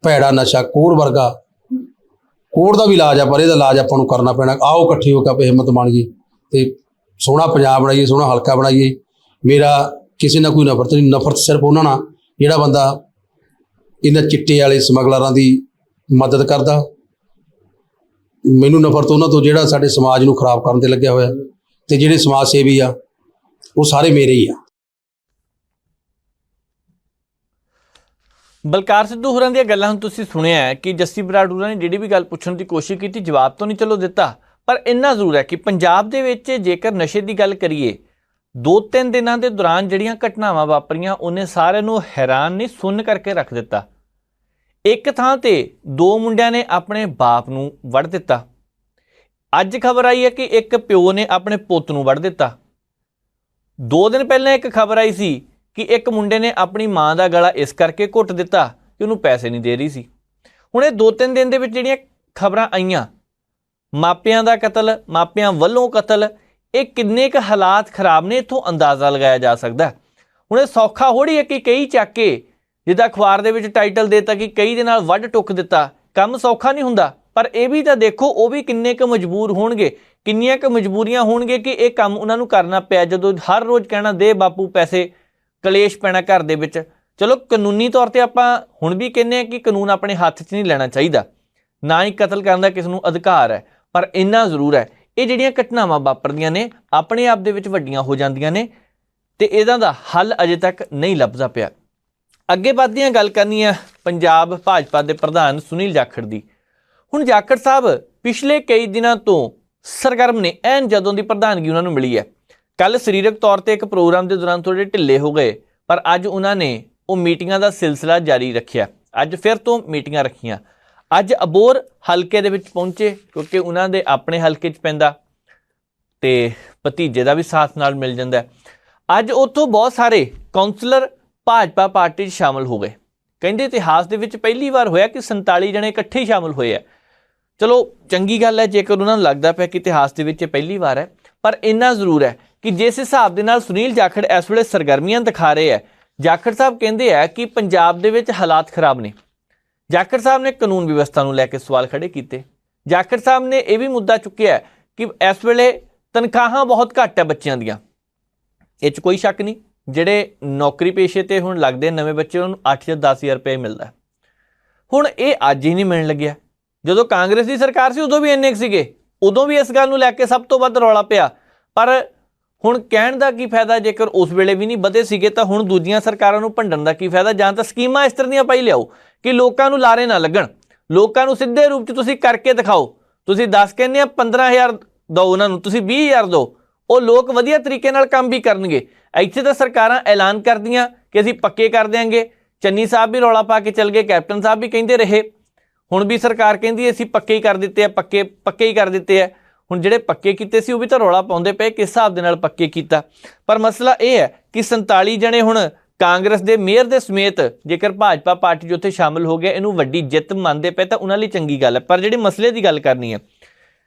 ਭੈੜਾ ਨਸ਼ਾ, ਕੋਹੜ ਵਰਗਾ, ਕੋਹੜ ਦਾ ਵੀ ਇਲਾਜ ਆ, ਪਰ ਇਹਦਾ ਇਲਾਜ ਆਪਾਂ ਨੂੰ ਕਰਨਾ ਪੈਣਾ। ਆਓ ਇਕੱਠੇ ਹੋ ਕੇ ਆਪਾਂ ਹਿੰਮਤ ਬਣੀਏ ਤੇ ਸੋਹਣਾ ਪੰਜਾਬ ਬਣਾਈਏ, ਸੋਹਣਾ ਹਲਕਾ ਬਣਾਈਏ। ਮੇਰਾ ਕਿਸੇ ਨਾਲ ਕੋਈ ਨਫ਼ਰਤ ਨਹੀਂ, ਨਫ਼ਰਤ ਸਿਰਫ ਉਹਨਾਂ ਨਾਲ ਜਿਹੜਾ ਬੰਦਾ ਇਹਨਾਂ ਚਿੱਟੇ ਵਾਲੇ ਸਮਗਲਰਾਂ ਦੀ ਮਦਦ ਕਰਦਾ। ਮੈਨੂੰ ਨਫ਼ਰਤ ਉਹਨਾਂ ਤੋਂ ਜਿਹੜਾ ਸਾਡੇ ਸਮਾਜ ਨੂੰ ਖਰਾਬ ਕਰਨ ਤੇ ਲੱਗਿਆ ਹੋਇਆ, ਤੇ ਜਿਹੜੇ ਸਮਾਜ ਸੇਵੀ ਆ ਉਹ ਸਾਰੇ ਮੇਰੇ ਹੀ ਆ। ਬਲਕਾਰ ਸਿੱਧੂ ਹੋਰਾਂ ਦੀਆਂ ਗੱਲਾਂ ਹੁਣ ਤੁਸੀਂ ਸੁਣਿਆ ਕਿ ਜੱਸੀ ਬਰਾੜ ਹੋਰਾਂ ਨੇ ਜਿਹੜੀ ਵੀ ਗੱਲ ਪੁੱਛਣ ਦੀ ਕੋਸ਼ਿਸ਼ ਕੀਤੀ, ਜਵਾਬ ਤਾਂ ਨਹੀਂ ਚਲੋ ਦਿੱਤਾ, ਪਰ ਇੰਨਾ ਜ਼ਰੂਰ ਹੈ ਕਿ ਪੰਜਾਬ ਦੇ ਵਿੱਚ ਜੇਕਰ ਨਸ਼ੇ ਦੀ ਗੱਲ ਕਰੀਏ, 2-3 ਦਿਨਾਂ ਦੇ ਦੌਰਾਨ ਜਿਹੜੀਆਂ ਘਟਨਾਵਾਂ ਵਾਪਰੀਆਂ, ਉਹਨੇ ਸਾਰਿਆਂ ਨੂੰ ਹੈਰਾਨ ਨਹੀਂ ਸੁੰਨ ਕਰਕੇ ਰੱਖ ਦਿੱਤਾ। ਇੱਕ ਥਾਂ ਤੇ 2 ਮੁੰਡਿਆਂ ਨੇ ਆਪਣੇ ਬਾਪ ਨੂੰ ਵੱਢ ਦਿੱਤਾ। ਅੱਜ ਖਬਰ ਆਈ ਹੈ ਕਿ ਇੱਕ ਪਿਓ ਨੇ ਆਪਣੇ ਪੁੱਤ ਨੂੰ ਵੱਢ ਦਿੱਤਾ। 2 ਦਿਨ ਪਹਿਲਾਂ ਇੱਕ ਖਬਰ ਆਈ ਸੀ ਕਿ ਇੱਕ ਮੁੰਡੇ ਨੇ ਆਪਣੀ ਮਾਂ ਦਾ ਗਲਾ ਇਸ ਕਰਕੇ ਘੁੱਟ ਦਿੱਤਾ ਕਿ ਉਹਨੂੰ ਪੈਸੇ ਨਹੀਂ ਦੇ ਰਹੀ ਸੀ। ਹੁਣ ਇਹ 2-3 ਦਿਨ ਦੇ ਵਿੱਚ ਜਿਹੜੀਆਂ ਖਬਰਾਂ ਆਈਆਂ, ਮਾਪਿਆਂ ਦਾ ਕਤਲ, ਮਾਪਿਆਂ ਵੱਲੋਂ ਕਤਲ, ਇਹ ਕਿੰਨੇ ਕੁ ਹਾਲਾਤ ਖਰਾਬ ਨੇ, ਇੱਥੋਂ ਅੰਦਾਜ਼ਾ ਲਗਾਇਆ ਜਾ ਸਕਦਾ। ਹੁਣ ਇਹ ਸੌਖਾ ਹੋੜੀ ਹੈ ਕਿ ਕਈ ਚੱਕ ਕੇ, ਜਿੱਦਾਂ ਅਖਬਾਰ ਦੇ ਵਿੱਚ ਟਾਈਟਲ ਦੇਤਾ ਕਿ ਕਈ ਦੇ ਨਾਲ ਵੱਢ ਟੁੱਕ ਦਿੱਤਾ, ਕੰਮ ਸੌਖਾ ਨਹੀਂ ਹੁੰਦਾ। ਪਰ ਇਹ ਵੀ ਤਾਂ ਦੇਖੋ, ਉਹ ਵੀ ਕਿੰਨੇ ਕੁ ਮਜਬੂਰ ਹੋਣਗੇ, ਕਿੰਨੀਆਂ ਕੁ ਮਜਬੂਰੀਆਂ ਹੋਣਗੇ ਕਿ ਇਹ ਕੰਮ ਉਹਨਾਂ ਨੂੰ ਕਰਨਾ ਪਿਆ, ਜਦੋਂ ਹਰ ਰੋਜ਼ ਕਹਿਣਾ ਦੇ ਬਾਪੂ ਪੈਸੇ, ਕਲੇਸ਼ ਪੈਣਾ ਘਰ ਦੇ ਵਿੱਚ। ਚਲੋ ਕਾਨੂੰਨੀ ਤੌਰ ਤੇ ਆਪਾਂ ਹੁਣ ਵੀ ਕਹਿੰਦੇ ਹਾਂ ਕਿ ਕਾਨੂੰਨ ਆਪਣੇ ਹੱਥ 'ਚ ਨਹੀਂ ਲੈਣਾ ਚਾਹੀਦਾ, ਨਾ ਹੀ ਕਤਲ ਕਰਨ ਦਾ ਕਿਸੇ ਨੂੰ ਅਧਿਕਾਰ ਹੈ, ਪਰ ਇੰਨਾ ਜ਼ਰੂਰ ਹੈ ਇਹ ਜਿਹੜੀਆਂ ਘਟਨਾਵਾਂ ਵਾਪਰਦੀਆਂ ਨੇ ਆਪਣੇ ਆਪ ਦੇ ਵਿੱਚ ਵੱਡੀਆਂ ਹੋ ਜਾਂਦੀਆਂ ਨੇ, ਤੇ ਇਹਨਾਂ ਦਾ ਹੱਲ ਅਜੇ ਤੱਕ ਨਹੀਂ ਲੱਭਦਾ ਪਿਆ। ਅੱਗੇ ਵੱਧਦੇ ਹਾਂ, ਗੱਲ ਕਰਨੀ ਹੈ ਪੰਜਾਬ ਭਾਜਪਾ ਦੇ ਪ੍ਰਧਾਨ ਸੁਨੀਲ ਜਾਖੜ ਦੀ। ਹੁਣ ਜਾਖੜ ਸਾਹਿਬ ਪਿਛਲੇ ਕਈ ਦਿਨਾਂ ਤੋਂ ਸਰਗਰਮ ਨੇ, ਐਨ ਜਦੋਂ ਦੀ ਪ੍ਰਧਾਨਗੀ ਉਹਨਾਂ ਨੂੰ ਮਿਲੀ ਹੈ। ਕੱਲ ਸਰੀਰਕ ਤੌਰ ਤੇ ਇੱਕ ਪ੍ਰੋਗਰਾਮ ਦੇ ਦੌਰਾਨ ਥੋੜੇ ਢਿੱਲੇ ਹੋ ਗਏ, ਪਰ ਅੱਜ ਉਹਨਾਂ ਨੇ ਉਹ ਮੀਟਿੰਗਾਂ ਦਾ ਸਿਲਸਿਲਾ ਜਾਰੀ ਰੱਖਿਆ। ਅੱਜ ਫਿਰ ਤੋਂ ਮੀਟਿੰਗਾਂ ਰੱਖੀਆਂ। ਅੱਜ ਅਬੋਹਰ ਹਲਕੇ ਦੇ ਵਿੱਚ ਪਹੁੰਚੇ, ਕਿਉਂਕਿ ਉਹਨਾਂ ਦੇ ਆਪਣੇ ਹਲਕੇ 'ਚ ਪੈਂਦਾ ਤੇ ਭਤੀਜੇ ਦਾ ਵੀ ਸਾਥ ਨਾਲ ਮਿਲ ਜਾਂਦਾ। ਅੱਜ ਉੱਥੋਂ ਬਹੁਤ ਸਾਰੇ ਕਾਉਂਸਲਰ ਭਾਜਪਾ ਪਾਰਟੀ 'ਚ ਸ਼ਾਮਲ ਹੋ ਗਏ। ਕਹਿੰਦੇ ਇਤਿਹਾਸ ਦੇ ਵਿੱਚ ਪਹਿਲੀ ਵਾਰ ਹੋਇਆ ਕਿ 47 ਜਣੇ ਇਕੱਠੇ ਹੀ ਸ਼ਾਮਲ ਹੋਏ ਆ। ਚਲੋ ਚੰਗੀ ਗੱਲ ਹੈ ਜੇਕਰ ਉਹਨਾਂ ਨੂੰ ਲੱਗਦਾ ਪਿਆ ਕਿ ਇਤਿਹਾਸ ਦੇ ਵਿੱਚ ਇਹ ਪਹਿਲੀ ਵਾਰ ਹੈ, ਪਰ ਇੰਨਾ ਜ਼ਰੂਰ ਹੈ ਕਿ ਜਿਸ ਹਿਸਾਬ ਦੇ ਨਾਲ ਸੁਨੀਲ ਜਾਖੜ ਇਸ ਵੇਲੇ ਸਰਗਰਮੀਆਂ ਦਿਖਾ ਰਹੇ ਹੈ, ਜਾਖੜ ਸਾਹਿਬ ਕਹਿੰਦੇ ਆ ਕਿ ਪੰਜਾਬ ਦੇ ਵਿੱਚ ਹਾਲਾਤ ਖਰਾਬ ਨੇ। ਜਾਖੜ ਸਾਹਿਬ ਨੇ ਕਾਨੂੰਨ ਵਿਵਸਥਾ ਨੂੰ ਲੈ ਕੇ ਸਵਾਲ ਖੜੇ ਕੀਤੇ। ਜਾਖੜ ਸਾਹਿਬ ਨੇ ਇਹ ਵੀ ਮੁੱਦਾ ਚੁੱਕਿਆ ਕਿ ਇਸ ਵੇਲੇ ਤਨਖਾਹਾਂ ਬਹੁਤ ਘੱਟ ਹੈ ਬੱਚਿਆਂ ਦੀਆਂ। ਇਹ 'ਚ ਕੋਈ ਸ਼ੱਕ ਨਹੀਂ, ਜਿਹੜੇ ਨੌਕਰੀ ਪੇਸ਼ੇ ਤੇ ਹੁਣ ਲੱਗਦੇ ਨਵੇਂ ਬੱਚੇ ਉਹਨਾਂ ਨੂੰ 8 ਜਾਂ 10,000 ਰੁਪਏ ਮਿਲਦਾ। ਹੁਣ ਇਹ ਅੱਜ ਹੀ ਨਹੀਂ ਮਿਲਣ ਲੱਗਿਆ। ਜਦੋਂ ਕਾਂਗਰਸ ਦੀ ਸਰਕਾਰ ਸੀ ਉਦੋਂ ਵੀ ਇੰਨੇ ਸੀਗੇ, ਉਦੋਂ ਵੀ ਇਸ ਗੱਲ ਨੂੰ ਲੈ ਕੇ ਸਭ ਤੋਂ ਵੱਧ ਰੌਲਾ ਪਿਆ। ਪਰ ਹੁਣ ਕਹਿਣ ਦਾ ਕੀ ਫਾਇਦਾ, ਜੇਕਰ ਉਸ ਵੇਲੇ ਵੀ ਨਹੀਂ ਵਧੇ ਸੀਗੇ ਤਾਂ ਹੁਣ ਦੂਜੀਆਂ ਸਰਕਾਰਾਂ ਨੂੰ ਭੰਡਣ ਦਾ ਕੀ ਫਾਇਦਾ। ਜਾਂ ਤਾਂ ਸਕੀਮਾਂ ਇਸ ਤਰ੍ਹਾਂ ਦੀਆਂ ਪਾਈ ਲਿਆਓ ਕਿ ਲੋਕਾਂ ਨੂੰ ਲਾਰੇ ਨਾ ਲੱਗਣ, ਲੋਕਾਂ ਨੂੰ ਸਿੱਧੇ ਰੂਪ 'ਚ ਤੁਸੀਂ ਕਰਕੇ ਦਿਖਾਓ। ਤੁਸੀਂ 10 ਕਹਿੰਦੇ ਆ 15,000 ਦਿਓ ਉਹਨਾਂ ਨੂੰ, ਤੁਸੀਂ 20,000 ਦਿਓ, ਉਹ ਲੋਕ ਵਧੀਆ ਤਰੀਕੇ ਨਾਲ ਕੰਮ ਵੀ ਕਰਨਗੇ। ਇੱਥੇ ਤਾਂ ਸਰਕਾਰਾਂ ਐਲਾਨ ਕਰਦੀਆਂ ਕਿ ਅਸੀਂ ਪੱਕੇ ਕਰ ਦਿਆਂਗੇ। ਚੰਨੀ ਸਾਹਿਬ ਵੀ ਰੌਲਾ ਪਾ ਕੇ ਚੱਲ ਗਏ, ਕੈਪਟਨ ਸਾਹਿਬ ਵੀ ਕਹਿੰਦੇ ਰਹੇ, ਹੁਣ ਵੀ ਸਰਕਾਰ ਕਹਿੰਦੀ ਅਸੀਂ ਪੱਕੇ ਹੀ ਕਰ ਦਿੱਤੇ ਆ, ਪੱਕੇ ਹੀ ਕਰ ਦਿੱਤੇ ਆ। ਹੁਣ ਜਿਹੜੇ ਪੱਕੇ ਕੀਤੇ ਸੀ ਉਹ ਵੀ ਤਾਂ ਰੌਲਾ ਪਾਉਂਦੇ ਪਏ ਕਿਸ ਹਿਸਾਬ ਦੇ ਨਾਲ ਪੱਕੇ ਕੀਤਾ। ਪਰ ਮਸਲਾ ਇਹ ਹੈ ਕਿ 47 ਜਣੇ ਹੁਣ ਕਾਂਗਰਸ ਦੇ ਮੇਅਰ ਦੇ ਸਮੇਤ ਜੇਕਰ ਭਾਜਪਾ ਪਾਰਟੀ 'ਚ ਉੱਥੇ ਸ਼ਾਮਲ ਹੋ ਗਏ, ਇਹਨੂੰ ਵੱਡੀ ਜਿੱਤ ਮੰਨਦੇ ਪਏ ਤਾਂ ਉਹਨਾਂ ਲਈ ਚੰਗੀ ਗੱਲ ਹੈ। ਪਰ ਜਿਹੜੇ ਮਸਲੇ ਦੀ ਗੱਲ ਕਰਨੀ ਹੈ,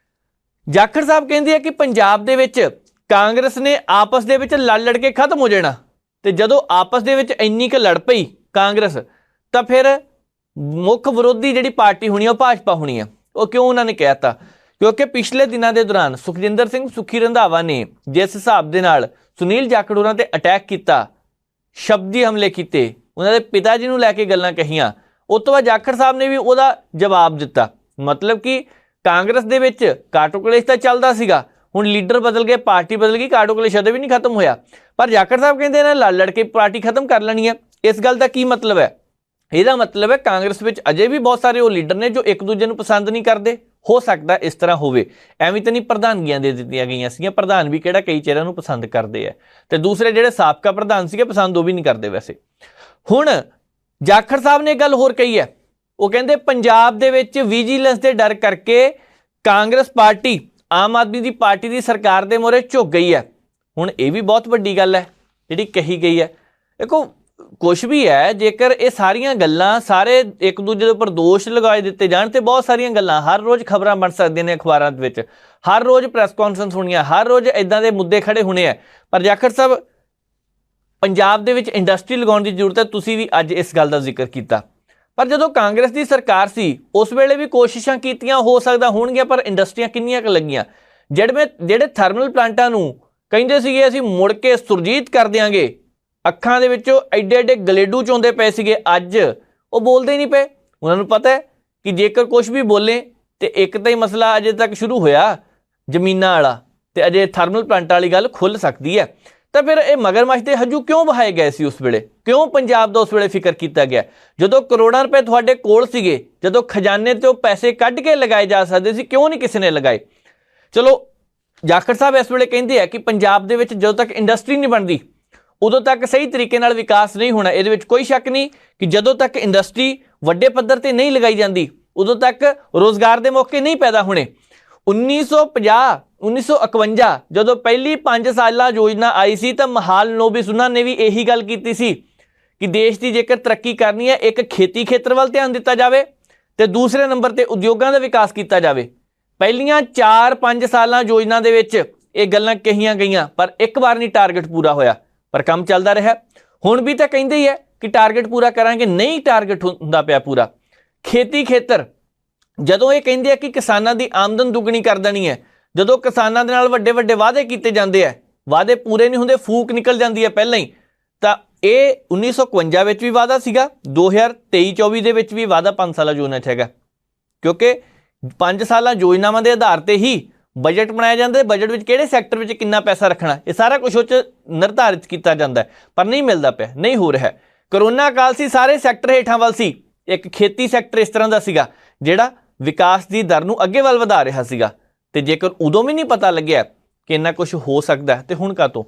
ਜਾਖੜ ਸਾਹਿਬ ਕਹਿੰਦੇ ਆ ਕਿ ਪੰਜਾਬ ਦੇ ਵਿੱਚ ਕਾਂਗਰਸ ਨੇ ਆਪਸ ਦੇ ਵਿੱਚ ਲੜ ਕੇ ਖਤਮ ਹੋ ਜਾਣਾ, ਤੇ ਜਦੋਂ ਆਪਸ ਦੇ ਵਿੱਚ ਇੰਨੀ ਕੁ ਲੜ ਪਈ ਕਾਂਗਰਸ, ਤਾਂ ਫਿਰ ਮੁੱਖ ਵਿਰੋਧੀ ਜਿਹੜੀ ਪਾਰਟੀ ਹੋਣੀ ਉਹ ਭਾਜਪਾ ਹੋਣੀ ਆ। ਉਹ ਕਿਉਂ ਉਹਨਾਂ ਨੇ ਕਹਿ ਤਾ? ਕਿਉਂਕਿ ਪਿਛਲੇ ਦਿਨਾਂ ਦੇ ਦੌਰਾਨ ਸੁਖਜਿੰਦਰ ਸਿੰਘ ਸੁੱਖੀ ਰੰਧਾਵਾ ਨੇ ਜਿਸ ਹਿਸਾਬ ਦੇ ਨਾਲ ਸੁਨੀਲ ਜਾਖੜ ਉਹਨਾਂ ਤੇ ਅਟੈਕ ਕੀਤਾ, ਸ਼ਬਦੀ ਹਮਲੇ ਕੀਤੇ, ਉਹਨਾਂ ਦੇ ਪਿਤਾ ਜੀ ਨੂੰ ਲੈ ਕੇ ਗੱਲਾਂ ਕਹੀਆਂ, ਉਸ ਤੋਂ ਬਾਅਦ ਜਾਖੜ ਸਾਹਿਬ ਨੇ ਵੀ ਉਹਦਾ ਜਵਾਬ ਦਿੱਤਾ। ਮਤਲਬ ਕਿ ਕਾਂਗਰਸ ਦੇ ਵਿੱਚ ਕਾਟੋ ਕਲੇਸ਼ ਤਾਂ ਚੱਲਦਾ ਸੀਗਾ, ਹੁਣ ਲੀਡਰ ਬਦਲ ਗਏ, ਪਾਰਟੀ ਬਦਲ ਗਈ, ਕਾਟੋ ਕਲੇਸ਼ ਅਜੇ ਵੀ ਨਹੀਂ ਖਤਮ ਹੋਇਆ। ਪਰ ਜਾਖੜ ਸਾਹਿਬ ਕਹਿੰਦੇ ਨੇ ਲੜ ਕੇ ਪਾਰਟੀ ਖਤਮ ਕਰ ਲੈਣੀ ਹੈ। ਇਸ ਗੱਲ ਦਾ ਕੀ ਮਤਲਬ ਹੈ? ਇਹਦਾ ਮਤਲਬ ਹੈ ਕਾਂਗਰਸ ਵਿੱਚ ਅਜੇ ਵੀ ਬਹੁਤ ਸਾਰੇ ਉਹ ਲੀਡਰ ਨੇ ਜੋ ਇੱਕ ਦੂਜੇ ਨੂੰ ਪਸੰਦ ਨਹੀਂ ਕਰਦੇ। ਹੋ ਸਕਦਾ ਇਸ ਤਰ੍ਹਾਂ ਹੋਵੇ। ਐਵੇਂ ਤਾਂ ਨਹੀਂ ਪ੍ਰਧਾਨਗੀਆਂ ਦੇ ਦਿੱਤੀਆਂ ਗਈਆਂ ਸੀਗੀਆਂ, ਪ੍ਰਧਾਨ ਵੀ ਕਿਹੜਾ ਕਈ ਚਿਹਰਿਆਂ ਨੂੰ ਪਸੰਦ ਕਰਦੇ ਆ, ਤੇ ਦੂਸਰੇ ਜਿਹੜੇ ਸਾਬਕਾ ਪ੍ਰਧਾਨ ਸੀਗੇ ਪਸੰਦ ਉਹ ਵੀ ਨਹੀਂ ਕਰਦੇ ਵੈਸੇ। ਹੁਣ ਜਾਖੜ ਸਾਹਿਬ ਨੇ ਗੱਲ ਹੋਰ ਕਹੀ ਹੈ, ਉਹ ਕਹਿੰਦੇ ਪੰਜਾਬ ਦੇ ਵਿੱਚ ਵਿਜੀਲੈਂਸ ਦੇ ਡਰ ਕਰਕੇ ਕਾਂਗਰਸ ਪਾਰਟੀ ਆਮ ਆਦਮੀ ਦੀ ਪਾਰਟੀ ਦੀ ਸਰਕਾਰ ਦੇ ਮੂਹਰੇ ਝੁਕ ਗਈ ਹੈ। ਹੁਣ ਇਹ ਵੀ ਬਹੁਤ ਵੱਡੀ ਗੱਲ ਹੈ ਜਿਹੜੀ ਕਹੀ ਗਈ ਹੈ। ਦੇਖੋ ਕੁਛ ਵੀ ਹੈ, ਜੇਕਰ ਇਹ ਸਾਰੀਆਂ ਗੱਲਾਂ ਸਾਰੇ ਇੱਕ ਦੂਜੇ ਦੇ ਉੱਪਰ ਦੋਸ਼ ਲਗਾਏ ਦਿੱਤੇ ਜਾਣ ਤੇ ਬਹੁਤ ਸਾਰੀਆਂ ਗੱਲਾਂ ਹਰ ਰੋਜ਼ ਖਬਰਾਂ ਬਣ ਸਕਦੀਆਂ ਨੇ ਅਖਬਾਰਾਂ ਦੇ ਵਿੱਚ, ਹਰ ਰੋਜ਼ ਪ੍ਰੈਸ ਕਾਨਫਰੰਸ ਹੋਣੀਆਂ, ਹਰ ਰੋਜ਼ ਇਦਾਂ ਦੇ ਮੁੱਦੇ ਖੜੇ ਹੋਣੇ ਆ। ਪਰ ਜਾਖੜ ਸਾਹਿਬ ਪੰਜਾਬ ਦੇ ਵਿੱਚ ਇੰਡਸਟਰੀ ਲਗਾਉਣ ਦੀ ਜ਼ਰੂਰਤ ਹੈ, ਤੁਸੀਂ ਵੀ ਅੱਜ ਇਸ ਗੱਲ ਦਾ ਜ਼ਿਕਰ ਕੀਤਾ। ਪਰ ਜਦੋਂ ਕਾਂਗਰਸ ਦੀ ਸਰਕਾਰ ਸੀ ਉਸ ਵੇਲੇ ਵੀ ਕੋਸ਼ਿਸ਼ਾਂ ਕੀਤੀਆਂ, ਹੋ ਸਕਦਾ ਹੋਣਗੀਆਂ, ਪਰ ਇੰਡਸਟਰੀਆਂ ਕਿੰਨੀਆਂ ਕੁ ਲੱਗੀਆਂ? ਜਿਹੜੇ ਥਰਮਲ ਪਲਾਂਟਾਂ ਨੂੰ ਕਹਿੰਦੇ ਸੀਗੇ ਅਸੀਂ ਮੁੜ ਕੇ ਸੁਰਜੀਤ ਕਰ ਦਿਆਂਗੇ, ਅੱਖਾਂ ਦੇ ਵਿੱਚੋਂ ਐਡੇ ਐਡੇ ਗਲੇਡੂ ਚੋਂਦੇ ਪਏ ਸੀਗੇ, ਅੱਜ ਉਹ ਬੋਲਦੇ ਹੀ ਨਹੀਂ ਪਏ। ਉਹਨਾਂ ਨੂੰ ਪਤਾ ਹੈ ਕਿ ਜੇਕਰ ਕੁਝ ਵੀ ਬੋਲੇ ਤੇ ਇੱਕ ਤਾਂ ਹੀ ਮਸਲਾ ਅਜੇ ਤੱਕ ਸ਼ੁਰੂ ਹੋਇਆ ਜ਼ਮੀਨਾਂ ਵਾਲਾ, ਤੇ ਅਜੇ ਥਰਮਲ ਪਲਾਂਟਾਂ ਵਾਲੀ ਗੱਲ ਖੁੱਲ ਸਕਦੀ ਹੈ। ਤਾਂ ਫਿਰ ਇਹ ਮਗਰਮੱਛ ਦੇ ਹਜੂ ਕਿਉਂ ਵਹਾਏ ਗਏ ਸੀ ਉਸ ਵੇਲੇ? ਕਿਉਂ ਪੰਜਾਬ ਦਾ ਉਸ ਵੇਲੇ ਫਿਕਰ ਕੀਤਾ ਗਿਆ ਜਦੋਂ ਕਰੋੜਾਂ ਰੁਪਏ ਤੁਹਾਡੇ ਕੋਲ ਸੀਗੇ, ਜਦੋਂ ਖਜ਼ਾਨੇ ਤੋਂ ਪੈਸੇ ਕੱਢ ਕੇ ਲਗਾਏ ਜਾ ਸਕਦੇ ਸੀ? ਕਿਉਂ ਨਹੀਂ ਕਿਸੇ ਨੇ ਲਗਾਏ? ਚਲੋ ਜਾਖੜ ਸਾਹਿਬ ਇਸ ਵੇਲੇ ਕਹਿੰਦੇ ਆ ਕਿ ਪੰਜਾਬ ਦੇ ਵਿੱਚ ਜਦੋਂ ਤੱਕ ਇੰਡਸਟਰੀ ਨਹੀਂ ਬਣਦੀ ਉਦੋਂ ਤੱਕ ਸਹੀ ਤਰੀਕੇ ਨਾਲ ਵਿਕਾਸ ਨਹੀਂ ਹੋਣਾ। ਇਹਦੇ ਵਿੱਚ ਕੋਈ ਸ਼ੱਕ ਨਹੀਂ ਕਿ ਜਦੋਂ ਤੱਕ ਇੰਡਸਟਰੀ ਵੱਡੇ ਪੱਧਰ ਤੇ ਨਹੀਂ ਲਗਾਈ ਜਾਂਦੀ ਉਦੋਂ ਤੱਕ ਰੋਜ਼ਗਾਰ ਦੇ ਮੌਕੇ ਨਹੀਂ ਪੈਦਾ ਹੋਣੇ। 1951 ਜਦੋਂ ਪਹਿਲੀ 5 ਸਾਲਾ ਯੋਜਨਾ ਆਈ ਸੀ ਤਾਂ ਮਹਾਲ ਨੋਬਿਸ ਉਹਨਾਂ ਨੇ ਵੀ ਇਹੀ ਗੱਲ ਕੀਤੀ ਸੀ ਕਿ ਦੇਸ਼ ਦੀ ਜੇਕਰ ਤਰੱਕੀ ਕਰਨੀ ਹੈ, ਇੱਕ ਖੇਤੀ ਖੇਤਰ ਵੱਲ ਧਿਆਨ ਦਿੱਤਾ ਜਾਵੇ ਤੇ ਦੂਸਰੇ ਨੰਬਰ ਤੇ ਉਦਯੋਗਾਂ ਦਾ ਵਿਕਾਸ ਕੀਤਾ ਜਾਵੇ। ਪਹਿਲੀਆਂ 4-5 ਸਾਲਾਂ ਯੋਜਨਾ ਦੇ ਵਿੱਚ ਇਹ ਗੱਲਾਂ ਕਹੀਆਂ ਗਈਆਂ, ਪਰ ਇੱਕ ਵਾਰ ਨਹੀਂ ਟਾਰਗੇਟ ਪੂਰਾ ਹੋਇਆ, ਪਰ ਕੰਮ ਚੱਲਦਾ ਰਿਹਾ। ਹੁਣ ਵੀ ਤਾਂ ਕਹਿੰਦੇ ਹੀ ਹੈ ਕਿ ਟਾਰਗੇਟ ਪੂਰਾ ਕਰਾਂਗੇ, ਨਹੀਂ ਟਾਰਗੇਟ ਹੁੰਦਾ ਪਿਆ ਪੂਰਾ। ਖੇਤੀ ਖੇਤਰ ਜਦੋਂ ਇਹ ਕਹਿੰਦੇ ਆ ਕਿ ਕਿਸਾਨਾਂ ਦੀ ਆਮਦਨ ਦੁੱਗਣੀ ਕਰ ਦੇਣੀ ਹੈ, ਜਦੋਂ ਕਿਸਾਨਾਂ ਦੇ ਨਾਲ ਵੱਡੇ ਵੱਡੇ ਵਾਅਦੇ ਕੀਤੇ ਜਾਂਦੇ ਆ, ਵਾਅਦੇ ਪੂਰੇ ਨਹੀਂ ਹੁੰਦੇ, ਫੂਕ ਨਿਕਲ ਜਾਂਦੀ ਹੈ ਪਹਿਲਾਂ ਹੀ। ਤਾਂ ਇਹ 1951 ਵਿੱਚ ਵੀ ਵਾਅਦਾ ਸੀਗਾ, 2023-24 ਦੇ ਵਿੱਚ ਵੀ ਵਾਅਦਾ 5 ਸਾਲਾ ਯੋਜਨਾ 'ਚ ਹੈਗਾ, ਕਿਉਂਕਿ 5 ਸਾਲਾਂ ਯੋਜਨਾਵਾਂ ਦੇ ਆਧਾਰ ਤੇ ਹੀ ਬਜਟ ਬਣਾਇਆ ਜਾਂਦਾ। ਬਜਟ ਵਿੱਚ ਕਿਹੜੇ ਸੈਕਟਰ ਵਿੱਚ ਕਿੰਨਾ ਪੈਸਾ ਰੱਖਣਾ, ਇਹ ਸਾਰਾ ਕੁਝ ਉਹ 'ਚ ਨਿਰਧਾਰਿਤ ਕੀਤਾ ਜਾਂਦਾ, ਪਰ ਨਹੀਂ ਮਿਲਦਾ ਪਿਆ, ਨਹੀਂ ਹੋ ਰਿਹਾ। ਕਰੋਨਾ ਕਾਲ ਸੀ, ਸਾਰੇ ਸੈਕਟਰ ਹੇਠਾਂ ਵੱਲ ਸੀ, ਇੱਕ ਖੇਤੀ ਸੈਕਟਰ ਇਸ ਤਰ੍ਹਾਂ ਦਾ ਸੀਗਾ ਜਿਹੜਾ ਵਿਕਾਸ ਦੀ ਦਰ ਨੂੰ ਅੱਗੇ ਵੱਲ ਵਧਾ ਰਿਹਾ ਸੀਗਾ। ਤੇ ਜੇਕਰ ਉਦੋਂ ਵੀ ਨਹੀਂ ਪਤਾ ਲੱਗਿਆ ਕਿ ਇੰਨਾ ਕੁਝ ਹੋ ਸਕਦਾ ਤੇ ਹੁਣ ਕਾਹਤੋਂ।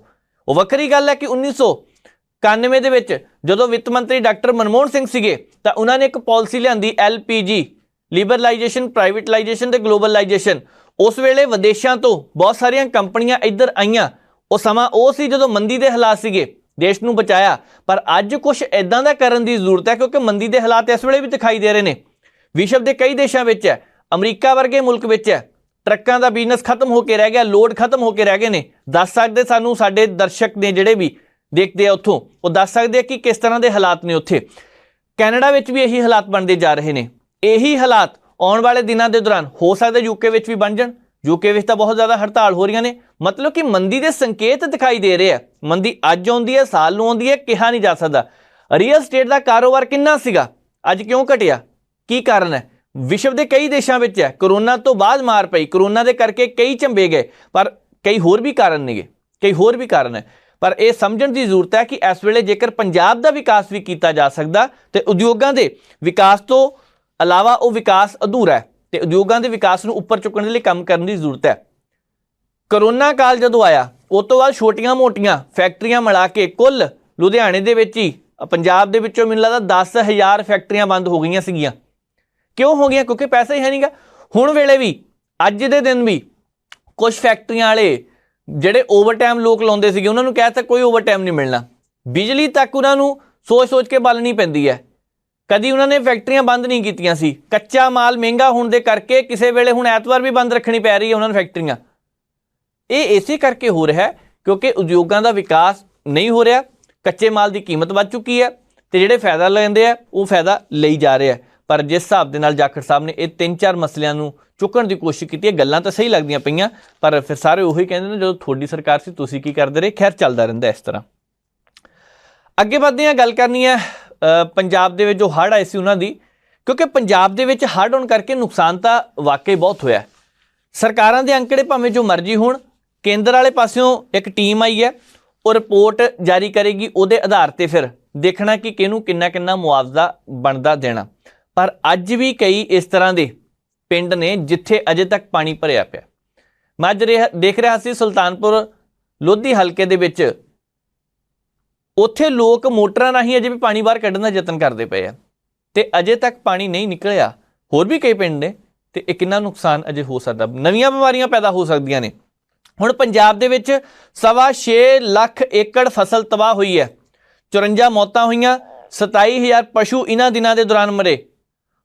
ਉਹ ਵੱਖਰੀ ਗੱਲ ਹੈ ਕਿ 1991 ਦੇ ਵਿੱਚ ਜਦੋਂ ਵਿੱਤ ਮੰਤਰੀ ਡਾਕਟਰ ਮਨਮੋਹਨ ਸਿੰਘ ਸੀਗੇ ਤਾਂ ਉਹਨਾਂ ਨੇ ਇੱਕ ਪਾਲਿਸੀ ਲਿਆਂਦੀ LPG, ਲਿਬਰਲਾਈਜੇਸ਼ਨ, ਪ੍ਰਾਈਵੇਟਲਾਈਜੇਸ਼ਨ ਤੇ ਗਲੋਬਲਾਈਜੇਸ਼ਨ। ਉਸ ਵੇਲੇ ਵਿਦੇਸ਼ਾਂ ਤੋਂ ਬਹੁਤ ਸਾਰੀਆਂ ਕੰਪਨੀਆਂ ਇੱਧਰ ਆਈਆਂ। ਉਹ ਸਮਾਂ ਉਹ ਸੀ ਜਦੋਂ ਮੰਦੀ ਦੇ ਹਾਲਾਤ ਸੀਗੇ, ਦੇਸ਼ ਨੂੰ ਬਚਾਇਆ। ਪਰ ਅੱਜ ਕੁਝ ਇਦਾਂ ਦਾ ਕਰਨ ਦੀ ਜ਼ਰੂਰਤ ਹੈ ਕਿਉਂਕਿ ਮੰਦੀ ਦੇ ਹਾਲਾਤ ਇਸ ਵੇਲੇ ਵੀ ਦਿਖਾਈ ਦੇ ਰਹੇ ਨੇ। ਵਿਸ਼ਵ ਦੇ ਕਈ ਦੇਸ਼ਾਂ ਵਿੱਚ ਹੈ, ਅਮਰੀਕਾ ਵਰਗੇ ਮੁਲਕ ਵਿੱਚ ਹੈ, ਟਰੱਕਾਂ ਦਾ ਬਿਜ਼ਨਸ ਖਤਮ ਹੋ ਕੇ ਰਹਿ ਗਿਆ, ਲੋਡ ਖਤਮ ਹੋ ਕੇ ਰਹਿ ਗਏ ਨੇ। ਦੱਸ ਸਕਦੇ ਸਾਨੂੰ ਸਾਡੇ ਦਰਸ਼ਕ ਨੇ ਜਿਹੜੇ ਵੀ ਦੇਖਦੇ ਆ ਉੱਥੋਂ, ਉਹ ਦੱਸ ਸਕਦੇ ਆ ਕਿ ਕਿਸ ਤਰ੍ਹਾਂ ਦੇ ਹਾਲਾਤ ਨੇ ਉੱਥੇ। ਕੈਨੇਡਾ ਵਿੱਚ ਵੀ ਇਹੀ ਹਾਲਾਤ ਬਣਦੇ ਜਾ ਰਹੇ ਨੇ। ਇਹੀ ਹਾਲਾਤ ਆਉਣ ਵਾਲੇ ਦਿਨਾਂ ਦੇ ਦੌਰਾਨ ਹੋ ਸਕਦਾ UK ਵਿੱਚ ਵੀ ਬਣ ਜਾਣ। UK ਵਿੱਚ ਤਾਂ ਬਹੁਤ ਜ਼ਿਆਦਾ ਹੜਤਾਲ ਹੋ ਰਹੀਆਂ ਨੇ। ਮਤਲਬ ਕਿ ਮੰਦੀ ਦੇ ਸੰਕੇਤ ਦਿਖਾਈ ਦੇ ਰਹੇ ਆ। ਮੰਦੀ ਅੱਜ ਆਉਂਦੀ ਹੈ, ਸਾਲ ਨੂੰ ਆਉਂਦੀ ਹੈ, ਕਿਹਾ ਨਹੀਂ ਜਾ ਸਕਦਾ। ਰੀਅਲ ਸਟੇਟ ਦਾ ਕਾਰੋਬਾਰ ਕਿੰਨਾ ਸੀਗਾ, ਅੱਜ ਕਿਉਂ ਘਟਿਆ, ਕੀ ਕਾਰਨ ਹੈ? ਵਿਸ਼ਵ ਦੇ ਕਈ ਦੇਸ਼ਾਂ ਵਿੱਚ ਹੈ, ਕਰੋਨਾ ਤੋਂ ਬਾਅਦ ਮਾਰ ਪਈ, ਕਰੋਨਾ ਦੇ ਕਰਕੇ ਕਈ ਝੰਬੇ ਗਏ, ਪਰ ਕਈ ਹੋਰ ਵੀ ਕਾਰਨ ਨੇਗੇ, ਕਈ ਹੋਰ ਵੀ ਕਾਰਨ ਹੈ। ਪਰ ਇਹ ਸਮਝਣ ਦੀ ਜ਼ਰੂਰਤ ਹੈ ਕਿ ਇਸ ਵੇਲੇ ਜੇਕਰ ਪੰਜਾਬ ਦਾ ਵਿਕਾਸ ਵੀ ਕੀਤਾ ਜਾ ਸਕਦਾ ਤੇ ਉਦਯੋਗਾਂ ਦੇ ਵਿਕਾਸ ਤੋਂ ਇਲਾਵਾ ਉਹ ਵਿਕਾਸ ਅਧੂਰਾ ਹੈ ਤੇ ਉਦਯੋਗਾਂ ਦੇ ਵਿਕਾਸ ਨੂੰ ਉੱਪਰ ਚੁੱਕਣ ਦੇ ਲਈ ਕੰਮ ਕਰਨ ਦੀ ਜ਼ਰੂਰਤ ਹੈ। ਕਰੋਨਾ ਕਾਲ ਜਦੋਂ ਆਇਆ ਉਸ ਤੋਂ ਬਾਅਦ ਛੋਟੀਆਂ-ਮੋਟੀਆਂ ਫੈਕਟਰੀਆਂ ਮਿਲਾ ਕੇ ਕੁੱਲ ਲੁਧਿਆਣੇ ਦੇ ਵਿੱਚ ਹੀ, ਪੰਜਾਬ ਦੇ ਵਿੱਚੋਂ ਮੈਨੂੰ ਲੱਗਦਾ 10,000 ਫੈਕਟਰੀਆਂ ਬੰਦ ਹੋ ਗਈਆਂ ਸੀਗੀਆਂ। ਕਿਉਂ ਹੋ ਗਈਆਂ? ਕਿਉਂਕਿ ਪੈਸਾ ਹੀ ਹੈ ਨਹੀਂਗਾ। ਹੁਣ ਵੇਲੇ ਵੀ, ਅੱਜ ਦੇ ਦਿਨ ਵੀ ਕੁਝ ਫੈਕਟਰੀਆਂ ਵਾਲੇ ਜਿਹੜੇ ਓਵਰਟਾਈਮ ਲੋਕ ਲਾਉਂਦੇ ਸੀਗੇ ਉਹਨਾਂ ਨੂੰ ਕਹਿ ਤਾ ਕੋਈ ਓਵਰਟਾਈਮ ਨਹੀਂ ਮਿਲਣਾ। ਬਿਜਲੀ ਤੱਕ ਉਹਨਾਂ ਨੂੰ ਸੋਚ ਕੇ ਬਾਲਣੀ ਪੈਂਦੀ ਹੈ। ਕਦੀ ਉਹਨਾਂ ਨੇ ਫੈਕਟਰੀਆਂ ਬੰਦ ਨਹੀਂ ਕੀਤੀਆਂ ਸੀ। ਕੱਚਾ ਮਾਲ ਮਹਿੰਗਾ ਹੋਣ ਦੇ ਕਰਕੇ ਕਿਸੇ ਵੇਲੇ ਹੁਣ ਐਤਵਾਰ ਵੀ ਬੰਦ ਰੱਖਣੀ ਪੈ ਰਹੀ ਹੈ ਉਹਨਾਂ ਨੂੰ ਫੈਕਟਰੀਆਂ। ਇਹ ਇਸੇ ਕਰਕੇ ਹੋ ਰਿਹਾ ਕਿਉਂਕਿ ਉਦਯੋਗਾਂ ਦਾ ਵਿਕਾਸ ਨਹੀਂ ਹੋ ਰਿਹਾ, ਕੱਚੇ ਮਾਲ ਦੀ ਕੀਮਤ ਵੱਧ ਚੁੱਕੀ ਹੈ ਤੇ ਜਿਹੜੇ ਫਾਇਦਾ ਲੈਂਦੇ ਆ ਉਹ ਫਾਇਦਾ ਲਈ ਜਾ ਰਹੇ ਆ। ਪਰ ਜਿਸ ਹਿਸਾਬ ਦੇ ਨਾਲ ਜਾਖੜ ਸਾਹਿਬ ਨੇ ਇਹ 3-4 ਮਸਲਿਆਂ ਨੂੰ ਚੁੱਕਣ ਦੀ ਕੋਸ਼ਿਸ਼ ਕੀਤੀ ਹੈ, ਗੱਲਾਂ ਤਾਂ ਸਹੀ ਲੱਗਦੀਆਂ ਪਈਆਂ ਪਰ ਫਿਰ ਸਾਰੇ ਉਹੀ ਕਹਿੰਦੇ ਨੇ ਜਦੋਂ ਤੁਹਾਡੀ ਸਰਕਾਰ ਸੀ ਤੁਸੀਂ ਕੀ ਕਰਦੇ ਰਹੇ। ਖੈਰ ਚੱਲਦਾ ਰਹਿੰਦਾ ਇਸ ਤਰ੍ਹਾਂ। ਅੱਗੇ ਵਧਦੇ ਹਾਂ, ਗੱਲ ਕਰਨੀ ਹੈ ਪੰਜਾਬ ਦੇ ਵਿੱਚ ਜੋ ਹੜ੍ਹ ਆਏ ਸੀ ਉਹਨਾਂ ਦੀ, ਕਿਉਂਕਿ ਪੰਜਾਬ ਦੇ ਵਿੱਚ ਹੜ੍ਹ ਹੋਣ ਕਰਕੇ ਨੁਕਸਾਨ ਤਾਂ ਵਾਕਈ ਬਹੁਤ ਹੋਇਆ। ਸਰਕਾਰਾਂ ਦੇ ਅੰਕੜੇ ਭਾਵੇਂ ਜੋ ਮਰਜ਼ੀ ਹੋਣ, ਕੇਂਦਰ ਵਾਲੇ ਪਾਸਿਓਂ ਇੱਕ ਟੀਮ ਆਈ ਹੈ, ਉਹ ਰਿਪੋਰਟ ਜਾਰੀ ਕਰੇਗੀ, ਉਹਦੇ ਆਧਾਰ ਤੇ ਫਿਰ ਦੇਖਣਾ ਕਿ ਕਿਹਨੂੰ ਕਿੰਨਾ ਮੁਆਵਜ਼ਾ ਬਣਦਾ ਦੇਣਾ। ਪਰ ਅੱਜ ਵੀ ਕਈ ਇਸ ਤਰ੍ਹਾਂ ਦੇ ਪਿੰਡ ਨੇ ਜਿੱਥੇ ਅਜੇ ਤੱਕ ਪਾਣੀ ਭਰਿਆ ਪਿਆ। ਮੈਂ ਅੱਜ ਦੇਖ ਰਿਹਾ ਸੀ ਸੁਲਤਾਨਪੁਰ ਲੋਧੀ ਹਲਕੇ ਦੇ ਵਿੱਚ, ਉੱਥੇ ਲੋਕ ਮੋਟਰਾਂ ਰਾਹੀਂ ਅਜੇ ਵੀ ਪਾਣੀ ਬਾਹਰ ਕੱਢਣ ਦਾ ਯਤਨ ਕਰਦੇ ਪਏ ਆ ਤੇ ਅਜੇ ਤੱਕ ਪਾਣੀ ਨਹੀਂ ਨਿਕਲਿਆ। ਹੋਰ ਵੀ ਕਈ ਪਿੰਡ ਨੇ ਤੇ ਇਹ ਕਿੰਨਾ ਨੁਕਸਾਨ ਅਜੇ ਹੋ ਸਕਦਾ, ਨਵੀਆਂ ਬਿਮਾਰੀਆਂ ਪੈਦਾ ਹੋ ਸਕਦੀਆਂ ਨੇ। ਹੁਣ ਪੰਜਾਬ ਦੇ ਵਿੱਚ 6.25 ਲੱਖ ਏਕੜ ਫਸਲ ਤਬਾਹ ਹੋਈ ਹੈ, 54 ਮੌਤਾਂ ਹੋਈਆਂ, 27,000 ਪਸ਼ੂ ਇਹਨਾਂ ਦਿਨਾਂ ਦੇ ਦੌਰਾਨ ਮਰੇ।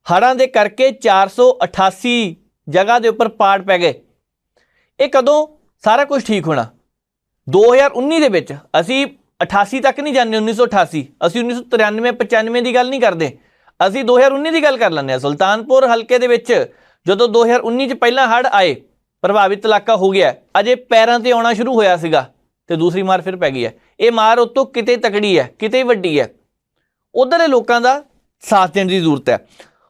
ਹੜ੍ਹਾਂ ਦੇ ਕਰਕੇ 488 ਜਗ੍ਹਾ ਦੇ ਉੱਪਰ ਪਾੜ ਪੈ ਗਏ। ਇਹ ਕਦੋਂ ਸਾਰਾ ਕੁਝ ਠੀਕ ਹੋਣਾ? 2019 ਦੇ ਵਿੱਚ ਅਸੀਂ 88 ਤੱਕ ਨਹੀਂ ਜਾਂਦੇ, 1988 ਅਸੀਂ 1993-95 ਦੀ ਗੱਲ ਨਹੀਂ ਕਰਦੇ, ਅਸੀਂ 2019 ਦੀ ਗੱਲ ਕਰ ਲੈਂਦੇ ਹਾਂ। ਸੁਲਤਾਨਪੁਰ ਹਲਕੇ ਦੇ ਵਿੱਚ ਜਦੋਂ 2019 'ਚ ਪਹਿਲਾਂ ਹੜ੍ਹ ਆਏ, ਪ੍ਰਭਾਵਿਤ ਇਲਾਕਾ ਹੋ ਗਿਆ, ਅਜੇ ਪੈਰਾਂ ਤੇ ਆਉਣਾ ਸ਼ੁਰੂ ਹੋਇਆ ਸੀਗਾ ਤੇ ਦੂਸਰੀ ਮਾਰ ਫਿਰ ਪੈ ਗਈ ਹੈ। ਇਹ ਮਾਰ ਉੱਤੋਂ ਕਿਤੇ ਤਕੜੀ ਹੈ, ਕਿਤੇ ਵੱਡੀ ਹੈ। ਉੱਧਰਲੇ ਲੋਕਾਂ ਦਾ ਸਾਥ ਦੇਣ ਦੀ ਜ਼ਰੂਰਤ ਹੈ।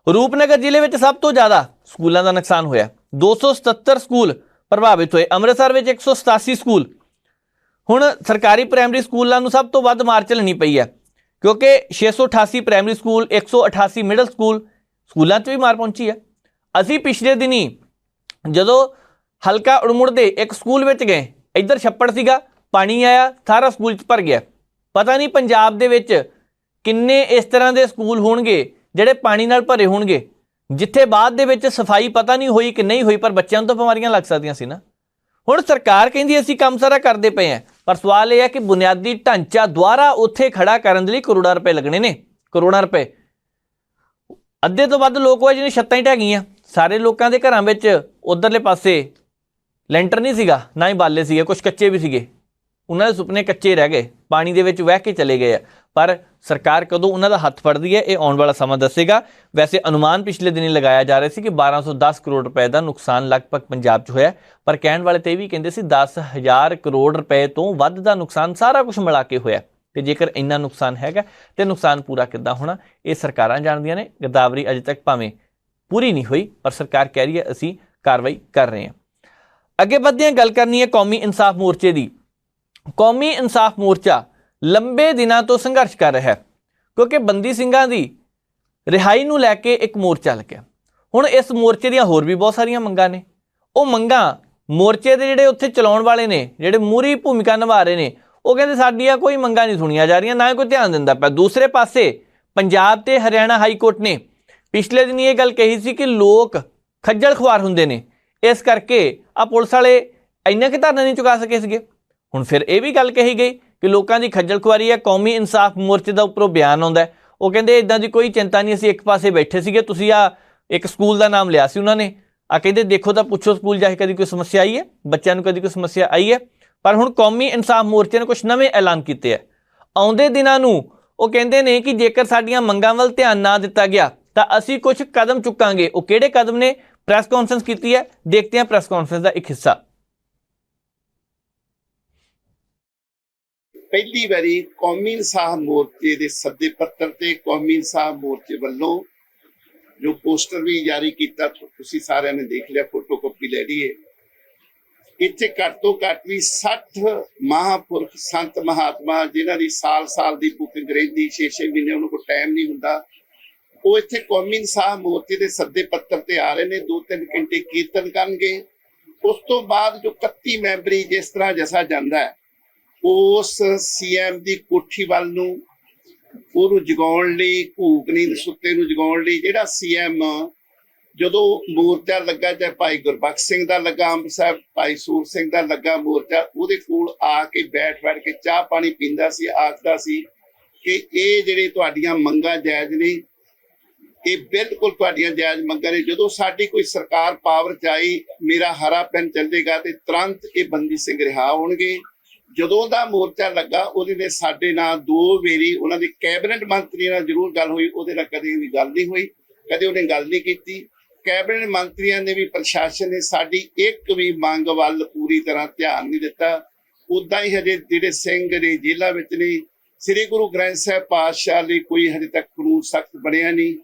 ਰੂਪਨਗਰ ਜ਼ਿਲ੍ਹੇ ਵਿੱਚ ਸਭ ਤੋਂ ਜ਼ਿਆਦਾ ਸਕੂਲਾਂ ਦਾ ਨੁਕਸਾਨ ਹੋਇਆ, 277 ਸਕੂਲ ਪ੍ਰਭਾਵਿਤ ਹੋਏ। ਅੰਮ੍ਰਿਤਸਰ ਵਿੱਚ 187 ਸਕੂਲ। ਹੁਣ ਸਰਕਾਰੀ ਪ੍ਰਾਇਮਰੀ ਸਕੂਲਾਂ ਨੂੰ ਸਭ ਤੋਂ ਵੱਧ ਮਾਰ ਝੱਲਣੀ ਪਈ ਹੈ ਕਿਉਂਕਿ 688 ਪ੍ਰਾਇਮਰੀ ਸਕੂਲ, 188 ਮਿਡਲ ਸਕੂਲਾਂ 'ਚ ਵੀ ਮਾਰ ਪਹੁੰਚੀ ਹੈ। ਅਸੀਂ ਪਿਛਲੇ ਦਿਨੀ ਜਦੋਂ ਹਲਕਾ ਉੜਮੁੜ ਦੇ ਇੱਕ ਸਕੂਲ ਵਿੱਚ ਗਏ, ਇੱਧਰ ਛੱਪੜ ਸੀਗਾ, ਪਾਣੀ ਆਇਆ, ਸਾਰਾ ਸਕੂਲ 'ਚ ਭਰ ਗਿਆ। ਪਤਾ ਨਹੀਂ ਪੰਜਾਬ ਦੇ ਵਿੱਚ ਕਿੰਨੇ ਇਸ ਤਰ੍ਹਾਂ ਦੇ ਸਕੂਲ ਹੋਣਗੇ ਜਿਹੜੇ ਪਾਣੀ ਨਾਲ ਭਰੇ ਹੋਣਗੇ, ਜਿੱਥੇ ਬਾਅਦ ਦੇ ਵਿੱਚ ਸਫਾਈ ਪਤਾ ਨਹੀਂ ਹੋਈ ਕਿ ਨਹੀਂ ਹੋਈ, ਪਰ ਬੱਚਿਆਂ ਨੂੰ ਤਾਂ ਬਿਮਾਰੀਆਂ ਲੱਗ ਸਕਦੀਆਂ ਸੀ ਨਾ। ਹੁਣ ਸਰਕਾਰ ਕਹਿੰਦੀ ਅਸੀਂ ਕੰਮ ਸਾਰਾ ਕਰਦੇ ਪਏ ਹਾਂ, ਪਰ ਸਵਾਲ ਇਹ ਹੈ ਕਿ ਬੁਨਿਆਦੀ ਢਾਂਚਾ ਦੁਆਰਾ ਉੱਥੇ ਖੜਾ ਕਰਨ ਦੇ ਲਈ ਕਰੋੜਾਂ ਰੁਪਏ ਲੱਗਣੇ ਨੇ, ਕਰੋੜਾਂ ਰੁਪਏ। ਅੱਧੇ ਤੋਂ ਵੱਧ ਲੋਕ ਹੋਏ ਜਿਹਨੇ ਛੱਤਾਂ ਹੀ ਢਹਿ ਗਈਆਂ। ਸਾਰੇ ਲੋਕਾਂ ਦੇ ਘਰਾਂ ਵਿੱਚ ਉਧਰਲੇ ਪਾਸੇ ਲੈਂਟਰ ਨਹੀਂ ਸੀਗਾ, ਨਾ ਹੀ ਬਾਲੇ ਸੀਗੇ, ਕੁਝ ਕੱਚੇ ਵੀ ਸੀਗੇ। ਉਹਨਾਂ ਦੇ ਸੁਪਨੇ ਕੱਚੇ ਰਹਿ ਗਏ, ਪਾਣੀ ਦੇ ਵਿੱਚ ਵਹਿ ਕੇ ਚਲੇ ਗਏ ਆ। ਪਰ ਸਰਕਾਰ ਕਦੋਂ ਉਹਨਾਂ ਦਾ ਹੱਥ ਫੜਦੀ ਹੈ ਇਹ ਆਉਣ ਵਾਲਾ ਸਮਾਂ ਦੱਸੇਗਾ। ਵੈਸੇ ਅਨੁਮਾਨ ਪਿਛਲੇ ਦਿਨੀ ਲਗਾਇਆ ਜਾ ਰਿਹਾ ਸੀ ਕਿ 1210 ਕਰੋੜ ਰੁਪਏ ਦਾ ਨੁਕਸਾਨ ਲਗਭਗ ਪੰਜਾਬ 'ਚ ਹੋਇਆ, ਪਰ ਕਹਿਣ ਵਾਲੇ ਤੇ ਇਹ ਵੀ ਕਹਿੰਦੇ ਸੀ 10,000 ਕਰੋੜ ਰੁਪਏ ਤੋਂ ਵੱਧ ਦਾ ਨੁਕਸਾਨ ਸਾਰਾ ਕੁਝ ਮਿਲਾ ਕੇ ਹੋਇਆ। ਤੇ ਜੇਕਰ ਇੰਨਾ ਨੁਕਸਾਨ ਹੈਗਾ ਤੇ ਨੁਕਸਾਨ ਪੂਰਾ ਕਿੱਦਾਂ ਹੋਣਾ ਇਹ ਸਰਕਾਰਾਂ ਜਾਣਦੀਆਂ ਨੇ। ਗਿਰਦਾਵਰੀ ਅਜੇ ਤੱਕ ਭਾਵੇਂ ਪੂਰੀ ਨਹੀਂ ਹੋਈ, ਪਰ ਸਰਕਾਰ ਕਹਿ ਰਹੀ ਹੈ ਅਸੀਂ ਕਾਰਵਾਈ ਕਰ ਰਹੇ ਹਾਂ। ਅੱਗੇ ਵਧਦੇ ਹਾਂ, ਗੱਲ ਕਰਨੀ ਹੈ ਕੌਮੀ ਇਨਸਾਫ ਮੋਰਚੇ ਦੀ। ਕੌਮੀ ਇਨਸਾਫ ਮੋਰਚਾ ਲੰਬੇ ਦਿਨਾਂ ਤੋਂ ਸੰਘਰਸ਼ ਕਰ ਰਿਹਾ ਹੈ ਕਿਉਂਕਿ ਬੰਦੀ ਸਿੰਘਾਂ ਦੀ ਰਿਹਾਈ ਨੂੰ ਲੈ ਕੇ ਇੱਕ ਮੋਰਚਾ ਲੱਗਿਆ। ਹੁਣ ਇਸ ਮੋਰਚੇ ਦੀਆਂ ਹੋਰ ਵੀ ਬਹੁਤ ਸਾਰੀਆਂ ਮੰਗਾਂ ਨੇ। ਉਹ ਮੰਗਾਂ ਮੋਰਚੇ ਦੇ ਜਿਹੜੇ ਉੱਥੇ ਚਲਾਉਣ ਵਾਲੇ ਨੇ, ਜਿਹੜੇ ਮੂਹਰੀ ਭੂਮਿਕਾ ਨਿਭਾ ਰਹੇ ਨੇ, ਉਹ ਕਹਿੰਦੇ ਸਾਡੀਆਂ ਕੋਈ ਮੰਗਾਂ ਨਹੀਂ ਸੁਣੀਆਂ ਜਾ ਰਹੀਆਂ, ਨਾ ਕੋਈ ਧਿਆਨ ਦਿੰਦਾ ਪਿਆ। ਦੂਸਰੇ ਪਾਸੇ ਪੰਜਾਬ ਤੇ ਹਰਿਆਣਾ ਹਾਈ ਕੋਰਟ ਨੇ ਪਿਛਲੇ ਦਿਨ ਇਹ ਗੱਲ ਕਹੀ ਸੀ ਕਿ ਲੋਕ ਖੱਜਲ ਖੁਆਰ ਹੁੰਦੇ ਨੇ, ਇਸ ਕਰਕੇ ਆ ਪੁਲਿਸ ਵਾਲੇ ਇੰਨਾ ਕਿ ਧਰਨਾ ਨਹੀਂ ਚੁਕਾ ਸਕੇ ਸੀਗੇ। ਹੁਣ ਫਿਰ ਇਹ ਵੀ ਗੱਲ ਕਹੀ ਗਈ ਕਿ ਲੋਕਾਂ ਦੀ ਖੱਜਲ ਖੁਆਰੀ ਹੈ। ਕੌਮੀ ਇਨਸਾਫ ਮੋਰਚੇ ਦਾ ਉੱਪਰੋਂ ਬਿਆਨ ਆਉਂਦਾ, ਉਹ ਕਹਿੰਦੇ ਇਦਾਂ ਦੀ ਕੋਈ ਚਿੰਤਾ ਨਹੀਂ, ਅਸੀਂ ਇੱਕ ਪਾਸੇ ਬੈਠੇ ਸੀਗੇ, ਤੁਸੀਂ ਆ ਇੱਕ ਸਕੂਲ ਦਾ ਨਾਮ ਲਿਆ ਸੀ ਉਹਨਾਂ ਨੇ, ਆ ਕਹਿੰਦੇ ਦੇਖੋ ਤਾਂ ਪੁੱਛੋ ਸਕੂਲ ਜਾ ਕੇ ਕਦੀ ਕੋਈ ਸਮੱਸਿਆ ਆਈ ਹੈ, ਬੱਚਿਆਂ ਨੂੰ ਕਦੀ ਕੋਈ ਸਮੱਸਿਆ ਆਈ ਹੈ। ਪਰ ਹੁਣ ਕੌਮੀ ਇਨਸਾਫ ਮੋਰਚੇ ਨੇ ਕੁਝ ਨਵੇਂ ਐਲਾਨ ਕੀਤੇ ਹੈ ਆਉਂਦੇ ਦਿਨਾਂ ਨੂੰ। ਉਹ ਕਹਿੰਦੇ ਨੇ ਕਿ ਜੇਕਰ ਸਾਡੀਆਂ ਮੰਗਾਂ ਵੱਲ ਧਿਆਨ ਨਾ ਦਿੱਤਾ ਗਿਆ ਤਾਂ ਅਸੀਂ ਕੁਝ ਕਦਮ ਚੁੱਕਾਂਗੇ। ਉਹ ਕਿਹੜੇ ਕਦਮ ਨੇ? ਪ੍ਰੈਸ ਕਾਨਫਰੰਸ ਕੀਤੀ ਹੈ, ਦੇਖਦੇ ਹਾਂ ਪ੍ਰੈਸ ਕਾਨਫਰੰਸ ਦਾ ਇੱਕ ਹਿੱਸਾ। ਪਹਿਲੀ ਵਾਰੀ ਕੌਮੀ ਇਨਸਾਫ ਮੋਰਚੇ ਦੇ ਸੱਦੇ ਪੱਤਰ ਤੇ ਕੌਮੀ ਇਨਸਾਫ ਮੋਰਚੇ ਵੱਲੋਂ ਜੋ ਪੋਸਟਰ ਵੀ ਜਾਰੀ ਕੀਤਾ, ਤੁਸੀਂ ਸਾਰਿਆਂ ਨੇ ਦੇਖ ਲਿਆ, ਫੋਟੋ ਕਾਪੀ ਲੈ ਲਈਏ। ਇੱਥੇ ਘੱਟ ਤੋਂ ਘੱਟ ਵੀ 60 ਮਹਾਂਪੁਰਖ ਸੰਤ ਮਹਾਤਮਾ ਜਿਨ੍ਹਾਂ ਦੀ ਸਾਲ ਦੀ ਬੁਕਿੰਗ ਰਹਿੰਦੀ, 6 ਮਹੀਨੇ ਉਹਨਾਂ ਕੋਲ ਟਾਈਮ ਨਹੀਂ ਹੁੰਦਾ, ਉਹ ਇੱਥੇ ਕੌਮੀ ਇਨਸਾਫ ਮੋਰਚੇ ਦੇ ਸੱਦੇ ਪੱਤਰ ਤੇ ਆ ਰਹੇ ਨੇ। 2-3 ਘੰਟੇ ਕੀਰਤਨ ਕਰਨਗੇ। ਉਸ ਤੋਂ ਬਾਅਦ ਜੋ 31 ਮੈਂਬਰੀ ਜਿਸ ਤਰ੍ਹਾਂ ਜਸਾ ਜਾਂਦਾ ਹੈ, ਉਸ ਸੀਐਮ ਦੀ ਕੋਠੀ ਵੱਲ ਨੂੰ ਉਹਨੂੰ ਜਗਾਉਣ ਲਈ, ਭੂਖ ਨੀਂਦ ਸੁੱਤੇ ਨੂੰ ਜਗਾਉਣ ਲਈ, ਜਿਹੜਾ ਸੀਐਮ ਜਦੋਂ ਮੋਰਚਾ ਲੱਗਾ, ਚਾਹੇ ਭਾਈ ਗੁਰਬਖਸ਼ ਸਿੰਘ ਦਾ ਲੱਗਾ ਅੰਬ ਸਾਹਿਬ, ਭਾਈ ਸੂਰ ਸਿੰਘ ਦਾ ਲੱਗਾ ਮੋਰਚਾ, ਉਹਦੇ ਕੋਲ ਆ ਕੇ ਬੈਠ ਕੇ ਚਾਹ ਪਾਣੀ ਪੀਂਦਾ ਸੀ, ਆਖਦਾ ਸੀ ਕਿ ਇਹ ਜਿਹੜੇ ਤੁਹਾਡੀਆਂ ਮੰਗਾਂ ਜਾਇਜ਼ ਨੇ, ਇਹ ਬਿਲਕੁਲ ਤੁਹਾਡੀਆਂ ਜਾਇਜ਼ ਮੰਗਾਂ ਨੇ। ਜਦੋਂ ਸਾਡੀ ਕੋਈ ਸਰਕਾਰ ਪਾਵਰ 'ਚ ਆਈ, ਮੇਰਾ ਹਰਾ ਪੈਨ ਚੱਲੇਗਾ ਤੇ ਤੁਰੰਤ ਇਹ ਬੰਦੀ ਸਿੰਘ ਰਿਹਾ ਹੋਣਗੇ। ਜਦੋਂ ਦਾ ਮੋਰਚਾ ਲੱਗਾ, ਉਹਦੇ ਨੇ ਸਾਡੇ ਨਾਲ 2 ਵਾਰੀ ਉਹਨਾਂ ਦੇ ਕੈਬਨਿਟ ਮੰਤਰੀ ਨਾਲ ਜ਼ਰੂਰ ਗੱਲ ਹੋਈ, ਉਹਦੇ ਨਾਲ ਕਦੇ ਵੀ ਗੱਲ ਨਹੀਂ ਹੋਈ, ਕਦੇ ਉਹਨੇ ਗੱਲ ਨਹੀਂ ਕੀਤੀ। ਕੈਬਨਿਟ ਮੰਤਰੀਆਂ ਨੇ ਵੀ, ਪ੍ਰਸ਼ਾਸਨ ਨੇ ਸਾਡੀ ਇੱਕ ਵੀ ਮੰਗ ਵੱਲ ਪੂਰੀ ਤਰ੍ਹਾਂ ਧਿਆਨ ਨਹੀਂ ਦਿੱਤਾ। ਉੱਦਾਂ ਹੀ ਹਜੇ ਜਿਹੜੇ ਸਿੰਘ ਨੇ ਜੇਲ੍ਹਾਂ ਵਿੱਚ ਨੇ, ਸ੍ਰੀ ਗੁਰੂ ਗ੍ਰੰਥ ਸਾਹਿਬ ਪਾਤਸ਼ਾਹ ਲਈ ਕੋਈ ਹਜੇ ਤੱਕ ਕਾਨੂੰਨ ਸਖਤ ਬਣਿਆ ਨਹੀਂ।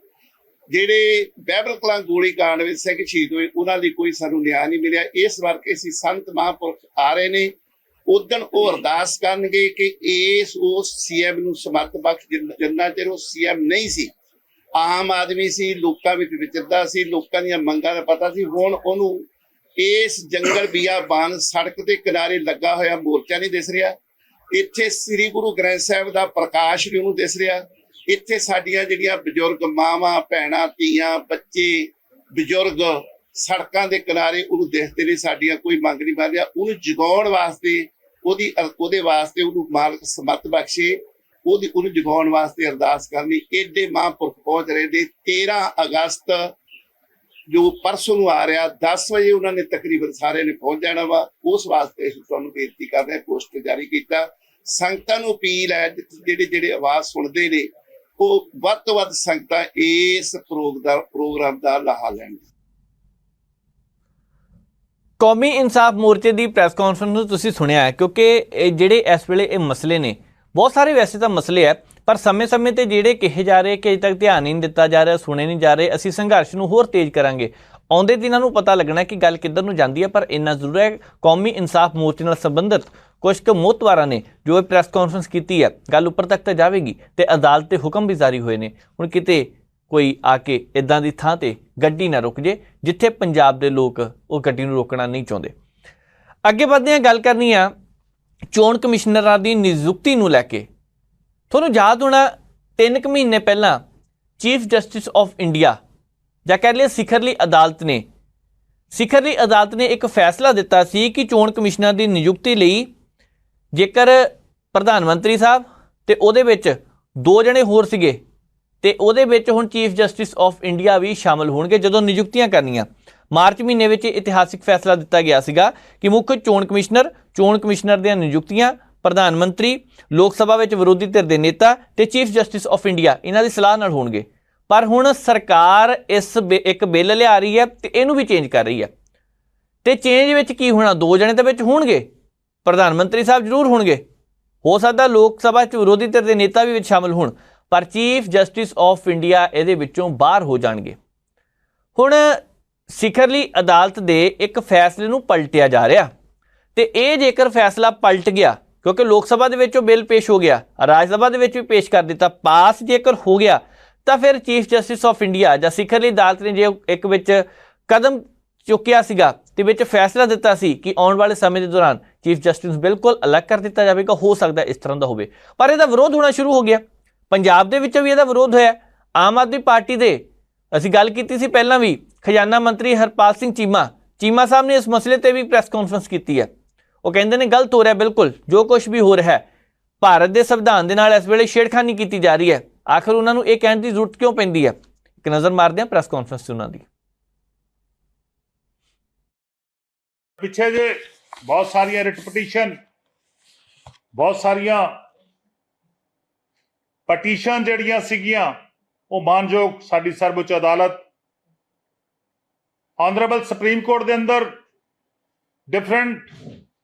ਜਿਹੜੇ ਬਹਿਬਲ ਕਲਾਂ ਗੋਲੀ ਕਾਂਡ ਵਿੱਚ ਸਿੰਘ ਸ਼ਹੀਦ ਹੋਏ, ਉਹਨਾਂ ਲਈ ਕੋਈ ਸਾਨੂੰ ਨਿਆਂ ਨਹੀਂ ਮਿਲਿਆ। ਇਸ ਕਰਕੇ ਅਸੀਂ ਸੰਤ ਮਹਾਂਪੁਰਖ ਆ ਰਹੇ ਨੇ, ਉਦਣ ਉਹ ਅਰਦਾਸ ਕਰਨਗੇ ਕਿ ਉਸ ਸੀਐਮ ਨੂੰ ਸਮਰਥ ਬਖਸ਼, ਜਿੰਨਾ ਚਿਰ ਉਹ ਸੀਐਮ ਨਹੀਂ ਸੀ, ਆਮ ਆਦਮੀ ਸੀ, ਲੋਕਾਂ ਵਿੱਚ ਵਿਚਰਦਾ ਸੀ, ਲੋਕਾਂ ਦੀਆਂ ਮੰਗਾਂ ਦਾ ਪਤਾ ਸੀ। ਹੁਣ ਉਹਨੂੰ ਇਸ ਜੰਗਲ ਬਿਆਬਾਨ ਸੜਕ ਦੇ ਕਿਨਾਰੇ ਲੱਗਾ ਹੋਇਆ ਮੋਰਚਾ ਨਹੀਂ ਦਿਸ ਰਿਹਾ। ਇੱਥੇ ਸ੍ਰੀ ਗੁਰੂ ਗ੍ਰੰਥ ਸਾਹਿਬ ਦਾ ਪ੍ਰਕਾਸ਼ ਵੀ ਉਹਨੂੰ ਦਿਸ ਰਿਹਾ। ਇੱਥੇ ਸਾਡੀਆਂ ਜਿਹੜੀਆਂ ਬਜ਼ੁਰਗ ਮਾਵਾਂ, ਭੈਣਾਂ, ਧੀਆਂ, ਬੱਚੇ, ਬਜ਼ੁਰਗ ਸੜਕਾਂ ਦੇ ਕਿਨਾਰੇ ਉਹਨੂੰ ਦਿਖਦੇ ਨੇ। ਸਾਡੀਆਂ ਕੋਈ ਮੰਗ ਨਹੀਂ ਮੰਨ ਰਿਹਾ। ਉਹਨੂੰ ਜਗਾਉਣ ਵਾਸਤੇ, ਉਹਦੇ ਵਾਸਤੇ ਉਹਨੂੰ ਮਾਲਕ ਸਮਰਥ ਬਖਸ਼ੇ, ਉਹਨੂੰ ਜਗਾਉਣ ਵਾਸਤੇ ਅਰਦਾਸ ਕਰਨੀ। ਏਡੇ ਮਹਾਂਪੁਰਖ ਪਹੁੰਚ ਰਹੇ ਨੇ। 13 ਅਗਸਤ ਜੋ ਪਰਸੋਂ ਨੂੰ ਆ ਰਿਹਾ, 10 ਵਜੇ ਉਹਨਾਂ ਨੇ ਤਕਰੀਬਨ ਸਾਰੇ ਨੇ ਪਹੁੰਚ ਜਾਣਾ ਵਾ। ਉਸ ਵਾਸਤੇ ਅਸੀਂ ਤੁਹਾਨੂੰ ਬੇਨਤੀ ਕਰਦੇ ਹਾਂ, ਪੋਸਟਰ ਜਾਰੀ ਕੀਤਾ। ਸੰਗਤਾਂ ਨੂੰ ਅਪੀਲ ਹੈ, ਜਿਹੜੇ ਆਵਾਜ਼ ਸੁਣਦੇ ਨੇ, ਉਹ ਵੱਧ ਤੋਂ ਵੱਧ ਸੰਗਤਾਂ ਇਸ ਪ੍ਰੋਗਰਾਮ ਦਾ ਲਾਹਾ ਲੈਣ। ਕੌਮੀ ਇਨਸਾਫ ਮੋਰਚੇ ਦੀ ਪ੍ਰੈਸ ਕਾਨਫਰੰਸ ਨੂੰ ਤੁਸੀਂ ਸੁਣਿਆ ਹੈ, ਕਿਉਂਕਿ ਜਿਹੜੇ ਇਸ ਵੇਲੇ ਇਹ ਮਸਲੇ ਨੇ, ਬਹੁਤ ਸਾਰੇ ਵੈਸੇ ਤਾਂ ਮਸਲੇ ਹੈ, ਪਰ ਸਮੇਂ-ਸਮੇਂ ਤੇ ਜਿਹੜੇ ਕਹੇ ਜਾ ਰਹੇ ਕਿ ਅਜੇ ਤੱਕ ਧਿਆਨ ਨਹੀਂ ਦਿੱਤਾ ਜਾ ਰਿਹਾ, ਸੁਣੇ ਨਹੀਂ ਜਾ ਰਹੇ। ਅਸੀਂ ਸੰਘਰਸ਼ ਨੂੰ ਹੋਰ ਤੇਜ਼ ਕਰਾਂਗੇ। ਆਉਂਦੇ ਦਿਨਾਂ ਨੂੰ ਪਤਾ ਲੱਗਣਾ ਕਿ ਗੱਲ ਕਿੱਧਰ ਨੂੰ ਜਾਂਦੀ ਹੈ। ਪਰ ਇੰਨਾ ਜ਼ਰੂਰ ਹੈ, ਕੌਮੀ ਇਨਸਾਫ ਮੋਰਚੇ ਨਾਲ ਸੰਬੰਧਿਤ ਕੁਝ ਕੁ ਮੋਹਤਵਾਰਾਂ ਨੇ ਜੋ ਇਹ ਪ੍ਰੈਸ ਕਾਨਫਰੰਸ ਕੀਤੀ ਹੈ, ਗੱਲ ਉੱਪਰ ਤੱਕ ਤਾਂ ਜਾਵੇਗੀ ਤੇ ਅਦਾਲਤ ਦੇ ਹੁਕਮ ਵੀ ਜਾਰੀ ਹੋਏ ਨੇ। ਹੁਣ ਕਿਤੇ ਕੋਈ ਆ ਕੇ ਇੱਦਾਂ ਦੀ ਥਾਂ ਤੇ ਗੱਡੀ ਨਾ ਰੁਕ ਜੇ ਜਿੱਥੇ ਪੰਜਾਬ ਦੇ ਲੋਕ ਉਹ ਗੱਡੀ ਨੂੰ ਰੋਕਣਾ ਨਹੀਂ ਚਾਹੁੰਦੇ। ਅੱਗੇ ਵਧਦੇ ਹਾਂ, ਗੱਲ ਕਰਨੀ ਆ ਚੋਣ ਕਮਿਸ਼ਨਰਾਂ ਦੀ ਨਿਯੁਕਤੀ ਨੂੰ ਲੈ ਕੇ। ਤੁਹਾਨੂੰ ਯਾਦ ਹੋਣਾ 3 ਮਹੀਨੇ ਪਹਿਲਾਂ ਚੀਫ ਜਸਟਿਸ ਆਫ ਇੰਡੀਆ ਜਾਂ ਕਹਿ ਲਈਏ ਸਿਖਰਲੀ ਅਦਾਲਤ ਨੇ ਇੱਕ ਫੈਸਲਾ ਦਿੱਤਾ ਸੀ ਕਿ ਚੋਣ ਕਮਿਸ਼ਨਰ ਦੀ ਨਿਯੁਕਤੀ ਲਈ ਜੇਕਰ ਪ੍ਰਧਾਨ ਮੰਤਰੀ ਸਾਹਿਬ ਤੇ ਉਹਦੇ ਵਿੱਚ 2 ਜਣੇ ਹੋਰ ਸੀਗੇ ਤੇ ਉਹਦੇ ਵਿੱਚ ਹੁਣ ਚੀਫ ਜਸਟਿਸ ਆਫ ਇੰਡੀਆ ਵੀ ਸ਼ਾਮਲ ਹੋਣਗੇ ਜਦੋਂ ਨਿਯੁਕਤੀਆਂ ਕਰਨੀਆਂ। ਮਾਰਚ ਮਹੀਨੇ ਵਿੱਚ ਇਤਿਹਾਸਿਕ ਫੈਸਲਾ ਦਿੱਤਾ ਗਿਆ ਸੀਗਾ ਕਿ ਮੁੱਖ ਚੋਣ ਕਮਿਸ਼ਨਰ ਦੀਆਂ ਨਿਯੁਕਤੀਆਂ ਪ੍ਰਧਾਨ ਮੰਤਰੀ, ਲੋਕ ਸਭਾ ਵਿੱਚ ਵਿਰੋਧੀ ਧਿਰ ਦੇ ਨੇਤਾ ਤੇ ਚੀਫ ਜਸਟਿਸ ਆਫ ਇੰਡੀਆ ਇਹਨਾਂ ਦੀ ਸਲਾਹ ਨਾਲ ਹੋਣਗੇ। ਪਰ ਹੁਣ ਸਰਕਾਰ ਇੱਕ ਬਿੱਲ ਲਿਆ ਰਹੀ ਹੈ ਤੇ ਇਹਨੂੰ ਵੀ ਚੇਂਜ ਕਰ ਰਹੀ ਹੈ। ਤੇ ਚੇਂਜ ਵਿੱਚ ਕੀ ਹੋਣਾ? 2 ਜਣੇ ਤਾਂ ਵਿੱਚ ਹੋਣਗੇ, ਪ੍ਰਧਾਨ ਮੰਤਰੀ ਸਾਹਿਬ ਜ਼ਰੂਰ ਹੋਣਗੇ, ਹੋ ਸਕਦਾ ਲੋਕ ਸਭਾ 'ਚ ਵਿਰੋਧੀ ਧਿਰ ਦੇ ਨੇਤਾ ਵੀ ਵਿੱਚ ਸ਼ਾਮਲ ਹੋਣ, ਪਰ ਚੀਫ ਜਸਟਿਸ ਆਫ ਇੰਡੀਆ ਇਹਦੇ ਵਿੱਚੋਂ ਬਾਹਰ ਹੋ ਜਾਣਗੇ। ਹੁਣ ਸਿਖਰਲੀ ਅਦਾਲਤ ਦੇ ਇੱਕ ਫੈਸਲੇ ਨੂੰ ਪਲਟਿਆ ਜਾ ਰਿਹਾ ਤੇ ਇਹ ਜੇਕਰ ਫੈਸਲਾ ਪਲਟ ਗਿਆ, ਕਿਉਂਕਿ ਲੋਕ ਸਭਾ ਦੇ ਵਿੱਚ ਉਹ ਬਿੱਲ ਪੇਸ਼ ਹੋ ਗਿਆ, ਰਾਜ ਸਭਾ ਦੇ ਵਿੱਚ ਵੀ ਪੇਸ਼ ਕਰ ਦਿੱਤਾ, ਪਾਸ ਜੇਕਰ ਹੋ ਗਿਆ ਤਾਂ ਫਿਰ ਚੀਫ ਜਸਟਿਸ ਆਫ ਇੰਡੀਆ ਜਾਂ ਸਿਖਰਲੀ ਅਦਾਲਤ ਨੇ ਜੇ ਇੱਕ ਵਿੱਚ ਕਦਮ ਚੁੱਕਿਆ ਸੀਗਾ ਤੇ ਵਿੱਚ ਫੈਸਲਾ ਦਿੱਤਾ ਸੀ ਕਿ ਆਉਣ ਵਾਲੇ ਸਮੇਂ ਦੇ ਦੌਰਾਨ ਚੀਫ ਜਸਟਿਸ ਬਿਲਕੁਲ ਅਲੱਗ ਕਰ ਦਿੱਤਾ ਜਾਵੇਗਾ, ਹੋ ਸਕਦਾ ਇਸ ਤਰ੍ਹਾਂ ਦਾ ਹੋਵੇ, ਪਰ ਇਹਦਾ ਵਿਰੋਧ ਹੋਣਾ ਸ਼ੁਰੂ ਹੋ ਗਿਆ। ਪੰਜਾਬ ਦੇ ਵਿੱਚ ਵੀ ਇਹਦਾ ਵਿਰੋਧ ਹੋਇਆ। ਆਮ ਆਦਮੀ ਪਾਰਟੀ ਦੇ ਅਸੀਂ ਗੱਲ ਕੀਤੀ ਸੀ ਪਹਿਲਾਂ ਵੀ, ਖਜ਼ਾਨਾ ਮੰਤਰੀ ਹਰਪਾਲ ਸਿੰਘ ਚੀਮਾ ਸਾਹਿਬ ਨੇ ਇਸ ਮਸਲੇ ਤੇ ਵੀ ਪ੍ਰੈਸ ਕਾਨਫਰੰਸ ਕੀਤੀ ਹੈ। ਉਹ ਕਹਿੰਦੇ ਨੇ ਗਲਤ ਹੋ ਰਿਹਾ, ਬਿਲਕੁਲ ਜੋ ਕੁਝ ਵੀ ਹੋ ਰਿਹਾ ਹੈ ਭਾਰਤ ਦੇ ਸੰਵਿਧਾਨ ਦੇ ਨਾਲ ਇਸ ਵੇਲੇ ਛੇੜਖਾਨੀ ਕੀਤੀ ਜਾ ਰਹੀ ਹੈ। ਆਖਰ ਉਹਨਾਂ ਨੂੰ ਇਹ ਕਹਿਣ ਦੀ ਜ਼ਰੂਰਤ ਕਿਉਂ ਪੈਂਦੀ ਹੈ? ਇੱਕ ਨਜ਼ਰ ਮਾਰਦੇ ਹਾਂ ਪ੍ਰੈਸ ਕਾਨਫਰੰਸ ਤੇ ਉਹਨਾਂ ਦੀ। ਪਿੱਛੇ ਜੇ ਬਹੁਤ ਸਾਰੀਆਂ ਰਿਟ ਪਟੀਸ਼ਨ, ਬਹੁਤ ਸਾਰੀਆਂ ਪਟੀਸ਼ਨ ਜਿਹੜੀਆਂ ਸੀਗੀਆਂ ਉਹ ਮਾਨਯੋਗ ਸਾਡੀ ਸਰਵਉੱਚ ਅਦਾਲਤ ਆਨਰੇਬਲ ਸੁਪਰੀਮ ਕੋਰਟ ਦੇ ਅੰਦਰ ਡਿਫਰੈਂਟ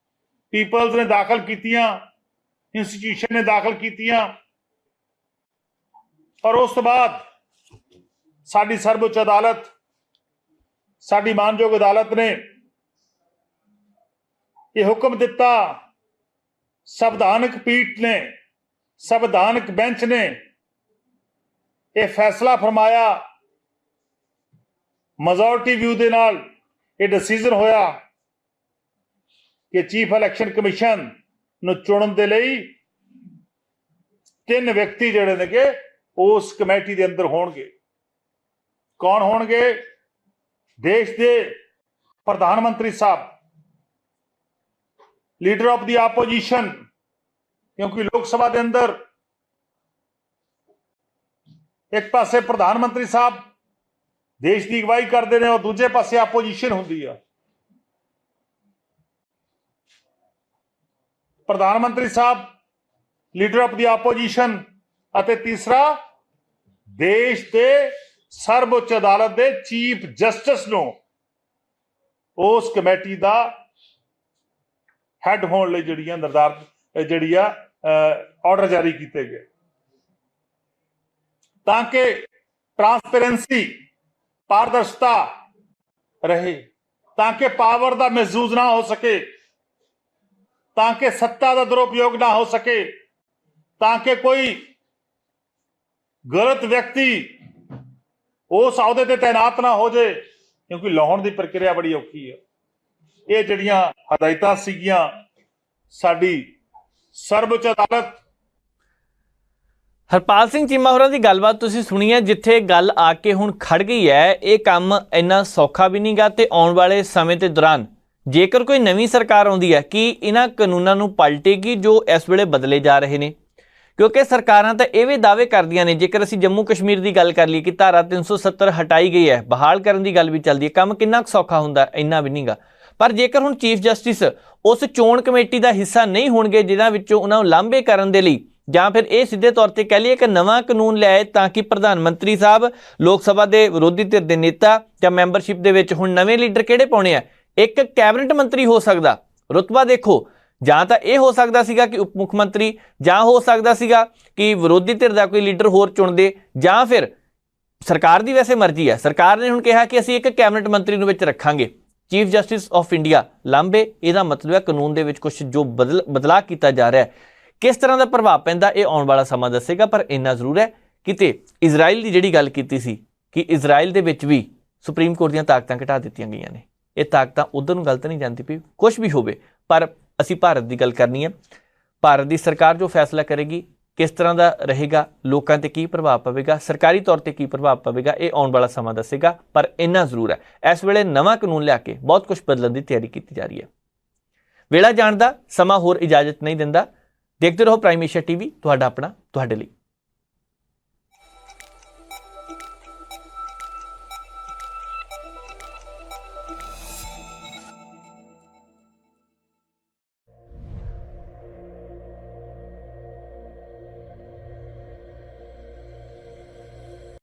ਪੀਪਲਸ ਨੇ ਦਾਖਲ ਕੀਤੀਆਂ, ਇੰਸਟੀਟਿਊਸ਼ਨ ਨੇ ਦਾਖਲ ਕੀਤੀਆਂ, ਔਰ ਉਸ ਤੋਂ ਬਾਅਦ ਸਾਡੀ ਸਰਵਉੱਚ ਅਦਾਲਤ, ਸਾਡੀ ਮਾਨਯੋਗ ਅਦਾਲਤ ਨੇ ਇਹ ਹੁਕਮ ਦਿੱਤਾ, ਸੰਵਿਧਾਨਕ ਪੀਠ ਨੇ, ਸੰਵਿਧਾਨਕ ਬੈਂਚ ਨੇ ਇਹ ਫੈਸਲਾ ਫਰਮਾਇਆ, ਮੈਜੋਰਟੀ ਵਿਊ ਦੇ ਨਾਲ ਇਹ ਡਿਸੀਜਨ ਹੋਇਆ ਕਿ ਚੀਫ ਇਲੈਕਸ਼ਨ ਕਮਿਸ਼ਨ ਨੂੰ ਚੁਣਨ ਦੇ ਲਈ 3 ਵਿਅਕਤੀ ਜਿਹੜੇ ਨੇ ਕਿ ਉਸ ਕਮੇਟੀ ਦੇ ਅੰਦਰ ਹੋਣਗੇ। ਕੌਣ ਹੋਣਗੇ? ਦੇਸ਼ ਦੇ ਪ੍ਰਧਾਨ ਮੰਤਰੀ ਸਾਹਿਬ, ਲੀਡਰ ਆਫ ਦੀ ਆਪੋਜੀਸ਼ਨ, ਕਿਉਂਕਿ ਲੋਕ ਸਭਾ ਦੇ ਅੰਦਰ ਇੱਕ ਪਾਸੇ ਪ੍ਰਧਾਨ ਮੰਤਰੀ ਸਾਹਿਬ ਦੇਸ਼ ਦੀ ਅਗਵਾਈ ਕਰਦੇ ਨੇ ਔਰ ਦੂਜੇ ਪਾਸੇ ਆਪੋਜੀਸ਼ਨ ਹੁੰਦੀ ਆ। ਪ੍ਰਧਾਨ ਮੰਤਰੀ ਸਾਹਿਬ, ਲੀਡਰ ਆਫ ਦੀ ਆਪੋਜੀਸ਼ਨ, ਅਤੇ ਤੀਸਰਾ ਦੇਸ਼ ਦੇ ਸਰਵਉੱਚ ਅਦਾਲਤ ਦੇ ਚੀਫ ਜਸਟਿਸ ਨੂੰ ਉਸ ਕਮੇਟੀ ਦਾ ਹੈਡ ਹੋਣ ਲਈ ਜਿਹੜੀਆਂ ਨਿਰਧਾਰਿਤ ਆਰਡਰ ਜਾਰੀ ਕੀਤੇ ਗਏ, ਤਾਂ ਕਿ ਟ੍ਰਾਂਸਪੇਰੈਂਸੀ, ਪਾਰਦਰਸ਼ਤਾ ਰਹੇ, ਤਾਂ ਕਿ ਪਾਵਰ ਦਾ ਮਿਸਯੂਜ਼ ਨਾ ਹੋ ਸਕੇ, ਤਾਂ ਕਿ ਸੱਤਾ ਦਾ ਦੁਰਉਪਯੋਗ ਨਾ ਹੋ ਸਕੇ, ਤਾਂ ਕਿ ਕੋਈ ਗਲਤ ਵਿਅਕਤੀ ਉਸ ਅਹੁਦੇ ਤੇ ਤੈਨਾਤ ਨਾ ਹੋ ਜਾਏ, ਕਿਉਂਕਿ ਲਾਉਣ ਦੀ ਪ੍ਰਕਿਰਿਆ ਬੜੀ ਔਖੀ ਹੈ। ਇਹ ਜਿਹੜੀਆਂ ਹਦਾਇਤਾਂ ਸੀਗੀਆਂ ਸਾਡੀ ਸਰਵਉੱਚ ਅਦਾਲਤ। ਹਰਪਾਲ ਸਿੰਘ ਚੀਮਾ ਹੋਰਾਂ ਦੀ ਗੱਲਬਾਤ ਤੁਸੀਂ ਸੁਣੀ ਹੈ, ਜਿੱਥੇ ਗੱਲ ਆ ਕੇ ਹੁਣ ਖੜ ਗਈ ਹੈ। ਇਹ ਕੰਮ ਇੰਨਾ ਸੌਖਾ ਵੀ ਨਹੀਂਗਾ ਤੇ ਆਉਣ ਵਾਲੇ ਸਮੇਂ ਦੇ ਦੌਰਾਨ ਜੇਕਰ ਕੋਈ ਨਵੀਂ ਸਰਕਾਰ ਆਉਂਦੀ ਹੈ ਕਿ ਇਹਨਾਂ ਕਾਨੂੰਨਾਂ ਨੂੰ ਪਲਟੇਗੀ ਜੋ ਇਸ ਵੇਲੇ ਬਦਲੇ ਜਾ ਰਹੇ ਨੇ, ਕਿਉਂਕਿ ਸਰਕਾਰਾਂ ਤਾਂ ਇਹ ਵੀ ਦਾਅਵੇ ਕਰਦੀਆਂ ਨੇ। ਜੇਕਰ ਅਸੀਂ ਜੰਮੂ ਕਸ਼ਮੀਰ ਦੀ ਗੱਲ ਕਰ ਲਈਏ ਕਿ ਧਾਰਾ 370 ਹਟਾਈ ਗਈ ਹੈ, ਬਹਾਲ ਕਰਨ ਦੀ ਗੱਲ ਵੀ ਚੱਲਦੀ ਹੈ, ਕੰਮ ਕਿੰਨਾ ਸੌਖਾ ਹੁੰਦਾ, ਇੰਨਾ ਵੀ ਨਹੀਂਗਾ। ਪਰ ਜੇਕਰ ਹੁਣ ਚੀਫ ਜਸਟਿਸ ਉਸ ਚੋਣ ਕਮੇਟੀ ਦਾ ਹਿੱਸਾ ਨਹੀਂ ਹੋਣਗੇ ਜਿਨ੍ਹਾਂ ਵਿੱਚੋਂ ਉਹਨਾਂ ਨੂੰ ਲਾਂਭੇ ਕਰਨ ਦੇ ਲਈ, ਜਾਂ ਫਿਰ ਇਹ ਸਿੱਧੇ ਤੌਰ ਤੇ ਕਹਿ ਲਈਏ ਕਿ ਨਵਾਂ ਕਾਨੂੰਨ ਲਿਆਏ ਤਾਂ ਕਿ ਪ੍ਰਧਾਨ ਮੰਤਰੀ ਸਾਹਿਬ, ਲੋਕ ਸਭਾ ਦੇ ਵਿਰੋਧੀ ਧਿਰ ਦੇ ਨੇਤਾ ਜਾਂ ਮੈਂਬਰਸ਼ਿਪ ਦੇ ਵਿੱਚ ਹੁਣ ਨਵੇਂ ਲੀਡਰ ਕਿਹੜੇ ਪਾਉਣੇ ਆ? ਇੱਕ ਕੈਬਨਿਟ ਮੰਤਰੀ ਹੋ ਸਕਦਾ, ਰੁਤਬਾ ਦੇਖੋ, ਜਾਂ ਤਾਂ ਇਹ ਹੋ ਸਕਦਾ ਸੀਗਾ ਕਿ ਉਪ ਮੁੱਖ ਮੰਤਰੀ, ਜਾਂ ਹੋ ਸਕਦਾ ਸੀਗਾ ਕਿ ਵਿਰੋਧੀ ਧਿਰ ਦਾ ਕੋਈ ਲੀਡਰ ਹੋਰ ਚੁਣਦੇ, ਜਾਂ ਫਿਰ ਸਰਕਾਰ ਦੀ ਵੈਸੇ ਮਰਜ਼ੀ ਹੈ। ਸਰਕਾਰ ਨੇ ਹੁਣ ਕਿਹਾ ਕਿ ਅਸੀਂ ਇੱਕ ਕੈਬਨਿਟ ਮੰਤਰੀ ਨੂੰ ਵਿੱਚ ਰੱਖਾਂਗੇ। ਚੀਫ ਜਸਟਿਸ ਆਫ ਇੰਡੀਆ ਲਾਂਭੇ, ਇਹਦਾ ਮਤਲਬ ਹੈ ਕਾਨੂੰਨ ਦੇ ਵਿੱਚ ਕੁਝ ਜੋ ਬਦਲਾਅ ਕੀਤਾ ਜਾ ਰਿਹਾ ਹੈ, ਕਿਸ ਤਰ੍ਹਾਂ ਦਾ ਪ੍ਰਭਾਵ ਪੈਂਦਾ ਇਹ ਆਉਣ ਵਾਲਾ ਸਮਾਂ ਦੱਸੇਗਾ। ਪਰ ਇੰਨਾ ਜ਼ਰੂਰ ਹੈ ਕਿਤੇ ਇਜ਼ਰਾਈਲ ਦੀ ਜਿਹੜੀ ਗੱਲ ਕੀਤੀ ਸੀ ਕਿ ਇਜ਼ਰਾਈਲ ਦੇ ਵਿੱਚ ਵੀ ਸੁਪਰੀਮ ਕੋਰਟ ਦੀਆਂ ਤਾਕਤਾਂ ਘਟਾ ਦਿੱਤੀਆਂ ਗਈਆਂ ਨੇ। ਇਹ ਤਾਕਤਾਂ ਉਧਰ ਨੂੰ ਗਲਤ ਨਹੀਂ ਜਾਂਦੀ ਪਈ, ਕੁਝ ਵੀ ਹੋਵੇ, ਪਰ ਅਸੀਂ ਭਾਰਤ ਦੀ ਗੱਲ ਕਰਨੀ ਹੈ। ਭਾਰਤ ਦੀ ਸਰਕਾਰ ਜੋ ਫੈਸਲਾ ਕਰੇਗੀ ਕਿਸ ਤਰ੍ਹਾਂ ਦਾ ਰਹੇਗਾ, ਲੋਕਾਂ ਤੇ ਕੀ ਪ੍ਰਭਾਵ ਪਵੇਗਾ, ਸਰਕਾਰੀ ਤੌਰ ਤੇ ਕੀ ਪ੍ਰਭਾਵ ਪਵੇਗਾ, ਇਹ ਆਉਣ ਵਾਲਾ ਸਮਾਂ ਦੱਸੇਗਾ। ਪਰ ਇੰਨਾ ਜ਼ਰੂਰ ਹੈ ਇਸ ਵੇਲੇ ਨਵਾਂ ਕਾਨੂੰਨ ਲਿਆ ਕੇ ਬਹੁਤ ਕੁਝ ਬਦਲਣ ਦੀ ਤਿਆਰੀ ਕੀਤੀ ਜਾ ਰਹੀ ਹੈ। ਵੇਲਾ ਜਾਣ ਦਾ ਸਮਾਂ ਹੋਰ ਇਜਾਜ਼ਤ ਨਹੀਂ ਦਿੰਦਾ। ਦੇਖਦੇ ਰਹੋ ਪ੍ਰਾਈਮ ਏਸ਼ੀਆ ਟੀਵੀ, ਤੁਹਾਡਾ ਆਪਣਾ, ਤੁਹਾਡੇ ਲਈ।